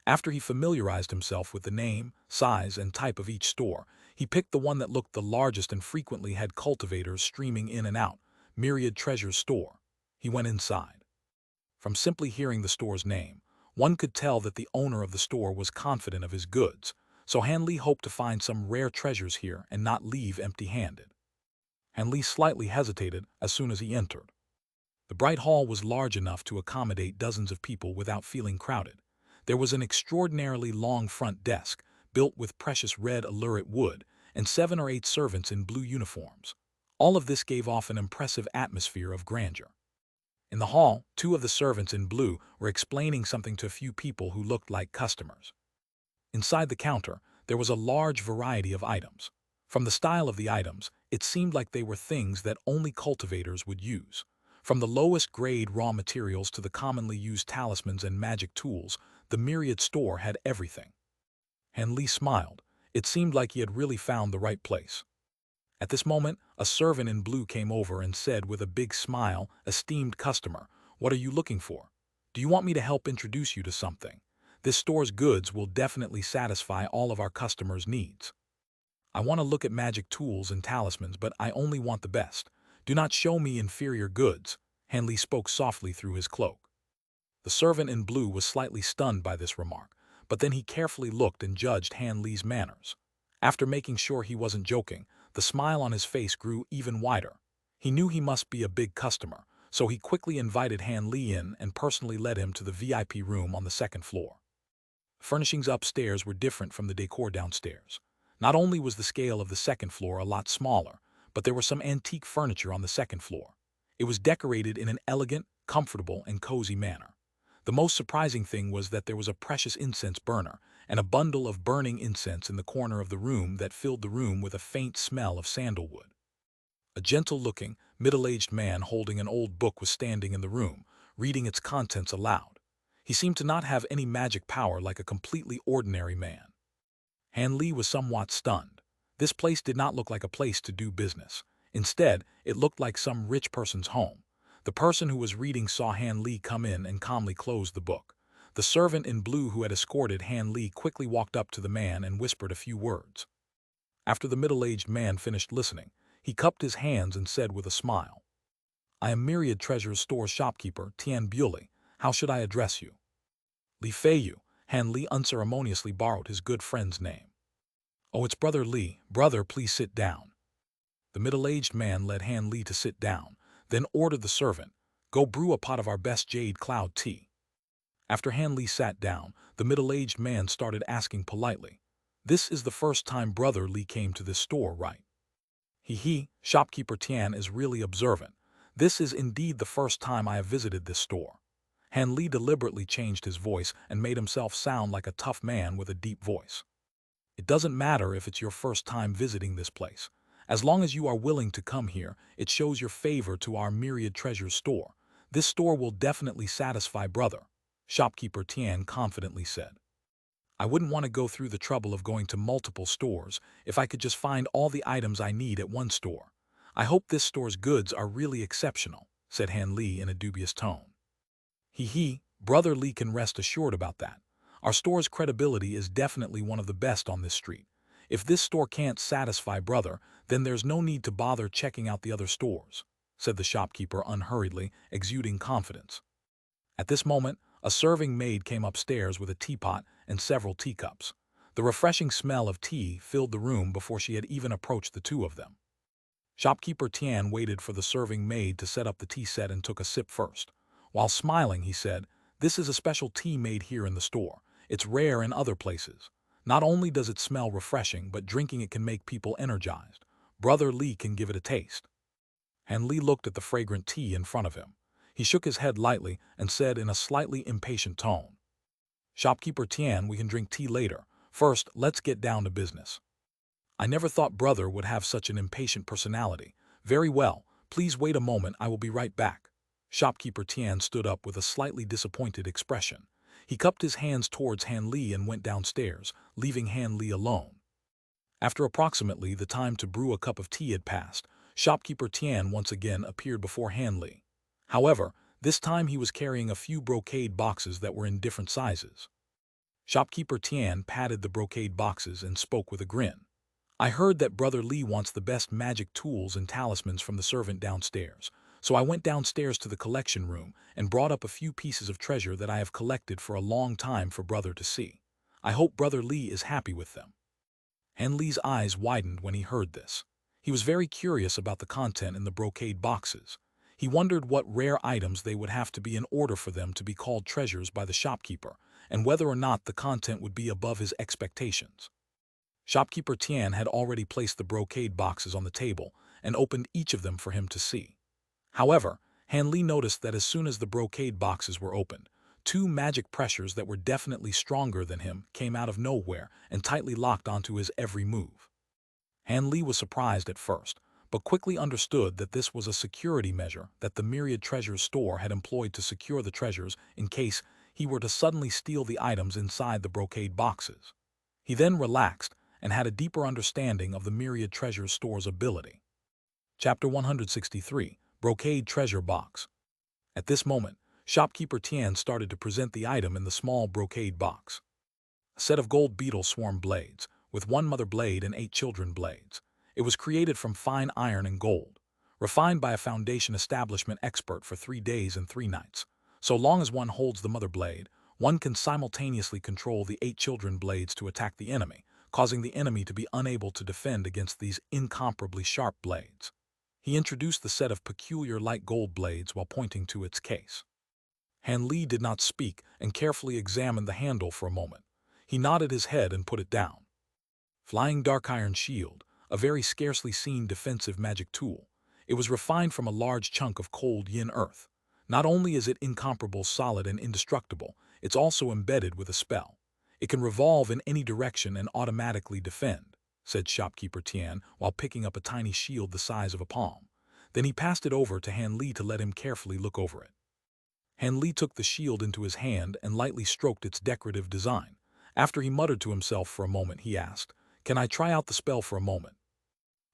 After he familiarized himself with the name, size, and type of each store, he picked the one that looked the largest and frequently had cultivators streaming in and out, Myriad Treasures Store. He went inside. From simply hearing the store's name, one could tell that the owner of the store was confident of his goods, so Han Li hoped to find some rare treasures here and not leave empty-handed. Han Li slightly hesitated as soon as he entered. The bright hall was large enough to accommodate dozens of people without feeling crowded. There was an extraordinarily long front desk, built with precious red alurite wood, and 7 or 8 servants in blue uniforms. All of this gave off an impressive atmosphere of grandeur. In the hall, 2 of the servants in blue were explaining something to a few people who looked like customers. Inside the counter, there was a large variety of items. From the style of the items, it seemed like they were things that only cultivators would use. From the lowest grade raw materials to the commonly used talismans and magic tools, the Myriad store had everything. Han Li smiled. It seemed like he had really found the right place. At this moment, a servant in blue came over and said with a big smile, "Esteemed customer, what are you looking for? Do you want me to help introduce you to something? This store's goods will definitely satisfy all of our customers' needs." "I want to look at magic tools and talismans, but I only want the best. Do not show me inferior goods," Han Li spoke softly through his cloak. The servant in blue was slightly stunned by this remark, but then he carefully looked and judged Han Li's manners. After making sure he wasn't joking, the smile on his face grew even wider. He knew he must be a big customer, so he quickly invited Han Li in and personally led him to the VIP room on the 2nd floor. Furnishings upstairs were different from the decor downstairs. Not only was the scale of the 2nd floor a lot smaller, but there was some antique furniture on the 2nd floor. It was decorated in an elegant, comfortable, and cozy manner. The most surprising thing was that there was a precious incense burner and a bundle of burning incense in the corner of the room that filled the room with a faint smell of sandalwood. A gentle-looking, middle-aged man holding an old book was standing in the room, reading its contents aloud. He seemed to not have any magic power like a completely ordinary man. Han Li was somewhat stunned. This place did not look like a place to do business. Instead, it looked like some rich person's home. The person who was reading saw Han Li come in and calmly closed the book. The servant in blue who had escorted Han Li quickly walked up to the man and whispered a few words. After the middle-aged man finished listening, he cupped his hands and said with a smile, "I am Myriad Treasures store shopkeeper Tian Bulei. How should I address you?" "Li Feiyu." Han Li unceremoniously borrowed his good friend's name. "Oh, it's Brother Li. Brother, please sit down." The middle-aged man led Han Li to sit down, then ordered the servant, "Go brew a pot of our best jade cloud tea." After Han Li sat down, the middle-aged man started asking politely, "This is the first time Brother Li came to this store, right?" Shopkeeper Tian is really observant. This is indeed the first time I have visited this store. Han Li deliberately changed his voice and made himself sound like a tough man with a deep voice. It doesn't matter if it's your first time visiting this place. As long as you are willing to come here, it shows your favor to our Myriad Treasures store. This store will definitely satisfy brother, Shopkeeper Tian confidently said. I wouldn't want to go through the trouble of going to multiple stores if I could just find all the items I need at one store. I hope this store's goods are really exceptional, said Han Li in a dubious tone. Brother Li can rest assured about that. Our store's credibility is definitely one of the best on this street. If this store can't satisfy brother, then there's no need to bother checking out the other stores, said the shopkeeper unhurriedly, exuding confidence. At this moment, a serving maid came upstairs with a teapot and several teacups. The refreshing smell of tea filled the room before she had even approached the two of them. Shopkeeper Tian waited for the serving maid to set up the tea set and took a sip first. While smiling, he said, "This is a special tea made here in the store. It's rare in other places. Not only does it smell refreshing, but drinking it can make people energized. Brother Li can give it a taste." Han Li looked at the fragrant tea in front of him. He shook his head lightly and said in a slightly impatient tone, "Shopkeeper Tian, we can drink tea later. First, let's get down to business." I never thought brother would have such an impatient personality. Very well, please wait a moment, I will be right back. Shopkeeper Tian stood up with a slightly disappointed expression. He cupped his hands towards Han Li and went downstairs, leaving Han Li alone. After approximately the time to brew a cup of tea had passed, Shopkeeper Tian once again appeared before Han Li. However, this time he was carrying a few brocade boxes that were in different sizes. Shopkeeper Tian patted the brocade boxes and spoke with a grin. "I heard that Brother Li wants the best magic tools and talismans from the servant downstairs, so I went downstairs to the collection room and brought up a few pieces of treasure that I have collected for a long time for Brother to see. I hope Brother Li is happy with them." Han Li's eyes widened when he heard this. He was very curious about the content in the brocade boxes. He wondered what rare items they would have to be in order for them to be called treasures by the shopkeeper, and whether or not the content would be above his expectations. Shopkeeper Tian had already placed the brocade boxes on the table and opened each of them for him to see. However, Han Li noticed that as soon as the brocade boxes were opened, two magic pressures that were definitely stronger than him came out of nowhere and tightly locked onto his every move. Han Li was surprised at first, but quickly understood that this was a security measure that the Myriad Treasures store had employed to secure the treasures in case he were to suddenly steal the items inside the brocade boxes. He then relaxed and had a deeper understanding of the Myriad Treasures store's ability. Chapter 163, Brocade Treasure Box. At this moment, Shopkeeper Tian started to present the item in the small brocade box. A set of gold beetle swarm blades, with one mother blade and 8 children blades. It was created from fine iron and gold, refined by a foundation establishment expert for 3 days and 3 nights. So long as one holds the mother blade, one can simultaneously control the 8 children blades to attack the enemy, causing the enemy to be unable to defend against these incomparably sharp blades. He introduced the set of peculiar light gold blades while pointing to its case. Han Li did not speak and carefully examined the handle for a moment. He nodded his head and put it down. Flying Dark Iron Shield, a very scarcely seen defensive magic tool. It was refined from a large chunk of cold yin earth. Not only is it incomparable, solid, and indestructible, it's also embedded with a spell. It can revolve in any direction and automatically defend, said Shopkeeper Tian while picking up a tiny shield the size of a palm. Then he passed it over to Han Li to let him carefully look over it. Han Li took the shield into his hand and lightly stroked its decorative design. After he muttered to himself for a moment, he asked, "Can I try out the spell for a moment?"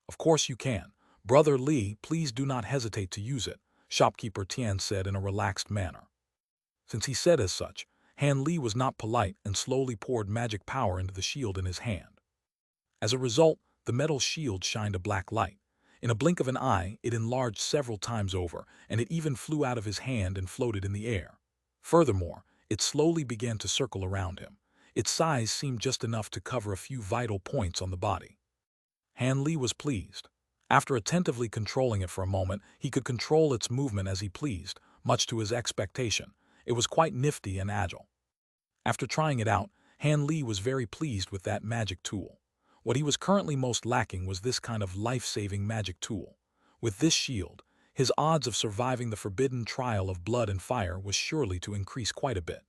"Of course you can. Brother Li, please do not hesitate to use it," Shopkeeper Tian said in a relaxed manner. Since he said as such, Han Li was not polite and slowly poured magic power into the shield in his hand. As a result, the metal shield shined a black light. In a blink of an eye, it enlarged several times over, and it even flew out of his hand and floated in the air. Furthermore, it slowly began to circle around him. Its size seemed just enough to cover a few vital points on the body. Han Li was pleased. After attentively controlling it for a moment, he could control its movement as he pleased, much to his expectation. It was quite nifty and agile. After trying it out, Han Li was very pleased with that magic tool. What he was currently most lacking was this kind of life-saving magic tool. With this shield, his odds of surviving the forbidden trial of blood and fire was surely to increase quite a bit.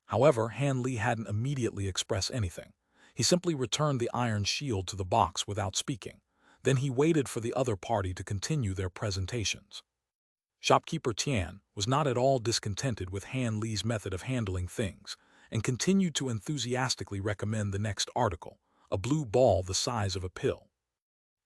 However, Han Li hadn't immediately expressed anything. He simply returned the iron shield to the box without speaking. Then he waited for the other party to continue their presentations. Shopkeeper Tian was not at all discontented with Han Li's method of handling things, and continued to enthusiastically recommend the next article, a blue ball the size of a pill.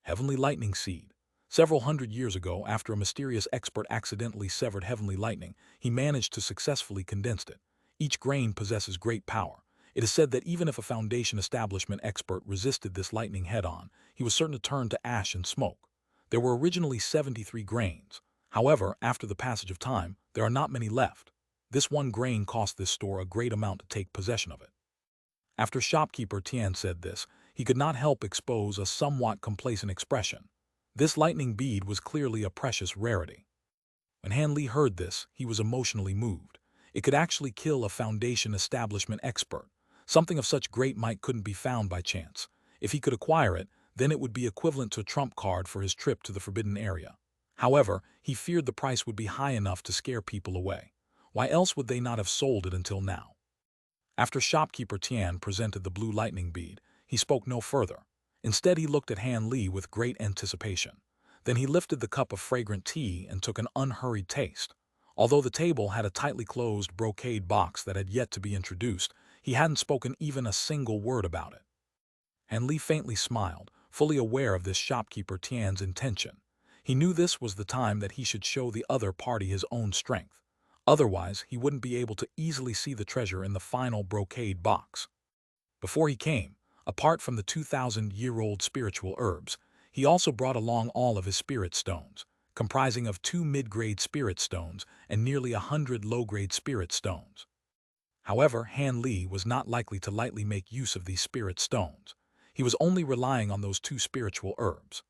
Heavenly Lightning Seed. Several hundred years ago, after a mysterious expert accidentally severed heavenly lightning, he managed to successfully condense it. Each grain possesses great power. It is said that even if a Foundation establishment expert resisted this lightning head-on, he was certain to turn to ash and smoke. There were originally 73 grains. However, after the passage of time, there are not many left. This one grain cost this store a great amount to take possession of it. After shopkeeper Tian said this, he could not help expose a somewhat complacent expression. This lightning bead was clearly a precious rarity. When Han Li heard this, he was emotionally moved. It could actually kill a Foundation establishment expert. Something of such great might couldn't be found by chance. If he could acquire it, then it would be equivalent to a trump card for his trip to the Forbidden Area. However, he feared the price would be high enough to scare people away. Why else would they not have sold it until now? After shopkeeper Tian presented the blue lightning bead, he spoke no further. Instead, he looked at Han Li with great anticipation. Then he lifted the cup of fragrant tea and took an unhurried taste. Although the table had a tightly closed brocade box that had yet to be introduced, he hadn't spoken even a single word about it. Han Li faintly smiled, fully aware of this shopkeeper Tian's intention. He knew this was the time that he should show the other party his own strength. Otherwise, he wouldn't be able to easily see the treasure in the final brocade box. Before he came, apart from the 2,000-year-old spiritual herbs, he also brought along all of his spirit stones, comprising of 2 mid-grade spirit stones and nearly 100 low-grade spirit stones. However, Han Li was not likely to lightly make use of these spirit stones. He was only relying on those 2 spiritual herbs.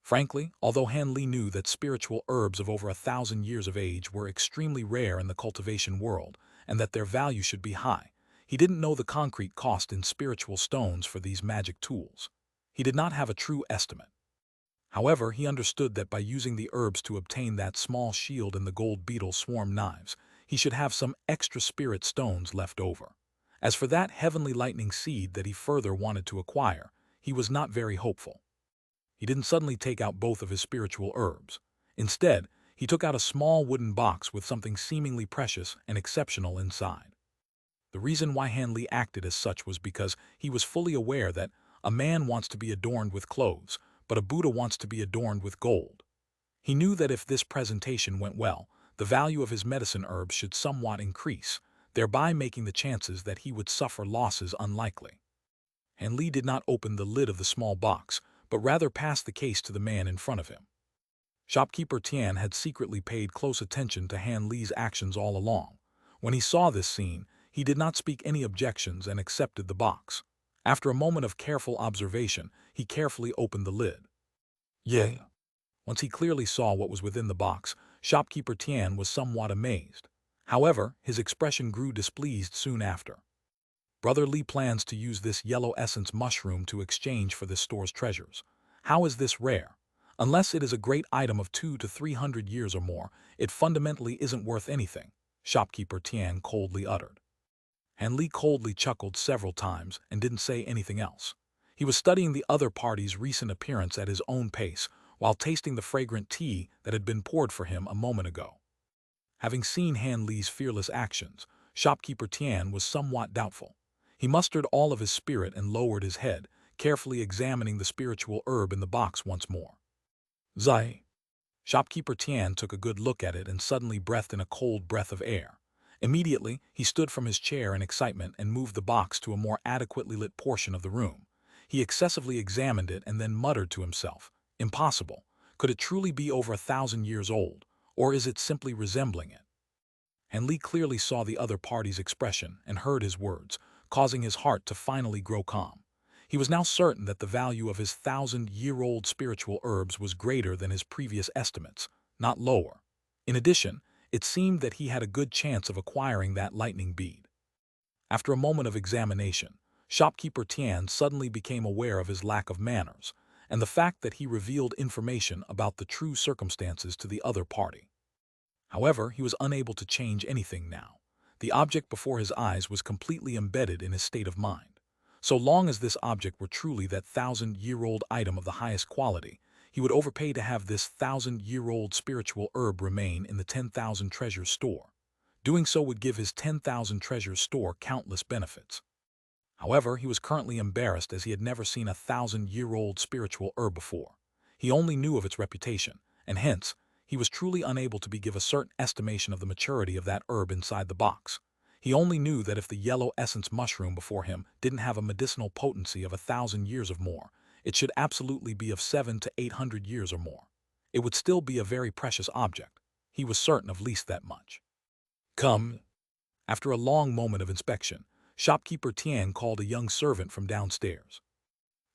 Frankly, although Han Li knew that spiritual herbs of over 1,000 years of age were extremely rare in the cultivation world and that their value should be high, he didn't know the concrete cost in spiritual stones for these magic tools. He did not have a true estimate. However, he understood that by using the herbs to obtain that small shield and the gold beetle swarm knives, he should have some extra spirit stones left over. As for that heavenly lightning seed that he further wanted to acquire, he was not very hopeful. He didn't suddenly take out both of his spiritual herbs. Instead, he took out a small wooden box with something seemingly precious and exceptional inside. The reason why Han Li acted as such was because he was fully aware that a man wants to be adorned with clothes, but a Buddha wants to be adorned with gold. He knew that if this presentation went well, the value of his medicine herbs should somewhat increase, thereby making the chances that he would suffer losses unlikely. Han Li did not open the lid of the small box, but rather passed the case to the man in front of him. Shopkeeper Tian had secretly paid close attention to Han Li's actions all along. When he saw this scene, he did not speak any objections and accepted the box. After a moment of careful observation, he carefully opened the lid. Yeah. Once he clearly saw what was within the box, shopkeeper Tian was somewhat amazed. However, his expression grew displeased soon after. Brother Li plans to use this yellow essence mushroom to exchange for this store's treasures. How is this rare? Unless it is a great item of 200 to 300 years or more, it fundamentally isn't worth anything, shopkeeper Tian coldly uttered. Han Li coldly chuckled several times and didn't say anything else. He was studying the other party's recent appearance at his own pace while tasting the fragrant tea that had been poured for him a moment ago. Having seen Han Li's fearless actions, shopkeeper Tian was somewhat doubtful. He mustered all of his spirit and lowered his head, carefully examining the spiritual herb in the box once more. Zai. Shopkeeper Tian took a good look at it and suddenly breathed in a cold breath of air. Immediately, he stood from his chair in excitement and moved the box to a more adequately lit portion of the room. He excessively examined it and then muttered to himself, "Impossible. Could it truly be over 1,000 years old, or is it simply resembling it?" Han Li clearly saw the other party's expression and heard his words, causing his heart to finally grow calm. He was now certain that the value of his 1,000-year-old spiritual herbs was greater than his previous estimates, not lower. In addition, it seemed that he had a good chance of acquiring that lightning bead. After a moment of examination, shopkeeper Tian suddenly became aware of his lack of manners, and the fact that he revealed information about the true circumstances to the other party. However, he was unable to change anything now. The object before his eyes was completely embedded in his state of mind. So long as this object were truly that 1,000-year-old item of the highest quality, he would overpay to have this 1,000-year-old spiritual herb remain in the 10,000 treasures store. Doing so would give his 10,000 treasures store countless benefits. However, he was currently embarrassed as he had never seen a 1,000-year-old spiritual herb before. He only knew of its reputation, and hence, he was truly unable to give a certain estimation of the maturity of that herb inside the box. He only knew that if the yellow essence mushroom before him didn't have a medicinal potency of 1,000 years or more, it should absolutely be of 700 to 800 years or more. It would still be a very precious object. He was certain of least that much. Come. After a long moment of inspection, shopkeeper Tian called a young servant from downstairs.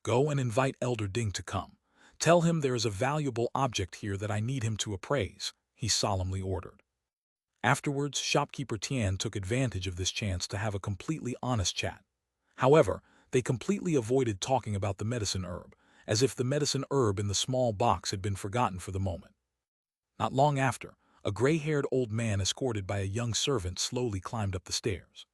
Go and invite Elder Ding to come. Tell him there is a valuable object here that I need him to appraise, he solemnly ordered. Afterwards, shopkeeper Tian took advantage of this chance to have a completely honest chat. However, they completely avoided talking about the medicine herb, as if the medicine herb in the small box had been forgotten for the moment. Not long after, a gray-haired old man escorted by a young servant slowly climbed up the stairs.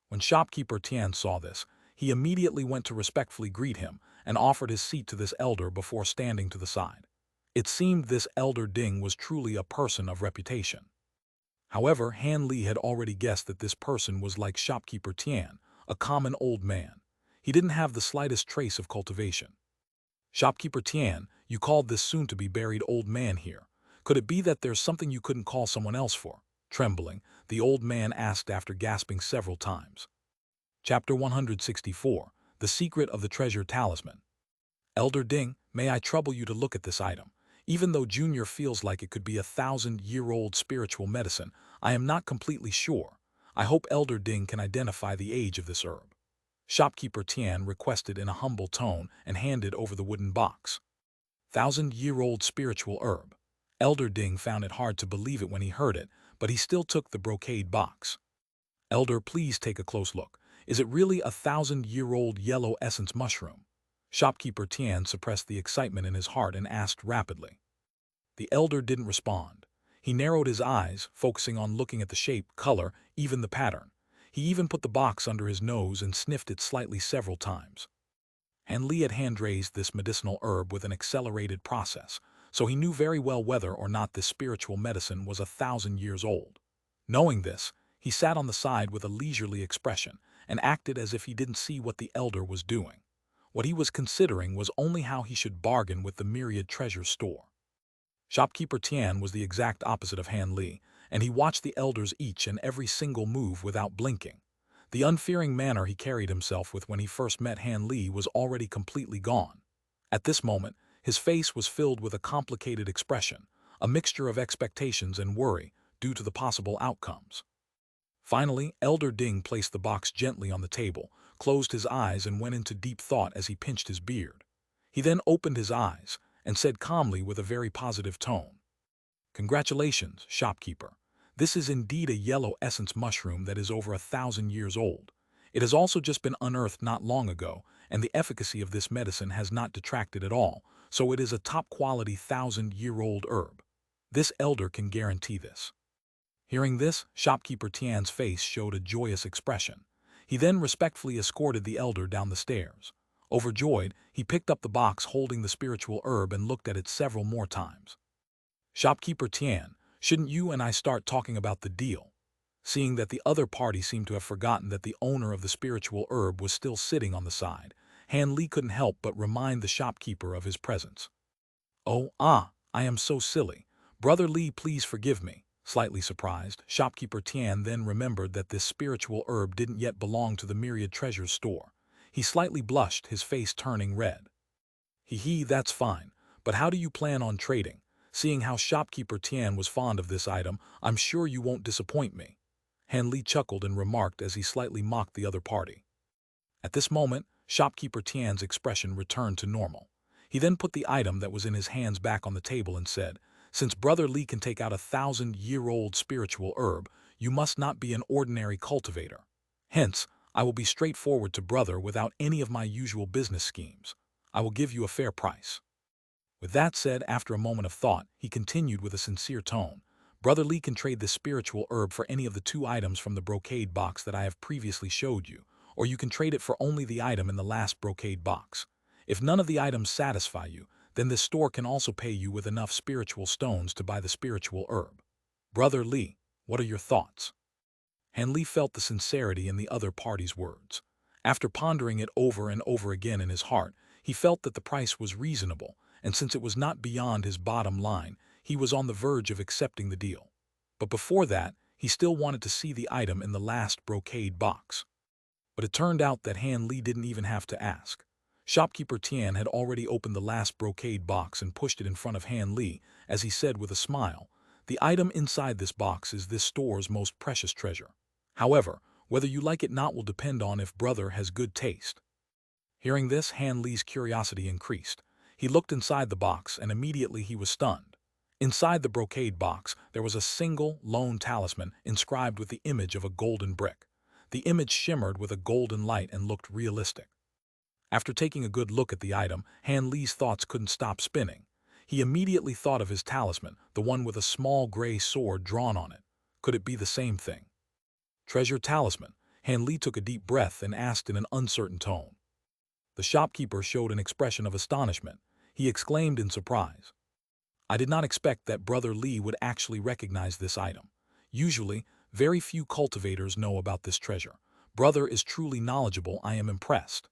When shopkeeper Tian saw this, he immediately went to respectfully greet him and offered his seat to this elder before standing to the side. It seemed this elder Ding was truly a person of reputation. However, Han Li had already guessed that this person was like shopkeeper Tian, a common old man. He didn't have the slightest trace of cultivation. Shopkeeper Tian, you called this soon-to-be-buried old man here. Could it be that there's something you couldn't call someone else for? Trembling, the old man asked after gasping several times. Chapter 164, The Secret of the Treasure Talisman. Elder Ding, may I trouble you to look at this item? Even though Junior feels like it could be a 1,000-year-old spiritual medicine, I am not completely sure. I hope Elder Ding can identify the age of this herb. Shopkeeper Tian requested in a humble tone and handed over the wooden box. 1,000-year-old spiritual herb. Elder Ding found it hard to believe it when he heard it, but he still took the brocade box. Elder, please take a close look. Is it really a 1,000-year-old yellow essence mushroom? Shopkeeper Tian suppressed the excitement in his heart and asked rapidly. The elder didn't respond. He narrowed his eyes, focusing on looking at the shape, color, even the pattern. He even put the box under his nose and sniffed it slightly several times. Han Li had hand-raised this medicinal herb with an accelerated process, so he knew very well whether or not this spiritual medicine was 1,000 years old. Knowing this, he sat on the side with a leisurely expression and acted as if he didn't see what the elder was doing. What he was considering was only how he should bargain with the myriad treasure store. Shopkeeper Tian was the exact opposite of Han Li, and he watched the elder's each and every single move without blinking. The unfearing manner he carried himself with when he first met Han Li was already completely gone. At this moment, his face was filled with a complicated expression, a mixture of expectations and worry due to the possible outcomes. Finally, Elder Ding placed the box gently on the table, closed his eyes and went into deep thought as he pinched his beard. He then opened his eyes and said calmly with a very positive tone, Congratulations, shopkeeper. This is indeed a yellow essence mushroom that is over 1,000 years old. It has also just been unearthed not long ago, and the efficacy of this medicine has not detracted at all, so it is a top-quality 1,000-year-old herb. This elder can guarantee this. Hearing this, shopkeeper Tian's face showed a joyous expression. He then respectfully escorted the elder down the stairs. Overjoyed, he picked up the box holding the spiritual herb and looked at it several more times. Shopkeeper Tian, shouldn't you and I start talking about the deal? Seeing that the other party seemed to have forgotten that the owner of the spiritual herb was still sitting on the side, Han Li couldn't help but remind the shopkeeper of his presence. Oh, I am so silly. Brother Li, please forgive me. Slightly surprised, shopkeeper Tian then remembered that this spiritual herb didn't yet belong to the myriad treasures store. He slightly blushed, his face turning red. That's fine, but how do you plan on trading? Seeing how shopkeeper Tian was fond of this item, I'm sure you won't disappoint me. Han Li chuckled and remarked as he slightly mocked the other party. At this moment, shopkeeper Tian's expression returned to normal. He then put the item that was in his hands back on the table and said, Since Brother Li can take out a 1,000-year-old spiritual herb, you must not be an ordinary cultivator. Hence, I will be straightforward to brother without any of my usual business schemes. I will give you a fair price." With that said, after a moment of thought, he continued with a sincere tone. "Brother Lee can trade this spiritual herb for any of the 2 items from the brocade box that I have previously showed you, or you can trade it for only the item in the last brocade box. If none of the items satisfy you, then this store can also pay you with enough spiritual stones to buy the spiritual herb. Brother Lee, what are your thoughts?" Han Li felt the sincerity in the other party's words. After pondering it over and over again in his heart, he felt that the price was reasonable, and since it was not beyond his bottom line, he was on the verge of accepting the deal. But before that, he still wanted to see the item in the last brocade box. But it turned out that Han Li didn't even have to ask. Shopkeeper Tian had already opened the last brocade box and pushed it in front of Han Li, as he said with a smile, "The item inside this box is this store's most precious treasure. However, whether you like it or not will depend on if brother has good taste." Hearing this, Han Li's curiosity increased. He looked inside the box, and immediately he was stunned. Inside the brocade box, there was a single, lone talisman inscribed with the image of a golden brick. The image shimmered with a golden light and looked realistic. After taking a good look at the item, Han Li's thoughts couldn't stop spinning. He immediately thought of his talisman, the one with a small gray sword drawn on it. Could it be the same thing? "Treasure talisman." Han Li took a deep breath and asked in an uncertain tone. The shopkeeper showed an expression of astonishment. He exclaimed in surprise, "I did not expect that Brother Lee would actually recognize this item. Usually, very few cultivators know about this treasure. Brother is truly knowledgeable. I am impressed."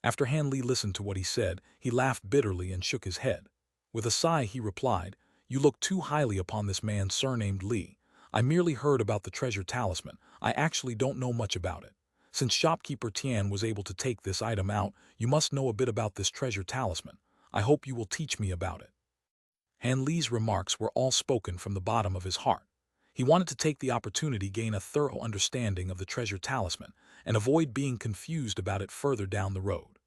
After Han Li listened to what he said, he laughed bitterly and shook his head. With a sigh, he replied, "You look too highly upon this man surnamed Li. I merely heard about the treasure talisman. I actually don't know much about it. Since shopkeeper Tian was able to take this item out, you must know a bit about this treasure talisman. I hope you will teach me about it." Han Li's remarks were all spoken from the bottom of his heart. He wanted to take the opportunity to gain a thorough understanding of the treasure talisman and avoid being confused about it further down the road.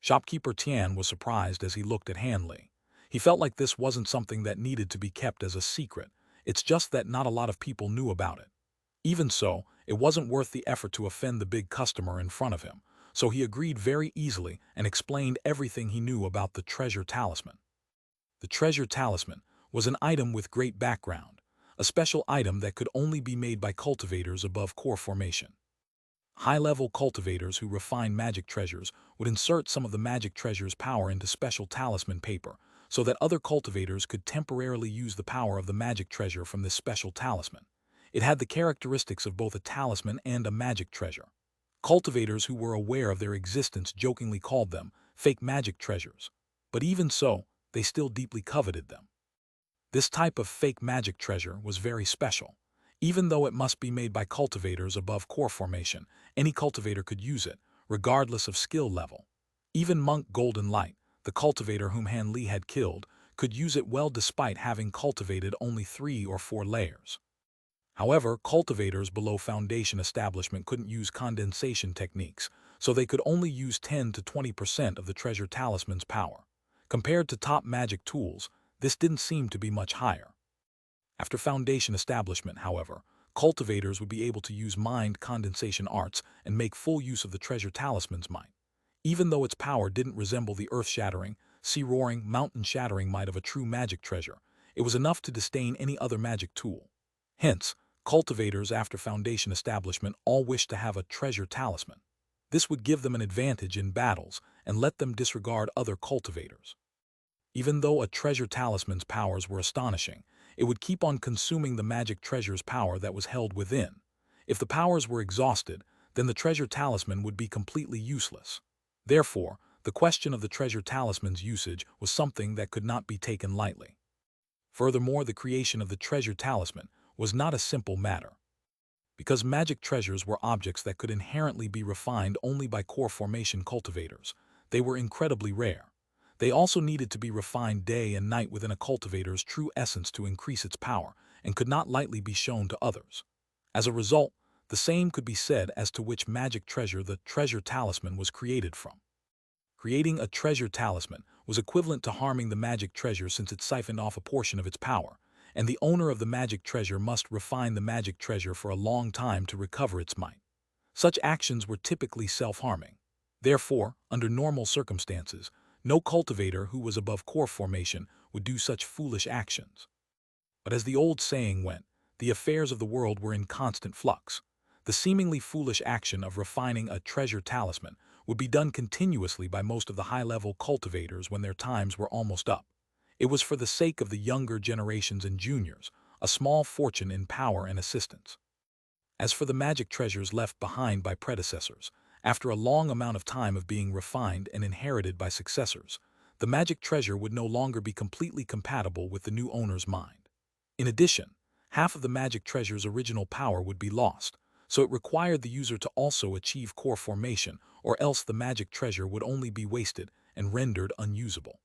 Shopkeeper Tian was surprised as he looked at Han Li. He felt like this wasn't something that needed to be kept as a secret. It's just that not a lot of people knew about it. Even so, it wasn't worth the effort to offend the big customer in front of him, so he agreed very easily and explained everything he knew about the treasure talisman. The treasure talisman was an item with great background, a special item that could only be made by cultivators above core formation. High-level cultivators who refine magic treasures would insert some of the magic treasure's power into special talisman paper, so that other cultivators could temporarily use the power of the magic treasure from this special talisman. It had the characteristics of both a talisman and a magic treasure. Cultivators who were aware of their existence jokingly called them fake magic treasures, but even so, they still deeply coveted them. This type of fake magic treasure was very special. Even though it must be made by cultivators above core formation, any cultivator could use it, regardless of skill level. Even Monk Golden Light, the cultivator whom Han Li had killed, could use it well despite having cultivated only 3 or 4 layers. However, cultivators below foundation establishment couldn't use condensation techniques, so they could only use 10 to 20% of the treasure talisman's power. Compared to top magic tools, this didn't seem to be much higher. After foundation establishment, however, cultivators would be able to use mind condensation arts and make full use of the treasure talisman's might. Even though its power didn't resemble the earth-shattering, sea-roaring, mountain-shattering might of a true magic treasure, it was enough to disdain any other magic tool. Hence, cultivators after foundation establishment all wished to have a treasure talisman. This would give them an advantage in battles and let them disregard other cultivators. Even though a treasure talisman's powers were astonishing, it would keep on consuming the magic treasure's power that was held within. If the powers were exhausted, then the treasure talisman would be completely useless. Therefore, the question of the treasure talisman's usage was something that could not be taken lightly. Furthermore, the creation of the treasure talisman was not a simple matter. Because magic treasures were objects that could inherently be refined only by core formation cultivators, they were incredibly rare. They also needed to be refined day and night within a cultivator's true essence to increase its power, and could not lightly be shown to others. As a result, the same could be said as to which magic treasure the treasure talisman was created from. Creating a treasure talisman was equivalent to harming the magic treasure since it siphoned off a portion of its power, and the owner of the magic treasure must refine the magic treasure for a long time to recover its might. Such actions were typically self-harming. Therefore, under normal circumstances, no cultivator who was above core formation would do such foolish actions. But as the old saying went, the affairs of the world were in constant flux. The seemingly foolish action of refining a treasure talisman would be done continuously by most of the high-level cultivators when their times were almost up. It was for the sake of the younger generations and juniors, a small fortune in power and assistance. As for the magic treasures left behind by predecessors, after a long amount of time of being refined and inherited by successors, the magic treasure would no longer be completely compatible with the new owner's mind. In addition, half of the magic treasure's original power would be lost, so it required the user to also achieve core formation, or else the magic treasure would only be wasted and rendered unusable.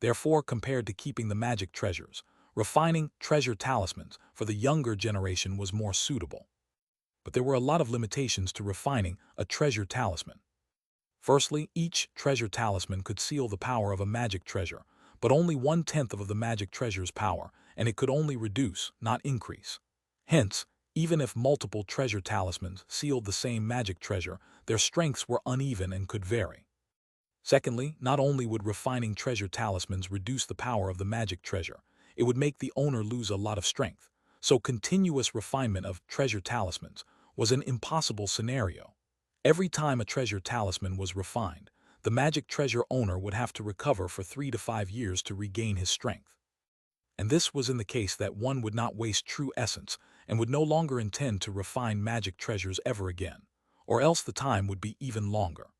Therefore, compared to keeping the magic treasures, refining treasure talismans for the younger generation was more suitable. But there were a lot of limitations to refining a treasure talisman. Firstly, each treasure talisman could seal the power of a magic treasure, but only 1/10 of the magic treasure's power, and it could only reduce, not increase. Hence, even if multiple treasure talismans sealed the same magic treasure, their strengths were uneven and could vary. Secondly, not only would refining treasure talismans reduce the power of the magic treasure, it would make the owner lose a lot of strength, so continuous refinement of treasure talismans was an impossible scenario. Every time a treasure talisman was refined, the magic treasure owner would have to recover for 3 to 5 years to regain his strength. And this was in the case that one would not waste true essence and would no longer intend to refine magic treasures ever again, or else the time would be even longer.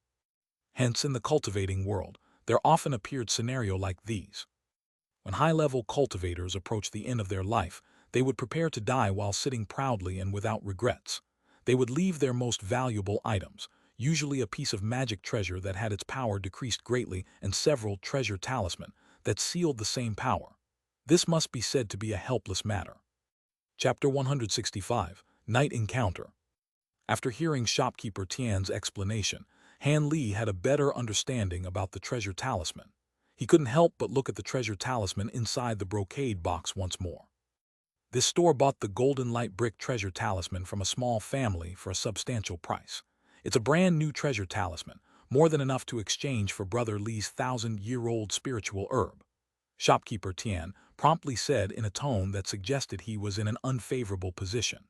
Hence, in the cultivating world, there often appeared scenarios like these. When high-level cultivators approached the end of their life, they would prepare to die while sitting proudly and without regrets. They would leave their most valuable items, usually a piece of magic treasure that had its power decreased greatly and several treasure talisman that sealed the same power. This must be said to be a helpless matter. Chapter 165, Night Encounter. After hearing shopkeeper Tian's explanation, Han Li had a better understanding about the treasure talisman. He couldn't help but look at the treasure talisman inside the brocade box once more. This store bought the golden light brick treasure talisman from a small family for a substantial price. It's a brand new treasure talisman, more than enough to exchange for Brother Li's 1,000-year-old spiritual herb. Shopkeeper Tian promptly said in a tone that suggested he was in an unfavorable position.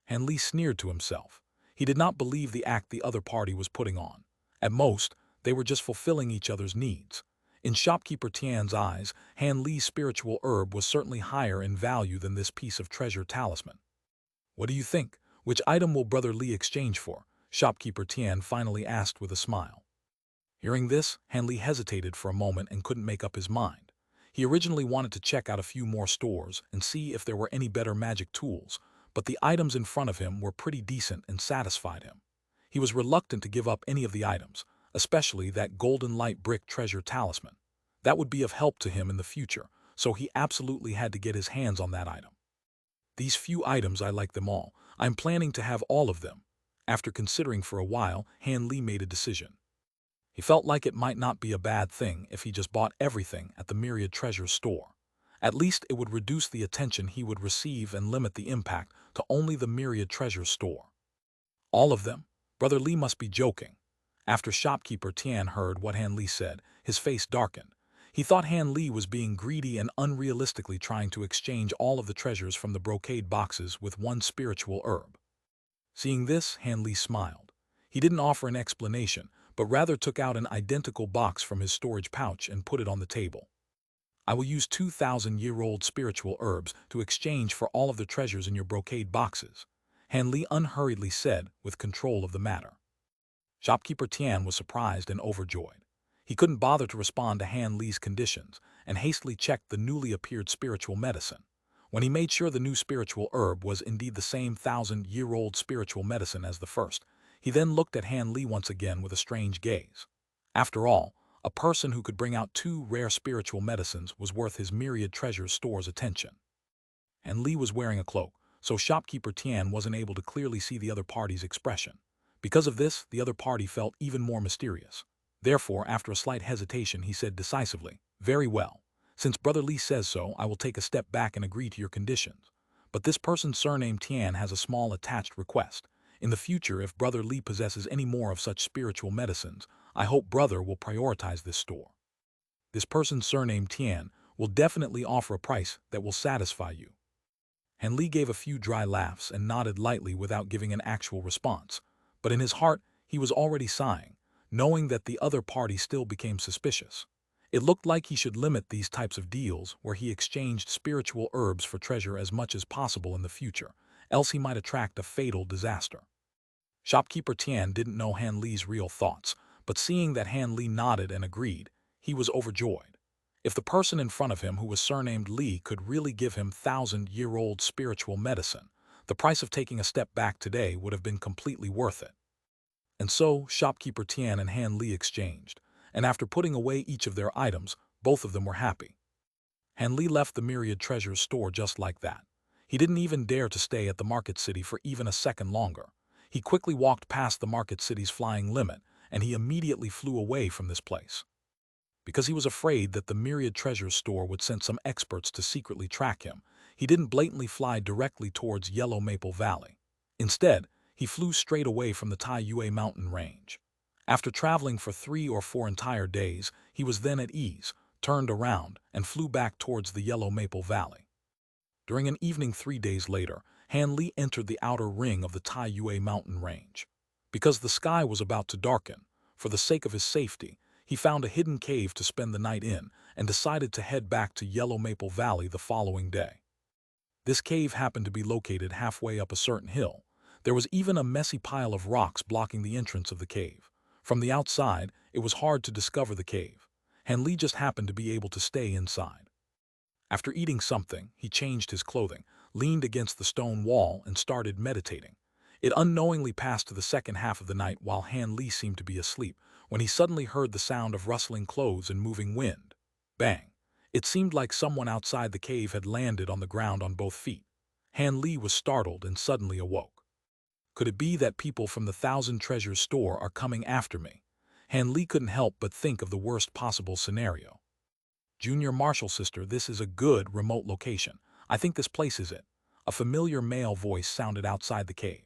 Han Li sneered to himself. He did not believe the act the other party was putting on. At most, they were just fulfilling each other's needs. In shopkeeper Tian's eyes, Han Li's spiritual herb was certainly higher in value than this piece of treasure talisman. "What do you think? Which item will Brother Li exchange for?" Shopkeeper Tian finally asked with a smile. Hearing this, Han Li hesitated for a moment and couldn't make up his mind. He originally wanted to check out a few more stores and see if there were any better magic tools, but the items in front of him were pretty decent and satisfied him. He was reluctant to give up any of the items, especially that golden light brick treasure talisman. That would be of help to him in the future, so he absolutely had to get his hands on that item. "These few items, I like them all. I'm planning to have all of them." After considering for a while, Han Li made a decision. He felt like it might not be a bad thing if he just bought everything at the Myriad Treasure store. At least it would reduce the attention he would receive and limit the impact to only the Myriad Treasure store. All of them? Brother Li must be joking. After shopkeeper Tian heard what Han Li said, his face darkened. He thought Han Li was being greedy and unrealistically trying to exchange all of the treasures from the brocade boxes with one spiritual herb. Seeing this, Han Li smiled. He didn't offer an explanation, but rather took out an identical box from his storage pouch and put it on the table. "I will use 2,000-year-old spiritual herbs to exchange for all of the treasures in your brocade boxes," Han Li unhurriedly said, with control of the matter. Shopkeeper Tian was surprised and overjoyed. He couldn't bother to respond to Han Li's conditions and hastily checked the newly appeared spiritual medicine. When he made sure the new spiritual herb was indeed the same 1,000-year-old spiritual medicine as the first, he then looked at Han Li once again with a strange gaze. After all, a person who could bring out 2 rare spiritual medicines was worth his Myriad Treasure store's attention. Han Li was wearing a cloak, so shopkeeper Tian wasn't able to clearly see the other party's expression. Because of this, the other party felt even more mysterious. Therefore, after a slight hesitation, he said decisively, "Very well. Since Brother Li says so, I will take a step back and agree to your conditions. But this person's surname Tian has a small attached request. In the future, if Brother Li possesses any more of such spiritual medicines, I hope Brother will prioritize this store. This person's surname Tian will definitely offer a price that will satisfy you. Han Li gave a few dry laughs and nodded lightly without giving an actual response, but in his heart he was already sighing, knowing that the other party still became suspicious. It looked like he should limit these types of deals where he exchanged spiritual herbs for treasure as much as possible in the future, else he might attract a fatal disaster. Shopkeeper Tian didn't know Han Li's real thoughts, but seeing that Han Li nodded and agreed, he was overjoyed. If the person in front of him who was surnamed Li could really give him 1,000-year-old spiritual medicine, the price of taking a step back today would have been completely worth it. And so, shopkeeper Tian and Han Li exchanged, and after putting away each of their items, both of them were happy. Han Li left the Myriad Treasures store just like that. He didn't even dare to stay at the Market City for even a second longer. He quickly walked past the Market City's flying limit, and he immediately flew away from this place. Because he was afraid that the Myriad Treasures store would send some experts to secretly track him, he didn't blatantly fly directly towards Yellow Maple Valley. Instead, he flew straight away from the Tai Yue mountain range. After traveling for 3 or 4 entire days, he was then at ease, turned around, and flew back towards the Yellow Maple Valley. During an evening 3 days later, Han Li entered the outer ring of the Tai Yue mountain range. Because the sky was about to darken, for the sake of his safety, he found a hidden cave to spend the night in and decided to head back to Yellow Maple Valley the following day. This cave happened to be located halfway up a certain hill. There was even a messy pile of rocks blocking the entrance of the cave. From the outside, it was hard to discover the cave. Han Li just happened to be able to stay inside. After eating something, he changed his clothing, leaned against the stone wall, and started meditating. It unknowingly passed to the second half of the night while Han Li seemed to be asleep, when he suddenly heard the sound of rustling clothes and moving wind. Bang! It seemed like someone outside the cave had landed on the ground on both feet. Han Li was startled and suddenly awoke. Could it be that people from the Thousand Treasures store are coming after me? Han Li couldn't help but think of the worst possible scenario. Junior Marshal Sister, this is a good remote location. I think this place is it. A familiar male voice sounded outside the cave.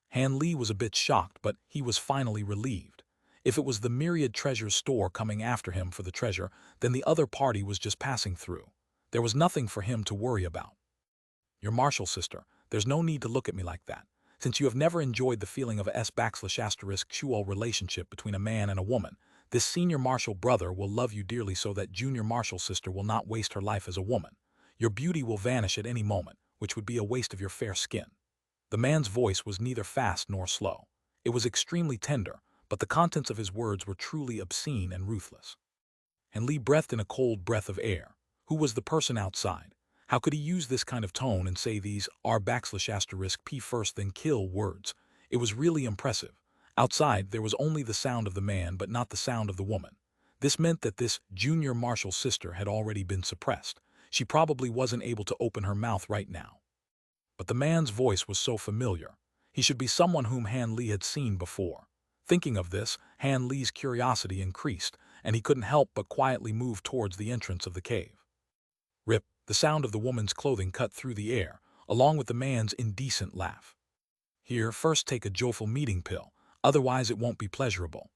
Han Li was a bit shocked, but he was finally relieved. If it was the Myriad Treasures store coming after him for the treasure, then the other party was just passing through. There was nothing for him to worry about. Your Marshal Sister, there's no need to look at me like that. Since you have never enjoyed the feeling of a s/*chual relationship between a man and a woman, this senior marshal brother will love you dearly so that junior marshal sister will not waste her life as a woman. Your beauty will vanish at any moment, which would be a waste of your fair skin. The man's voice was neither fast nor slow. It was extremely tender, but the contents of his words were truly obscene and ruthless. And Li breathed in a cold breath of air. Who was the person outside? How could he use this kind of tone and say these r/p first then kill words? It was really impressive. Outside, there was only the sound of the man but not the sound of the woman. This meant that this junior marshal sister had already been suppressed. She probably wasn't able to open her mouth right now. But the man's voice was so familiar. He should be someone whom Han Li had seen before. Thinking of this, Han Li's curiosity increased, and he couldn't help but quietly move towards the entrance of the cave. Rip, the sound of the woman's clothing cut through the air, along with the man's indecent laugh. Here, first take a joyful meeting pill, otherwise it won't be pleasurable.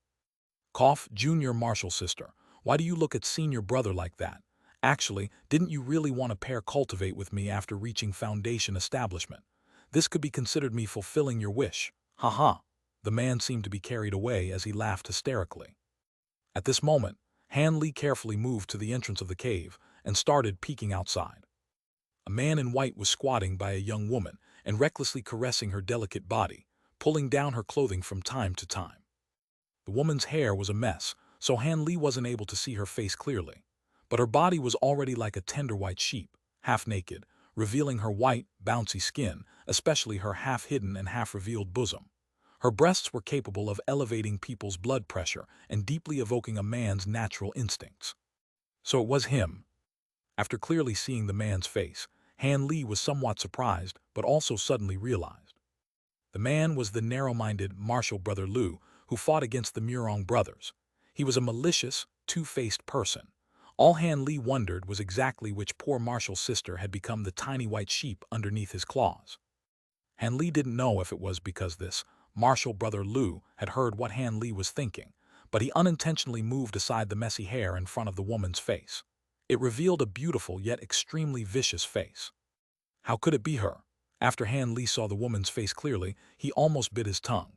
Cough, junior marshal sister, why do you look at senior brother like that? Actually, didn't you really want to pair cultivate with me after reaching foundation establishment? This could be considered me fulfilling your wish. Ha ha. The man seemed to be carried away as he laughed hysterically. At this moment, Han Li carefully moved to the entrance of the cave and started peeking outside. A man in white was squatting by a young woman and recklessly caressing her delicate body, pulling down her clothing from time to time. The woman's hair was a mess, so Han Li wasn't able to see her face clearly, but her body was already like a tender white sheep, half naked, revealing her white, bouncy skin, especially her half-hidden and half-revealed bosom. Her breasts were capable of elevating people's blood pressure and deeply evoking a man's natural instincts. So it was him. After clearly seeing the man's face, Han Li was somewhat surprised, but also suddenly realized. The man was the narrow-minded martial brother Lu, who fought against the Murong brothers. He was a malicious, two-faced person. All Han Li wondered was exactly which poor martial sister had become the tiny white sheep underneath his claws. Han Li didn't know if it was because this martial brother Lu had heard what Han Li was thinking, but he unintentionally moved aside the messy hair in front of the woman's face. It revealed a beautiful yet extremely vicious face. How could it be her? After Han Li saw the woman's face clearly, he almost bit his tongue.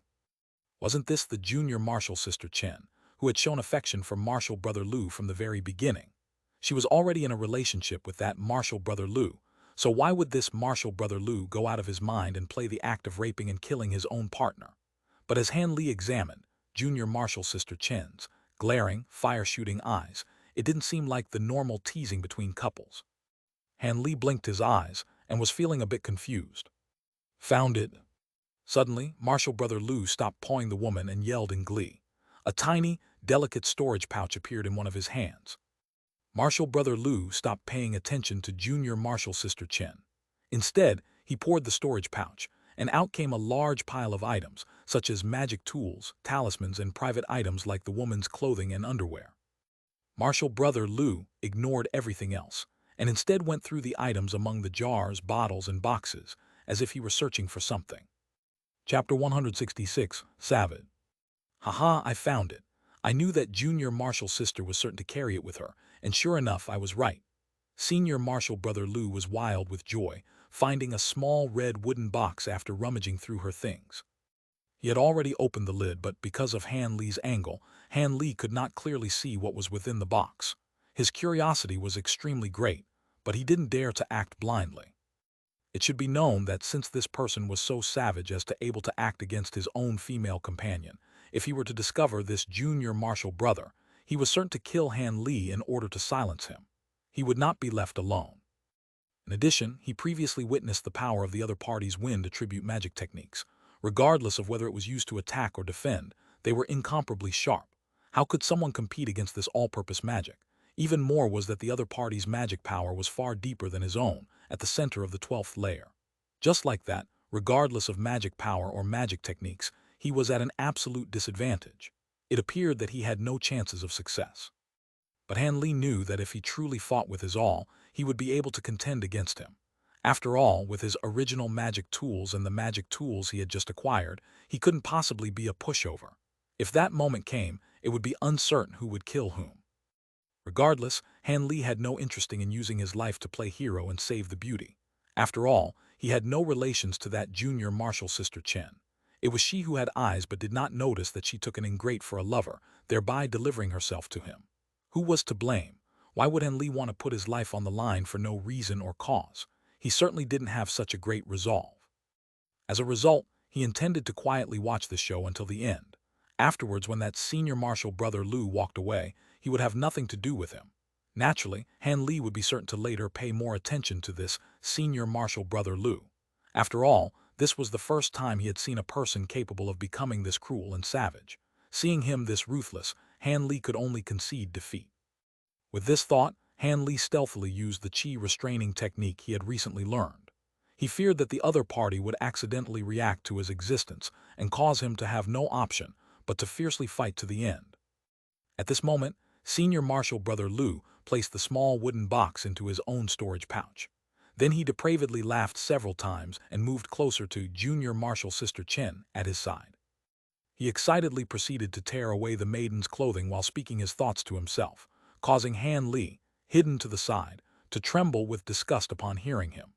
Wasn't this the junior martial sister Chen, who had shown affection for martial brother Lu from the very beginning? She was already in a relationship with that martial brother Lu, so why would this martial brother Lu go out of his mind and play the act of raping and killing his own partner? But as Han Li examined junior martial sister Chen's glaring, fire-shooting eyes, it didn't seem like the normal teasing between couples. Han Li blinked his eyes and was feeling a bit confused. Found it. Suddenly, martial brother Lu stopped pawing the woman and yelled in glee. A tiny, delicate storage pouch appeared in one of his hands. Martial brother Lu stopped paying attention to junior martial sister Chen. Instead, he poured the storage pouch, and out came a large pile of items, such as magic tools, talismans, and private items like the woman's clothing and underwear. Martial brother Lu ignored everything else, and instead went through the items among the jars, bottles, and boxes, as if he were searching for something. Chapter 166, Savage. Haha, I found it. I knew that junior martial sister was certain to carry it with her, and sure enough, I was right. Senior martial brother Lu was wild with joy, finding a small red wooden box after rummaging through her things. He had already opened the lid, but because of Han Li's angle, Han Li could not clearly see what was within the box. His curiosity was extremely great, but he didn't dare to act blindly. It should be known that since this person was so savage as to able to act against his own female companion, if he were to discover this junior martial brother, he was certain to kill Han Li in order to silence him. He would not be left alone. In addition, he previously witnessed the power of the other party's wind attribute magic techniques. Regardless of whether it was used to attack or defend, they were incomparably sharp. How could someone compete against this all-purpose magic? Even more was that the other party's magic power was far deeper than his own, at the center of the 12th layer. Just like that, regardless of magic power or magic techniques, he was at an absolute disadvantage. It appeared that he had no chances of success. But Han Li knew that if he truly fought with his all, he would be able to contend against him. After all, with his original magic tools and the magic tools he had just acquired, he couldn't possibly be a pushover. If that moment came, it would be uncertain who would kill whom. Regardless, Han Li had no interest in using his life to play hero and save the beauty. After all, he had no relations to that junior martial sister Chen. It was she who had eyes but did not notice that she took an ingrate for a lover, thereby delivering herself to him. Who was to blame? Why would Han Li want to put his life on the line for no reason or cause? He certainly didn't have such a great resolve. As a result, he intended to quietly watch the show until the end. Afterwards, when that senior martial brother Lu walked away, he would have nothing to do with him. Naturally, Han Li would be certain to later pay more attention to this senior martial brother Lu. After all, this was the first time he had seen a person capable of becoming this cruel and savage. Seeing him this ruthless, Han Li could only concede defeat. With this thought, Han Li stealthily used the qi restraining technique he had recently learned. He feared that the other party would accidentally react to his existence and cause him to have no option but to fiercely fight to the end. At this moment, senior martial brother Lu placed the small wooden box into his own storage pouch. Then he depravedly laughed several times and moved closer to junior martial sister Chen at his side. He excitedly proceeded to tear away the maiden's clothing while speaking his thoughts to himself, causing Han Li, hidden to the side, to tremble with disgust upon hearing him.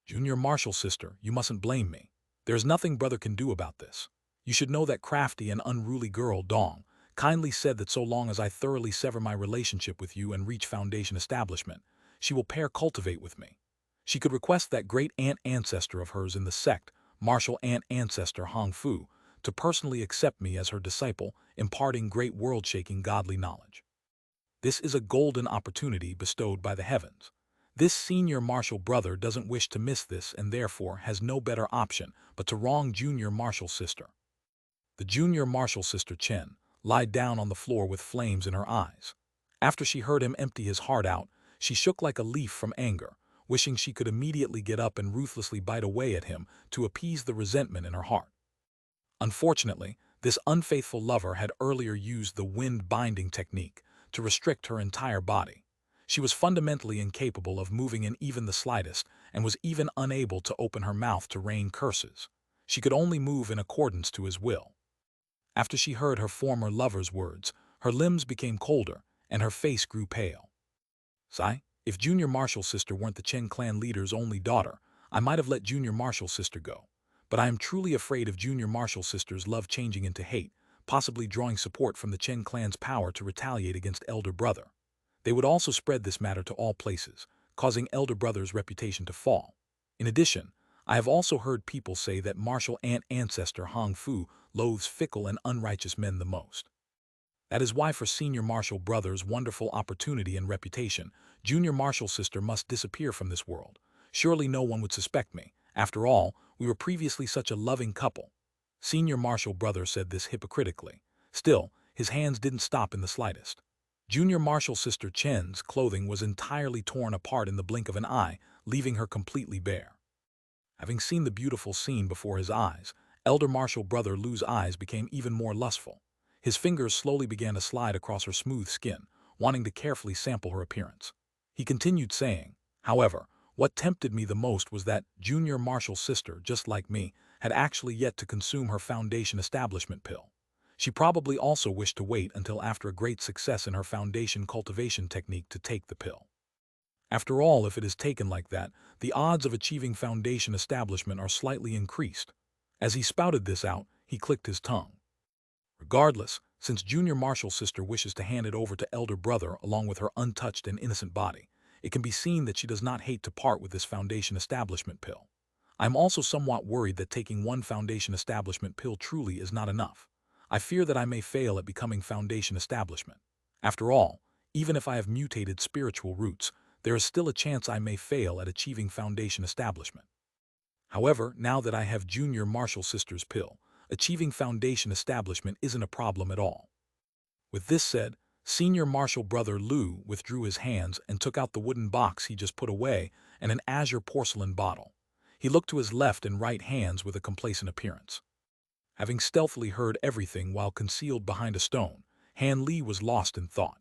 Junior martial sister, you mustn't blame me. There's nothing brother can do about this. You should know that crafty and unruly girl Dong kindly said that so long as I thoroughly sever my relationship with you and reach Foundation establishment, she will pair cultivate with me. She could request that great aunt ancestor of hers in the sect, martial aunt ancestor Hong Fu, to personally accept me as her disciple, imparting great world-shaking godly knowledge. This is a golden opportunity bestowed by the heavens. This senior martial brother doesn't wish to miss this and therefore has no better option but to wrong junior martial sister. The junior martial sister Chen lied down on the floor with flames in her eyes. After she heard him empty his heart out, she shook like a leaf from anger, wishing she could immediately get up and ruthlessly bite away at him to appease the resentment in her heart. Unfortunately, this unfaithful lover had earlier used the wind binding technique to restrict her entire body. She was fundamentally incapable of moving in even the slightest, and was even unable to open her mouth to rain curses. She could only move in accordance to his will. After she heard her former lover's words, her limbs became colder, and her face grew pale. Sigh, if Junior Marshall's sister weren't the Chen clan leader's only daughter, I might have let Junior Marshall's sister go. But I am truly afraid of Junior Marshall's sister's love changing into hate, possibly drawing support from the Chen clan's power to retaliate against elder brother. They would also spread this matter to all places, causing elder brother's reputation to fall. In addition, I have also heard people say that Marshall ancestor Hong Fu loathes fickle and unrighteous men the most. That is why for Senior Marshall brother's wonderful opportunity and reputation, Junior Marshall's sister must disappear from this world. Surely no one would suspect me. After all, we were previously such a loving couple. Senior Marshall brother said this hypocritically. Still, his hands didn't stop in the slightest. Junior Marshall's sister Chen's clothing was entirely torn apart in the blink of an eye, leaving her completely bare. Having seen the beautiful scene before his eyes, elder Marshall brother Lu's eyes became even more lustful. His fingers slowly began to slide across her smooth skin, wanting to carefully sample her appearance. He continued saying, however, what tempted me the most was that Junior Marshall's sister, just like me, had actually yet to consume her foundation establishment pill. She probably also wished to wait until after a great success in her foundation cultivation technique to take the pill. After all, if it is taken like that, the odds of achieving foundation establishment are slightly increased. As he spouted this out, he clicked his tongue. Regardless, since Junior Marshall's sister wishes to hand it over to elder brother along with her untouched and innocent body, it can be seen that she does not hate to part with this foundation establishment pill. I am also somewhat worried that taking one foundation establishment pill truly is not enough. I fear that I may fail at becoming foundation establishment. After all, even if I have mutated spiritual roots, there is still a chance I may fail at achieving foundation establishment. However, now that I have Junior Marshall's sister's pill, achieving foundation establishment isn't a problem at all. With this said, Senior Marshall brother Lu withdrew his hands and took out the wooden box he just put away and an azure porcelain bottle. He looked to his left and right hands with a complacent appearance. Having stealthily heard everything while concealed behind a stone, Han Li was lost in thought.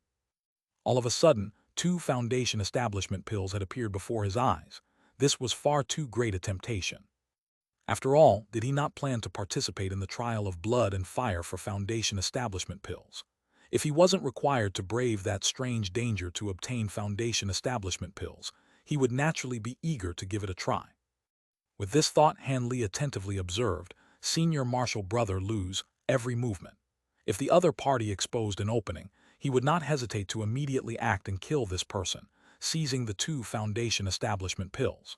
All of a sudden, 2 foundation establishment pills had appeared before his eyes. This was far too great a temptation. After all, did he not plan to participate in the trial of blood and fire for foundation establishment pills? If he wasn't required to brave that strange danger to obtain foundation establishment pills, he would naturally be eager to give it a try. With this thought, Han Li attentively observed Senior Marshall brother Lu's every movement. If the other party exposed an opening, he would not hesitate to immediately act and kill this person, seizing the 2 foundation establishment pills.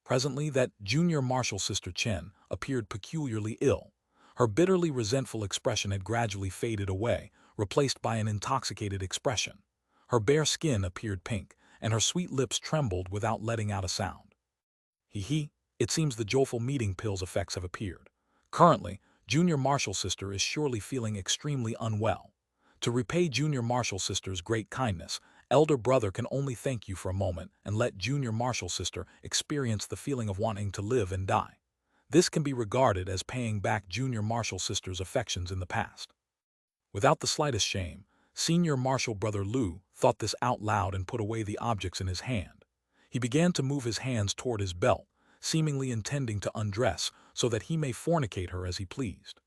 Presently, that Junior Marshall's sister Chen appeared peculiarly ill. Her bitterly resentful expression had gradually faded away, replaced by an intoxicated expression. Her bare skin appeared pink, and her sweet lips trembled without letting out a sound. Hee, it seems the joyful meeting pill's effects have appeared. Currently, Junior Marshall's sister is surely feeling extremely unwell. To repay Junior Marshall's sister's great kindness, elder brother can only thank you for a moment and let Junior Marshall's sister experience the feeling of wanting to live and die. This can be regarded as paying back Junior Marshall's sister's affections in the past. Without the slightest shame, Senior Marshall brother Lu thought this out loud and put away the objects in his hand. He began to move his hands toward his belt, seemingly intending to undress so that he may fornicate her as he pleased.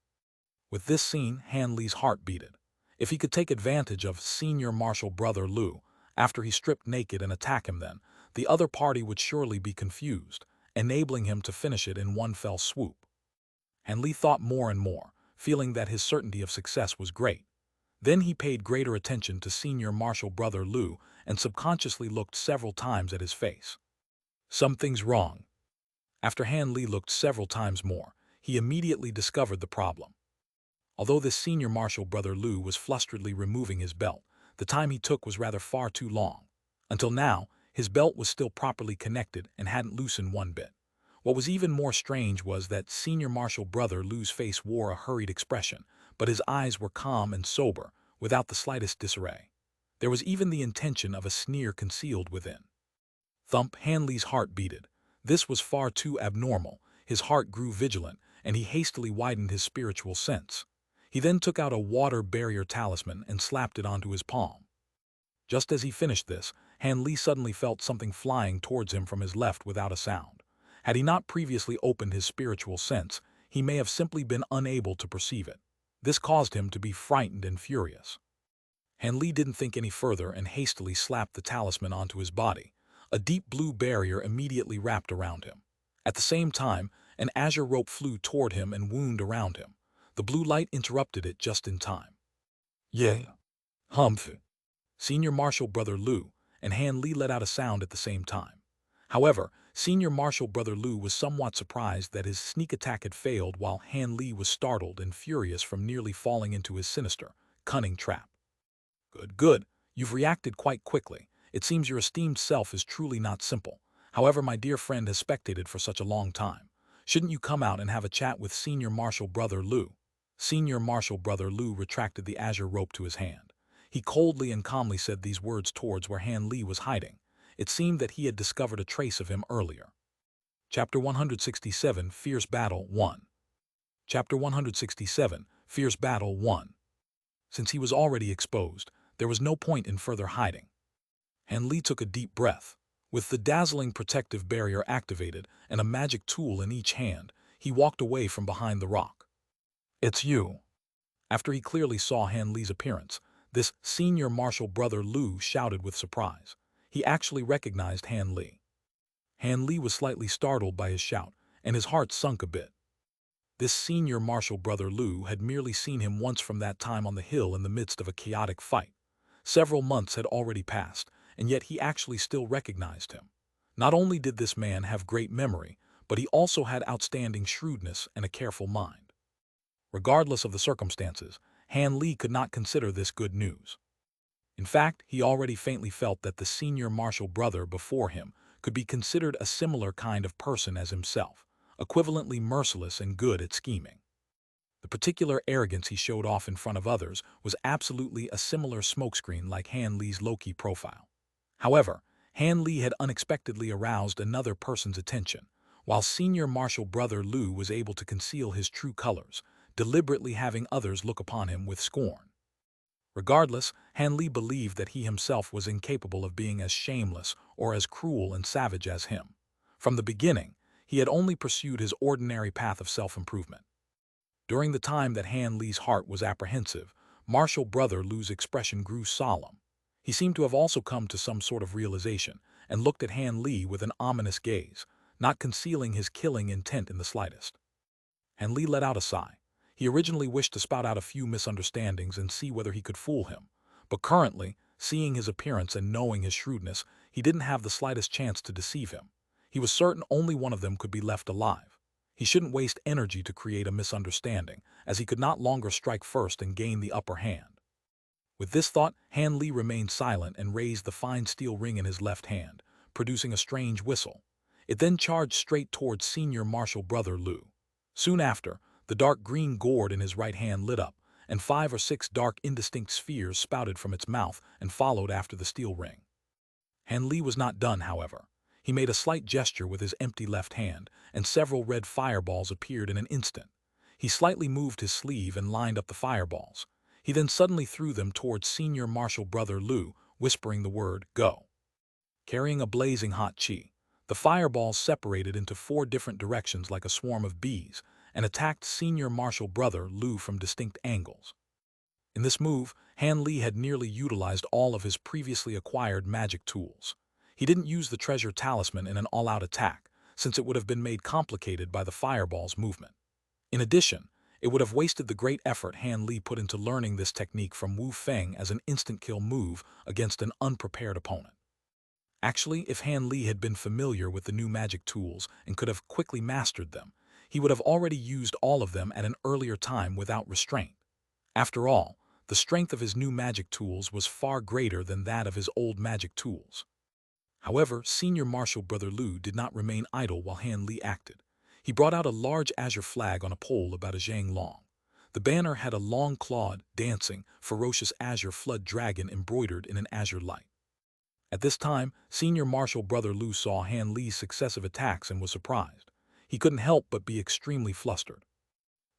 With this scene, Han Li's heart beated. If he could take advantage of Senior Marshall brother Lu after he stripped naked and attack him, then the other party would surely be confused, enabling him to finish it in one fell swoop. Han Li thought more and more, feeling that his certainty of success was great. Then he paid greater attention to Senior Marshall brother Lu and subconsciously looked several times at his face. Something's wrong. After Han Li looked several times more, he immediately discovered the problem. Although this Senior Marshall brother Lu was flustredly removing his belt, the time he took was rather far too long. Until now, his belt was still properly connected and hadn't loosened one bit. What was even more strange was that Senior Marshall brother Lu's face wore a hurried expression, but his eyes were calm and sober, without the slightest disarray. There was even the intention of a sneer concealed within. Thump, Han Li's heart beated. This was far too abnormal. His heart grew vigilant, and he hastily widened his spiritual sense. He then took out a water barrier talisman and slapped it onto his palm. Just as he finished this, Han Li suddenly felt something flying towards him from his left without a sound. Had he not previously opened his spiritual sense, he may have simply been unable to perceive it. This caused him to be frightened and furious. Han Li didn't think any further and hastily slapped the talisman onto his body. A deep blue barrier immediately wrapped around him. At the same time, an azure rope flew toward him and wound around him. The blue light interrupted it just in time. Yeah. Humph. Senior Marshal Brother Lu and Han Li let out a sound at the same time. However, Senior Marshal Brother Lu was somewhat surprised that his sneak attack had failed, while Han Li was startled and furious from nearly falling into his sinister, cunning trap. Good, good. You've reacted quite quickly. It seems your esteemed self is truly not simple. However, my dear friend has spectated for such a long time. Shouldn't you come out and have a chat with Senior Marshal Brother Lu? Senior Marshal Brother Lu retracted the azure rope to his hand. He coldly and calmly said these words towards where Han Li was hiding. It seemed that he had discovered a trace of him earlier. Chapter 167, Fierce Battle 1. Chapter 167, Fierce Battle 1. Since he was already exposed, there was no point in further hiding. Han Li took a deep breath. With the dazzling protective barrier activated and a magic tool in each hand, he walked away from behind the rock. It's you. After he clearly saw Han Li's appearance, this Senior Marshal Brother Lu shouted with surprise. He actually recognized Han Li. Han Li was slightly startled by his shout, and his heart sunk a bit. This Senior Marshal Brother Lu had merely seen him once from that time on the hill in the midst of a chaotic fight. Several months had already passed, and yet he actually still recognized him. Not only did this man have great memory, but he also had outstanding shrewdness and a careful mind. Regardless of the circumstances, Han Li could not consider this good news. In fact, he already faintly felt that the Senior Marshal Brother before him could be considered a similar kind of person as himself, equivalently merciless and good at scheming. The particular arrogance he showed off in front of others was absolutely a similar smokescreen like Han Li's low-key profile. However, Han Li had unexpectedly aroused another person's attention, while Senior Marshal Brother Lu was able to conceal his true colors, deliberately having others look upon him with scorn. Regardless, Han Li believed that he himself was incapable of being as shameless or as cruel and savage as him. From the beginning, he had only pursued his ordinary path of self-improvement. During the time that Han Li's heart was apprehensive, Marshal Brother Lu's expression grew solemn. He seemed to have also come to some sort of realization and looked at Han Li with an ominous gaze, not concealing his killing intent in the slightest. Han Li let out a sigh. He originally wished to spout out a few misunderstandings and see whether he could fool him, but currently, seeing his appearance and knowing his shrewdness, he didn't have the slightest chance to deceive him. He was certain only one of them could be left alive. He shouldn't waste energy to create a misunderstanding, as he could not longer strike first and gain the upper hand. With this thought, Han Li remained silent and raised the fine steel ring in his left hand, producing a strange whistle. It then charged straight towards Senior Marshal Brother Lu. Soon after, the dark green gourd in his right hand lit up, and 5 or 6 dark indistinct spheres spouted from its mouth and followed after the steel ring. Han Li was not done, however. He made a slight gesture with his empty left hand, and several red fireballs appeared in an instant. He slightly moved his sleeve and lined up the fireballs. He then suddenly threw them towards Senior Marshal Brother Lu, whispering the word, "Go." Carrying a blazing hot chi, the fireballs separated into 4 different directions like a swarm of bees and attacked Senior Marshal Brother Lu from distinct angles. In this move, Han Li had nearly utilized all of his previously acquired magic tools. He didn't use the treasure talisman in an all-out attack, since it would have been made complicated by the fireball's movement. In addition, it would have wasted the great effort Han Li put into learning this technique from Wu Feng as an instant-kill move against an unprepared opponent. Actually, if Han Li had been familiar with the new magic tools and could have quickly mastered them, he would have already used all of them at an earlier time without restraint. After all, the strength of his new magic tools was far greater than that of his old magic tools. However, Senior Marshal Brother Lu did not remain idle while Han Li acted. He brought out a large azure flag on a pole about a zhang long. The banner had a long-clawed, dancing, ferocious azure flood dragon embroidered in an azure light. At this time, Senior Marshal Brother Lu saw Han Li's successive attacks and was surprised. He couldn't help but be extremely flustered.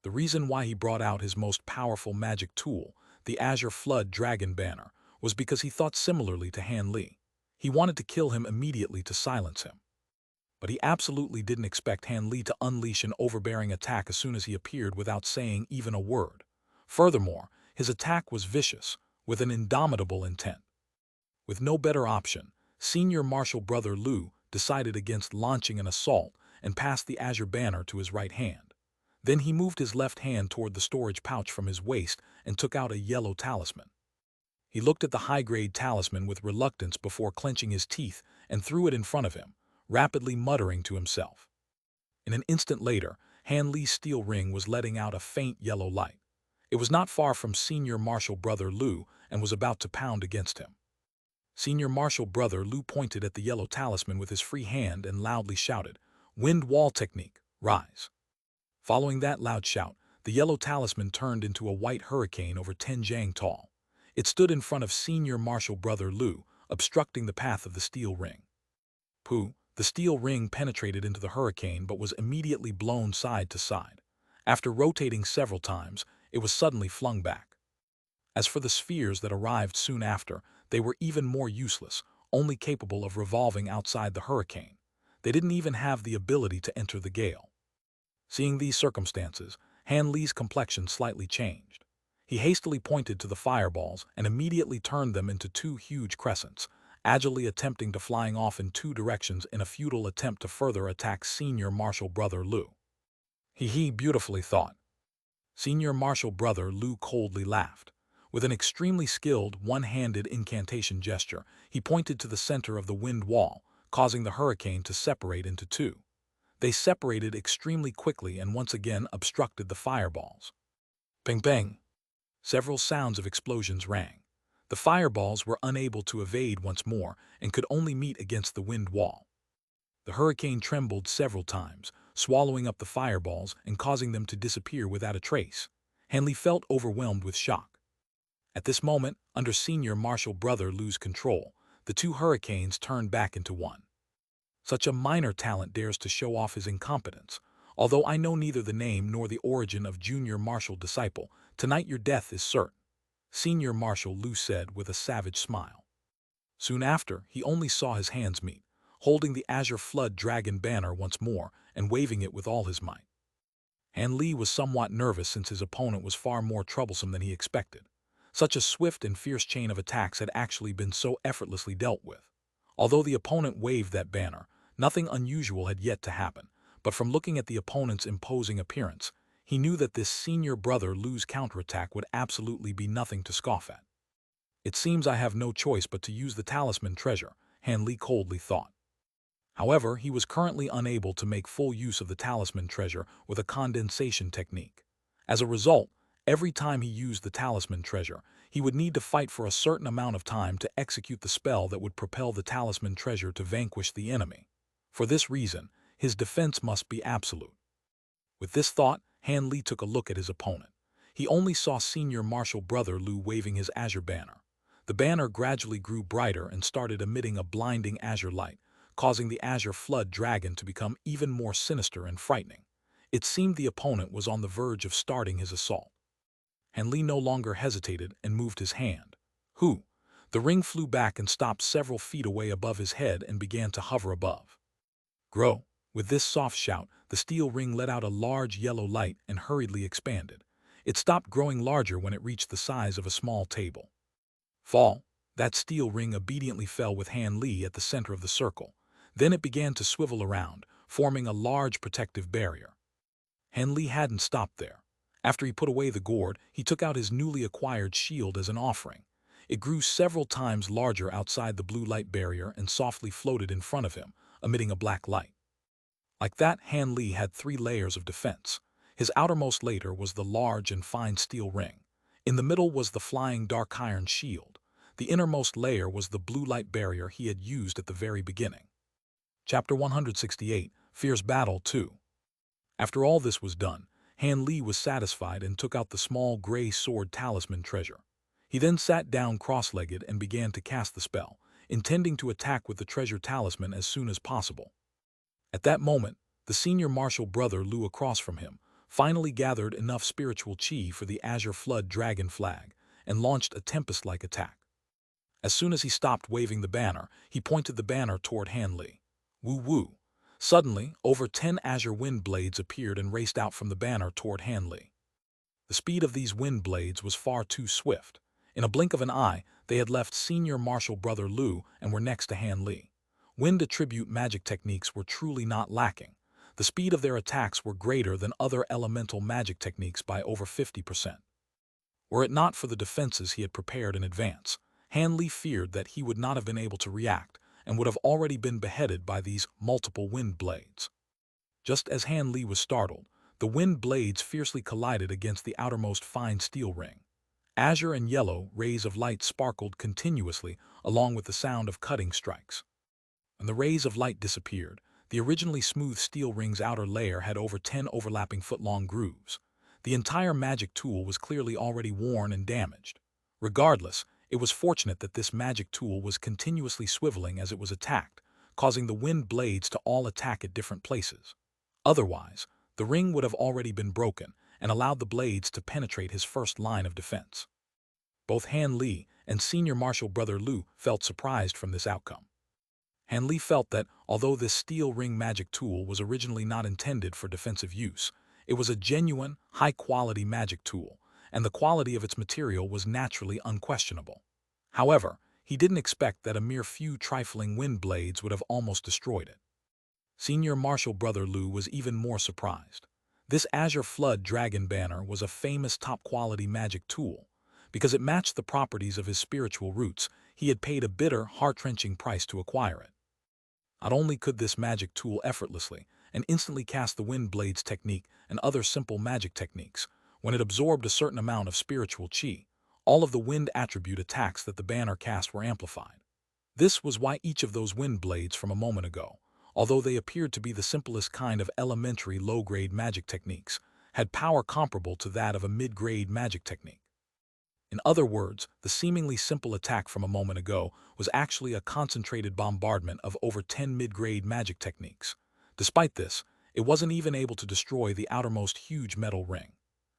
The reason why he brought out his most powerful magic tool, the Azure Flood Dragon Banner, was because he thought similarly to Han Li. He wanted to kill him immediately to silence him. But he absolutely didn't expect Han Li to unleash an overbearing attack as soon as he appeared without saying even a word. Furthermore, his attack was vicious, with an indomitable intent. With no better option, Senior Marshal Brother Lu decided against launching an assault and passed the azure banner to his right hand. Then he moved his left hand toward the storage pouch from his waist and took out a yellow talisman. He looked at the high-grade talisman with reluctance before clenching his teeth and threw it in front of him, rapidly muttering to himself. In an instant later, Han Li's steel ring was letting out a faint yellow light. It was not far from Senior Marshal Brother Lu and was about to pound against him. Senior Marshal Brother Lu pointed at the yellow talisman with his free hand and loudly shouted, "Wind wall technique, rise." Following that loud shout, the yellow talisman turned into a white hurricane over 10 jang tall. It stood in front of Senior Marshal Brother Lu, obstructing the path of the steel ring. Pooh! The steel ring penetrated into the hurricane but was immediately blown side to side. After rotating several times, it was suddenly flung back. As for the spheres that arrived soon after, they were even more useless, only capable of revolving outside the hurricane. They didn't even have the ability to enter the gale. Seeing these circumstances, Han Li's complexion slightly changed. He hastily pointed to the fireballs and immediately turned them into 2 huge crescents, agilely attempting to flying off in 2 directions in a futile attempt to further attack Senior Marshal Brother Lu. He beautifully thought. Senior Marshal Brother Lu coldly laughed. With an extremely skilled, one-handed incantation gesture, he pointed to the center of the wind wall, causing the hurricane to separate into 2. They separated extremely quickly and once again obstructed the fireballs. Bang bang! Several sounds of explosions rang. The fireballs were unable to evade once more and could only meet against the wind wall. The hurricane trembled several times, swallowing up the fireballs and causing them to disappear without a trace. Han Li felt overwhelmed with shock. At this moment, under Senior Marshal Brother Lu's control, the 2 hurricanes turned back into 1. Such a minor talent dares to show off his incompetence. Although I know neither the name nor the origin of Junior Marshal Disciple, tonight your death is certain, Senior Marshal Lu said with a savage smile. Soon after, he only saw his hands meet, holding the Azure Flood Dragon banner once more and waving it with all his might. Han Li was somewhat nervous since his opponent was far more troublesome than he expected. Such a swift and fierce chain of attacks had actually been so effortlessly dealt with. Although the opponent waved that banner, nothing unusual had yet to happen, but from looking at the opponent's imposing appearance, he knew that this Senior Brother Lu's counterattack would absolutely be nothing to scoff at. It seems I have no choice but to use the talisman treasure, Han Li coldly thought. However, he was currently unable to make full use of the talisman treasure with a condensation technique. As a result, every time he used the talisman treasure, he would need to fight for a certain amount of time to execute the spell that would propel the talisman treasure to vanquish the enemy. For this reason, his defense must be absolute. With this thought, Han Li took a look at his opponent. He only saw Senior Marshal Brother Lu waving his azure banner. The banner gradually grew brighter and started emitting a blinding azure light, causing the Azure Flood Dragon to become even more sinister and frightening. It seemed the opponent was on the verge of starting his assault. Han Li no longer hesitated and moved his hand. Hoo! The ring flew back and stopped several feet away above his head and began to hover above. Grow! With this soft shout, the steel ring let out a large yellow light and hurriedly expanded. It stopped growing larger when it reached the size of a small table. Fall! That steel ring obediently fell with Han Li at the center of the circle. Then it began to swivel around, forming a large protective barrier. Han Li hadn't stopped there. After he put away the gourd, he took out his newly acquired shield as an offering. It grew several times larger outside the blue light barrier and softly floated in front of him, emitting a black light. Like that, Han Li had 3 layers of defense. His outermost layer was the large and fine steel ring. In the middle was the flying dark iron shield. The innermost layer was the blue light barrier he had used at the very beginning. Chapter 168, Fierce Battle 2. After all this was done, Han Li was satisfied and took out the small gray sword talisman treasure. He then sat down cross-legged and began to cast the spell, intending to attack with the treasure talisman as soon as possible. At that moment, the Senior Marshal Brother Lu across from him finally gathered enough spiritual chi for the Azure Flood Dragon flag and launched a tempest-like attack. As soon as he stopped waving the banner, he pointed the banner toward Han Li. Woo-woo. Suddenly, over 10 azure wind blades appeared and raced out from the banner toward Han Li. The speed of these wind blades was far too swift. In a blink of an eye, they had left Senior Marshal Brother Lu and were next to Han Li. Wind attribute magic techniques were truly not lacking. The speed of their attacks were greater than other elemental magic techniques by over 50%. Were it not for the defenses he had prepared in advance, Han Li feared that he would not have been able to react and would have already been beheaded by these multiple wind blades. Just as Han Li was startled, the wind blades fiercely collided against the outermost fine steel ring. Azure and yellow rays of light sparkled continuously along with the sound of cutting strikes. When the rays of light disappeared, the originally smooth steel ring's outer layer had over 10 overlapping foot-long grooves. The entire magic tool was clearly already worn and damaged. Regardless, it was fortunate that this magic tool was continuously swiveling as it was attacked, causing the wind blades to all attack at different places. Otherwise, the ring would have already been broken and allowed the blades to penetrate his first line of defense. Both Han Li and Senior Marshal Brother Lu felt surprised from this outcome. Han Li felt that, although this steel ring magic tool was originally not intended for defensive use, it was a genuine, high-quality magic tool, and the quality of its material was naturally unquestionable. However, he didn't expect that a mere few trifling wind blades would have almost destroyed it. Senior Marshal Brother Lu was even more surprised. This Azure Flood Dragon Banner was a famous top-quality magic tool. Because it matched the properties of his spiritual roots, he had paid a bitter, heart-wrenching price to acquire it. Not only could this magic tool effortlessly and instantly cast the Wind Blades technique and other simple magic techniques, when it absorbed a certain amount of spiritual chi, all of the wind attribute attacks that the banner cast were amplified. This was why each of those wind blades from a moment ago, although they appeared to be the simplest kind of elementary low-grade magic techniques, had power comparable to that of a mid-grade magic technique. In other words, the seemingly simple attack from a moment ago was actually a concentrated bombardment of over 10 mid-grade magic techniques. Despite this, it wasn't even able to destroy the outermost huge metal ring.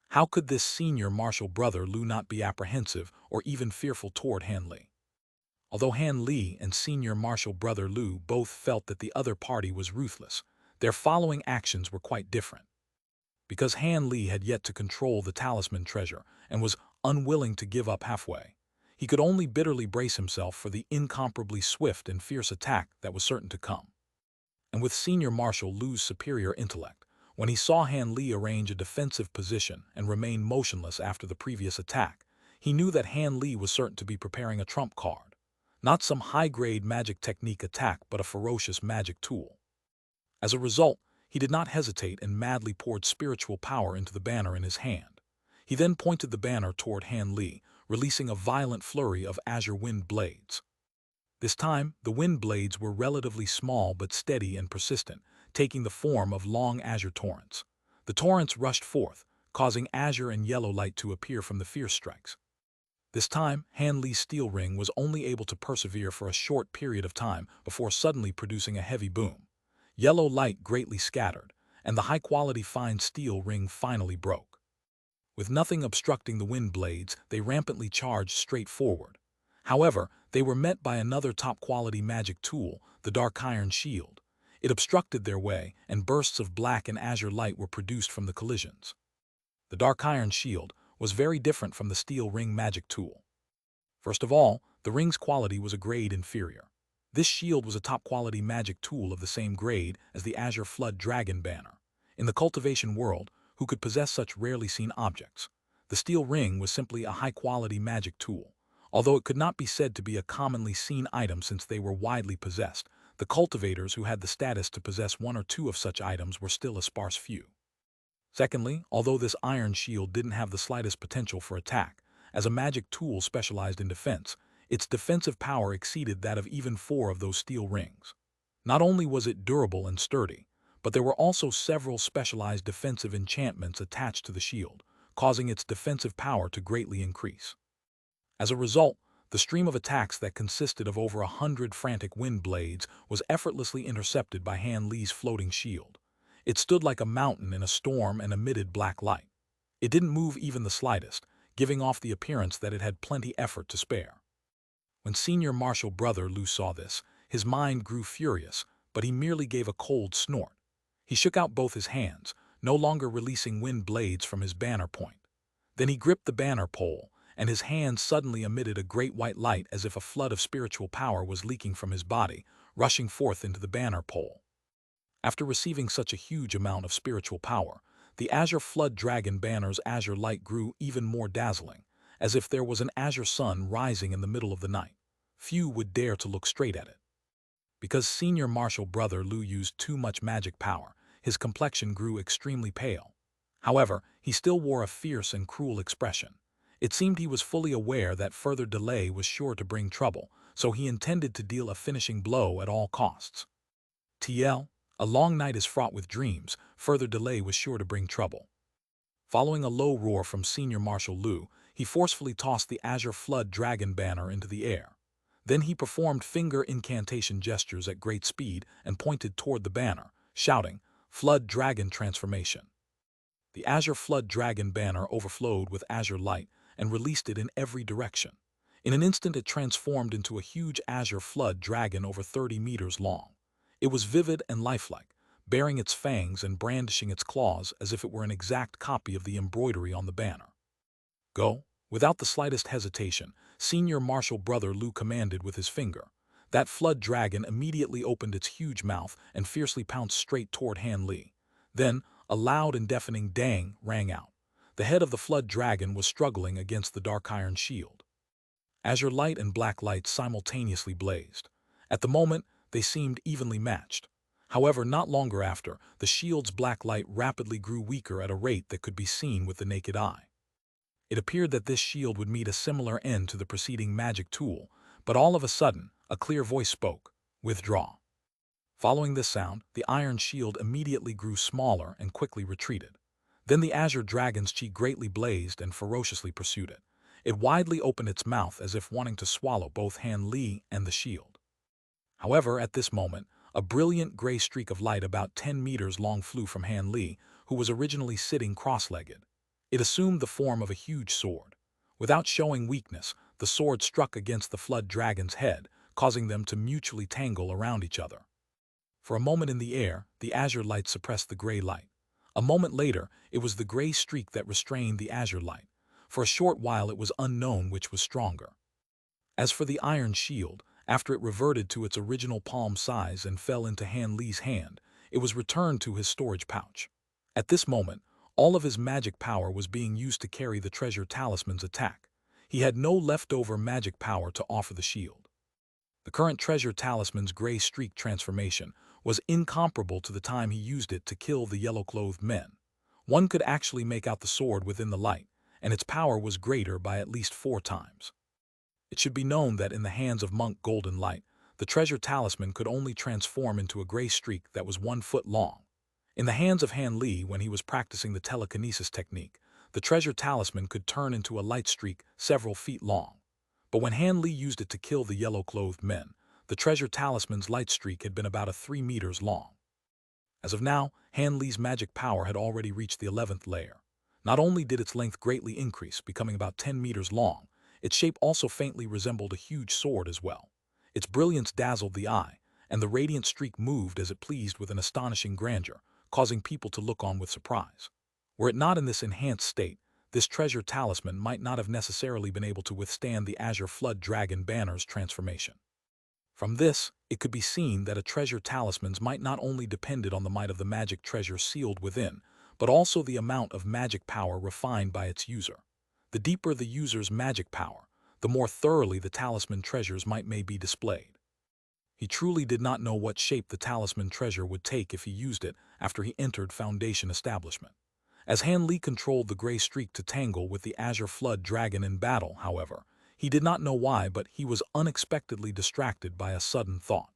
How could this Senior Marshal Brother Lu not be apprehensive or even fearful toward Han Li? Although Han Li and Senior Marshal Brother Lu both felt that the other party was ruthless, their following actions were quite different. Because Han Li had yet to control the talisman treasure and was unwilling to give up halfway, he could only bitterly brace himself for the incomparably swift and fierce attack that was certain to come. And with Senior Marshal Lu's superior intellect, when he saw Han Li arrange a defensive position and remain motionless after the previous attack, he knew that Han Li was certain to be preparing a trump card. Not some high-grade magic technique attack, but a ferocious magic tool. As a result, he did not hesitate and madly poured spiritual power into the banner in his hand. He then pointed the banner toward Han Li, releasing a violent flurry of azure wind blades. This time, the wind blades were relatively small but steady and persistent, taking the form of long azure torrents. The torrents rushed forth, causing azure and yellow light to appear from the fierce strikes. This time, Han Li's steel ring was only able to persevere for a short period of time before suddenly producing a heavy boom. Yellow light greatly scattered, and the high-quality fine steel ring finally broke. With nothing obstructing the wind blades, they rampantly charged straight forward. However, they were met by another top-quality magic tool, the dark iron shield. It obstructed their way, and bursts of black and azure light were produced from the collisions. The dark iron shield was very different from the steel ring magic tool. First of all, the ring's quality was a grade inferior. This shield was a top-quality magic tool of the same grade as the Azure Flood Dragon Banner. In the cultivation world, who could possess such rarely seen objects? The steel ring was simply a high-quality magic tool. Although it could not be said to be a commonly seen item since they were widely possessed, the cultivators who had the status to possess one or two of such items were still a sparse few. Secondly, although this iron shield didn't have the slightest potential for attack, as a magic tool specialized in defense, its defensive power exceeded that of even 4 of those steel rings. Not only was it durable and sturdy, but there were also several specialized defensive enchantments attached to the shield, causing its defensive power to greatly increase. As a result, the stream of attacks that consisted of over 100 frantic wind blades was effortlessly intercepted by Han Li's floating shield. It stood like a mountain in a storm and emitted black light. It didn't move even the slightest, giving off the appearance that it had plenty effort to spare. When Senior Marshal Brother Lu saw this, his mind grew furious, but he merely gave a cold snort. He shook out both his hands, no longer releasing wind blades from his banner point. Then he gripped the banner pole, and his hand suddenly emitted a great white light as if a flood of spiritual power was leaking from his body, rushing forth into the banner pole. After receiving such a huge amount of spiritual power, the Azure Flood Dragon banner's azure light grew even more dazzling, as if there was an azure sun rising in the middle of the night. Few would dare to look straight at it. Because Senior Marshal Brother Lu used too much magic power, his complexion grew extremely pale. However, he still wore a fierce and cruel expression. It seemed he was fully aware that further delay was sure to bring trouble, so he intended to deal a finishing blow at all costs. TL, a long night is fraught with dreams, further delay was sure to bring trouble. Following a low roar from Senior Marshal Lu, he forcefully tossed the Azure Flood Dragon banner into the air. Then he performed finger incantation gestures at great speed and pointed toward the banner, shouting, "Flood Dragon Transformation." The Azure Flood Dragon banner overflowed with azure light and released it in every direction. In an instant it transformed into a huge azure flood dragon over 30 meters long. It was vivid and lifelike, baring its fangs and brandishing its claws as if it were an exact copy of the embroidery on the banner. "Go!" Without the slightest hesitation, Senior Marshal Brother Lu commanded with his finger. That flood dragon immediately opened its huge mouth and fiercely pounced straight toward Han Li. Then, a loud and deafening dang rang out. The head of the flood dragon was struggling against the dark iron shield. Azure light and black light simultaneously blazed. At the moment, they seemed evenly matched. However, not longer after, the shield's black light rapidly grew weaker at a rate that could be seen with the naked eye. It appeared that this shield would meet a similar end to the preceding magic tool, but all of a sudden, a clear voice spoke, "Withdraw." Following this sound, the iron shield immediately grew smaller and quickly retreated. Then the azure dragon's cheek greatly blazed and ferociously pursued it. It widely opened its mouth as if wanting to swallow both Han Li and the shield. However, at this moment, a brilliant gray streak of light about 10 meters long flew from Han Li, who was originally sitting cross-legged. It assumed the form of a huge sword. Without showing weakness, the sword struck against the flood dragon's head, causing them to mutually tangle around each other. For a moment in the air, the azure light suppressed the gray light. A moment later, it was the gray streak that restrained the azure light. For a short while it was unknown which was stronger. As for the iron shield, after it reverted to its original palm size and fell into Han Li's hand, it was returned to his storage pouch. At this moment, all of his magic power was being used to carry the treasure talisman's attack. He had no leftover magic power to offer the shield. The current treasure talisman's gray streak transformation was incomparable to the time he used it to kill the yellow-clothed men. One could actually make out the sword within the light, and its power was greater by at least 4 times. It should be known that in the hands of Monk Golden Light, the treasure talisman could only transform into a gray streak that was 1 foot long. In the hands of Han Li, when he was practicing the telekinesis technique, the treasure talisman could turn into a light streak several feet long. But when Han Li used it to kill the yellow-clothed men, the treasure talisman's light streak had been about 3 meters long. As of now, Han Li's magic power had already reached the 11th layer. Not only did its length greatly increase, becoming about 10 meters long, its shape also faintly resembled a huge sword as well. Its brilliance dazzled the eye, and the radiant streak moved as it pleased with an astonishing grandeur, causing people to look on with surprise. Were it not in this enhanced state, this treasure talisman might not have necessarily been able to withstand the Azure Flood Dragon banner's transformation. From this, it could be seen that a treasure talisman's might not only depended on the might of the magic treasure sealed within, but also the amount of magic power refined by its user. The deeper the user's magic power, the more thoroughly the talisman treasures may be displayed. He truly did not know what shape the talisman treasure would take if he used it after he entered Foundation establishment. As Han Li controlled the gray streak to tangle with the Azure Flood Dragon in battle, however, he did not know why, but he was unexpectedly distracted by a sudden thought.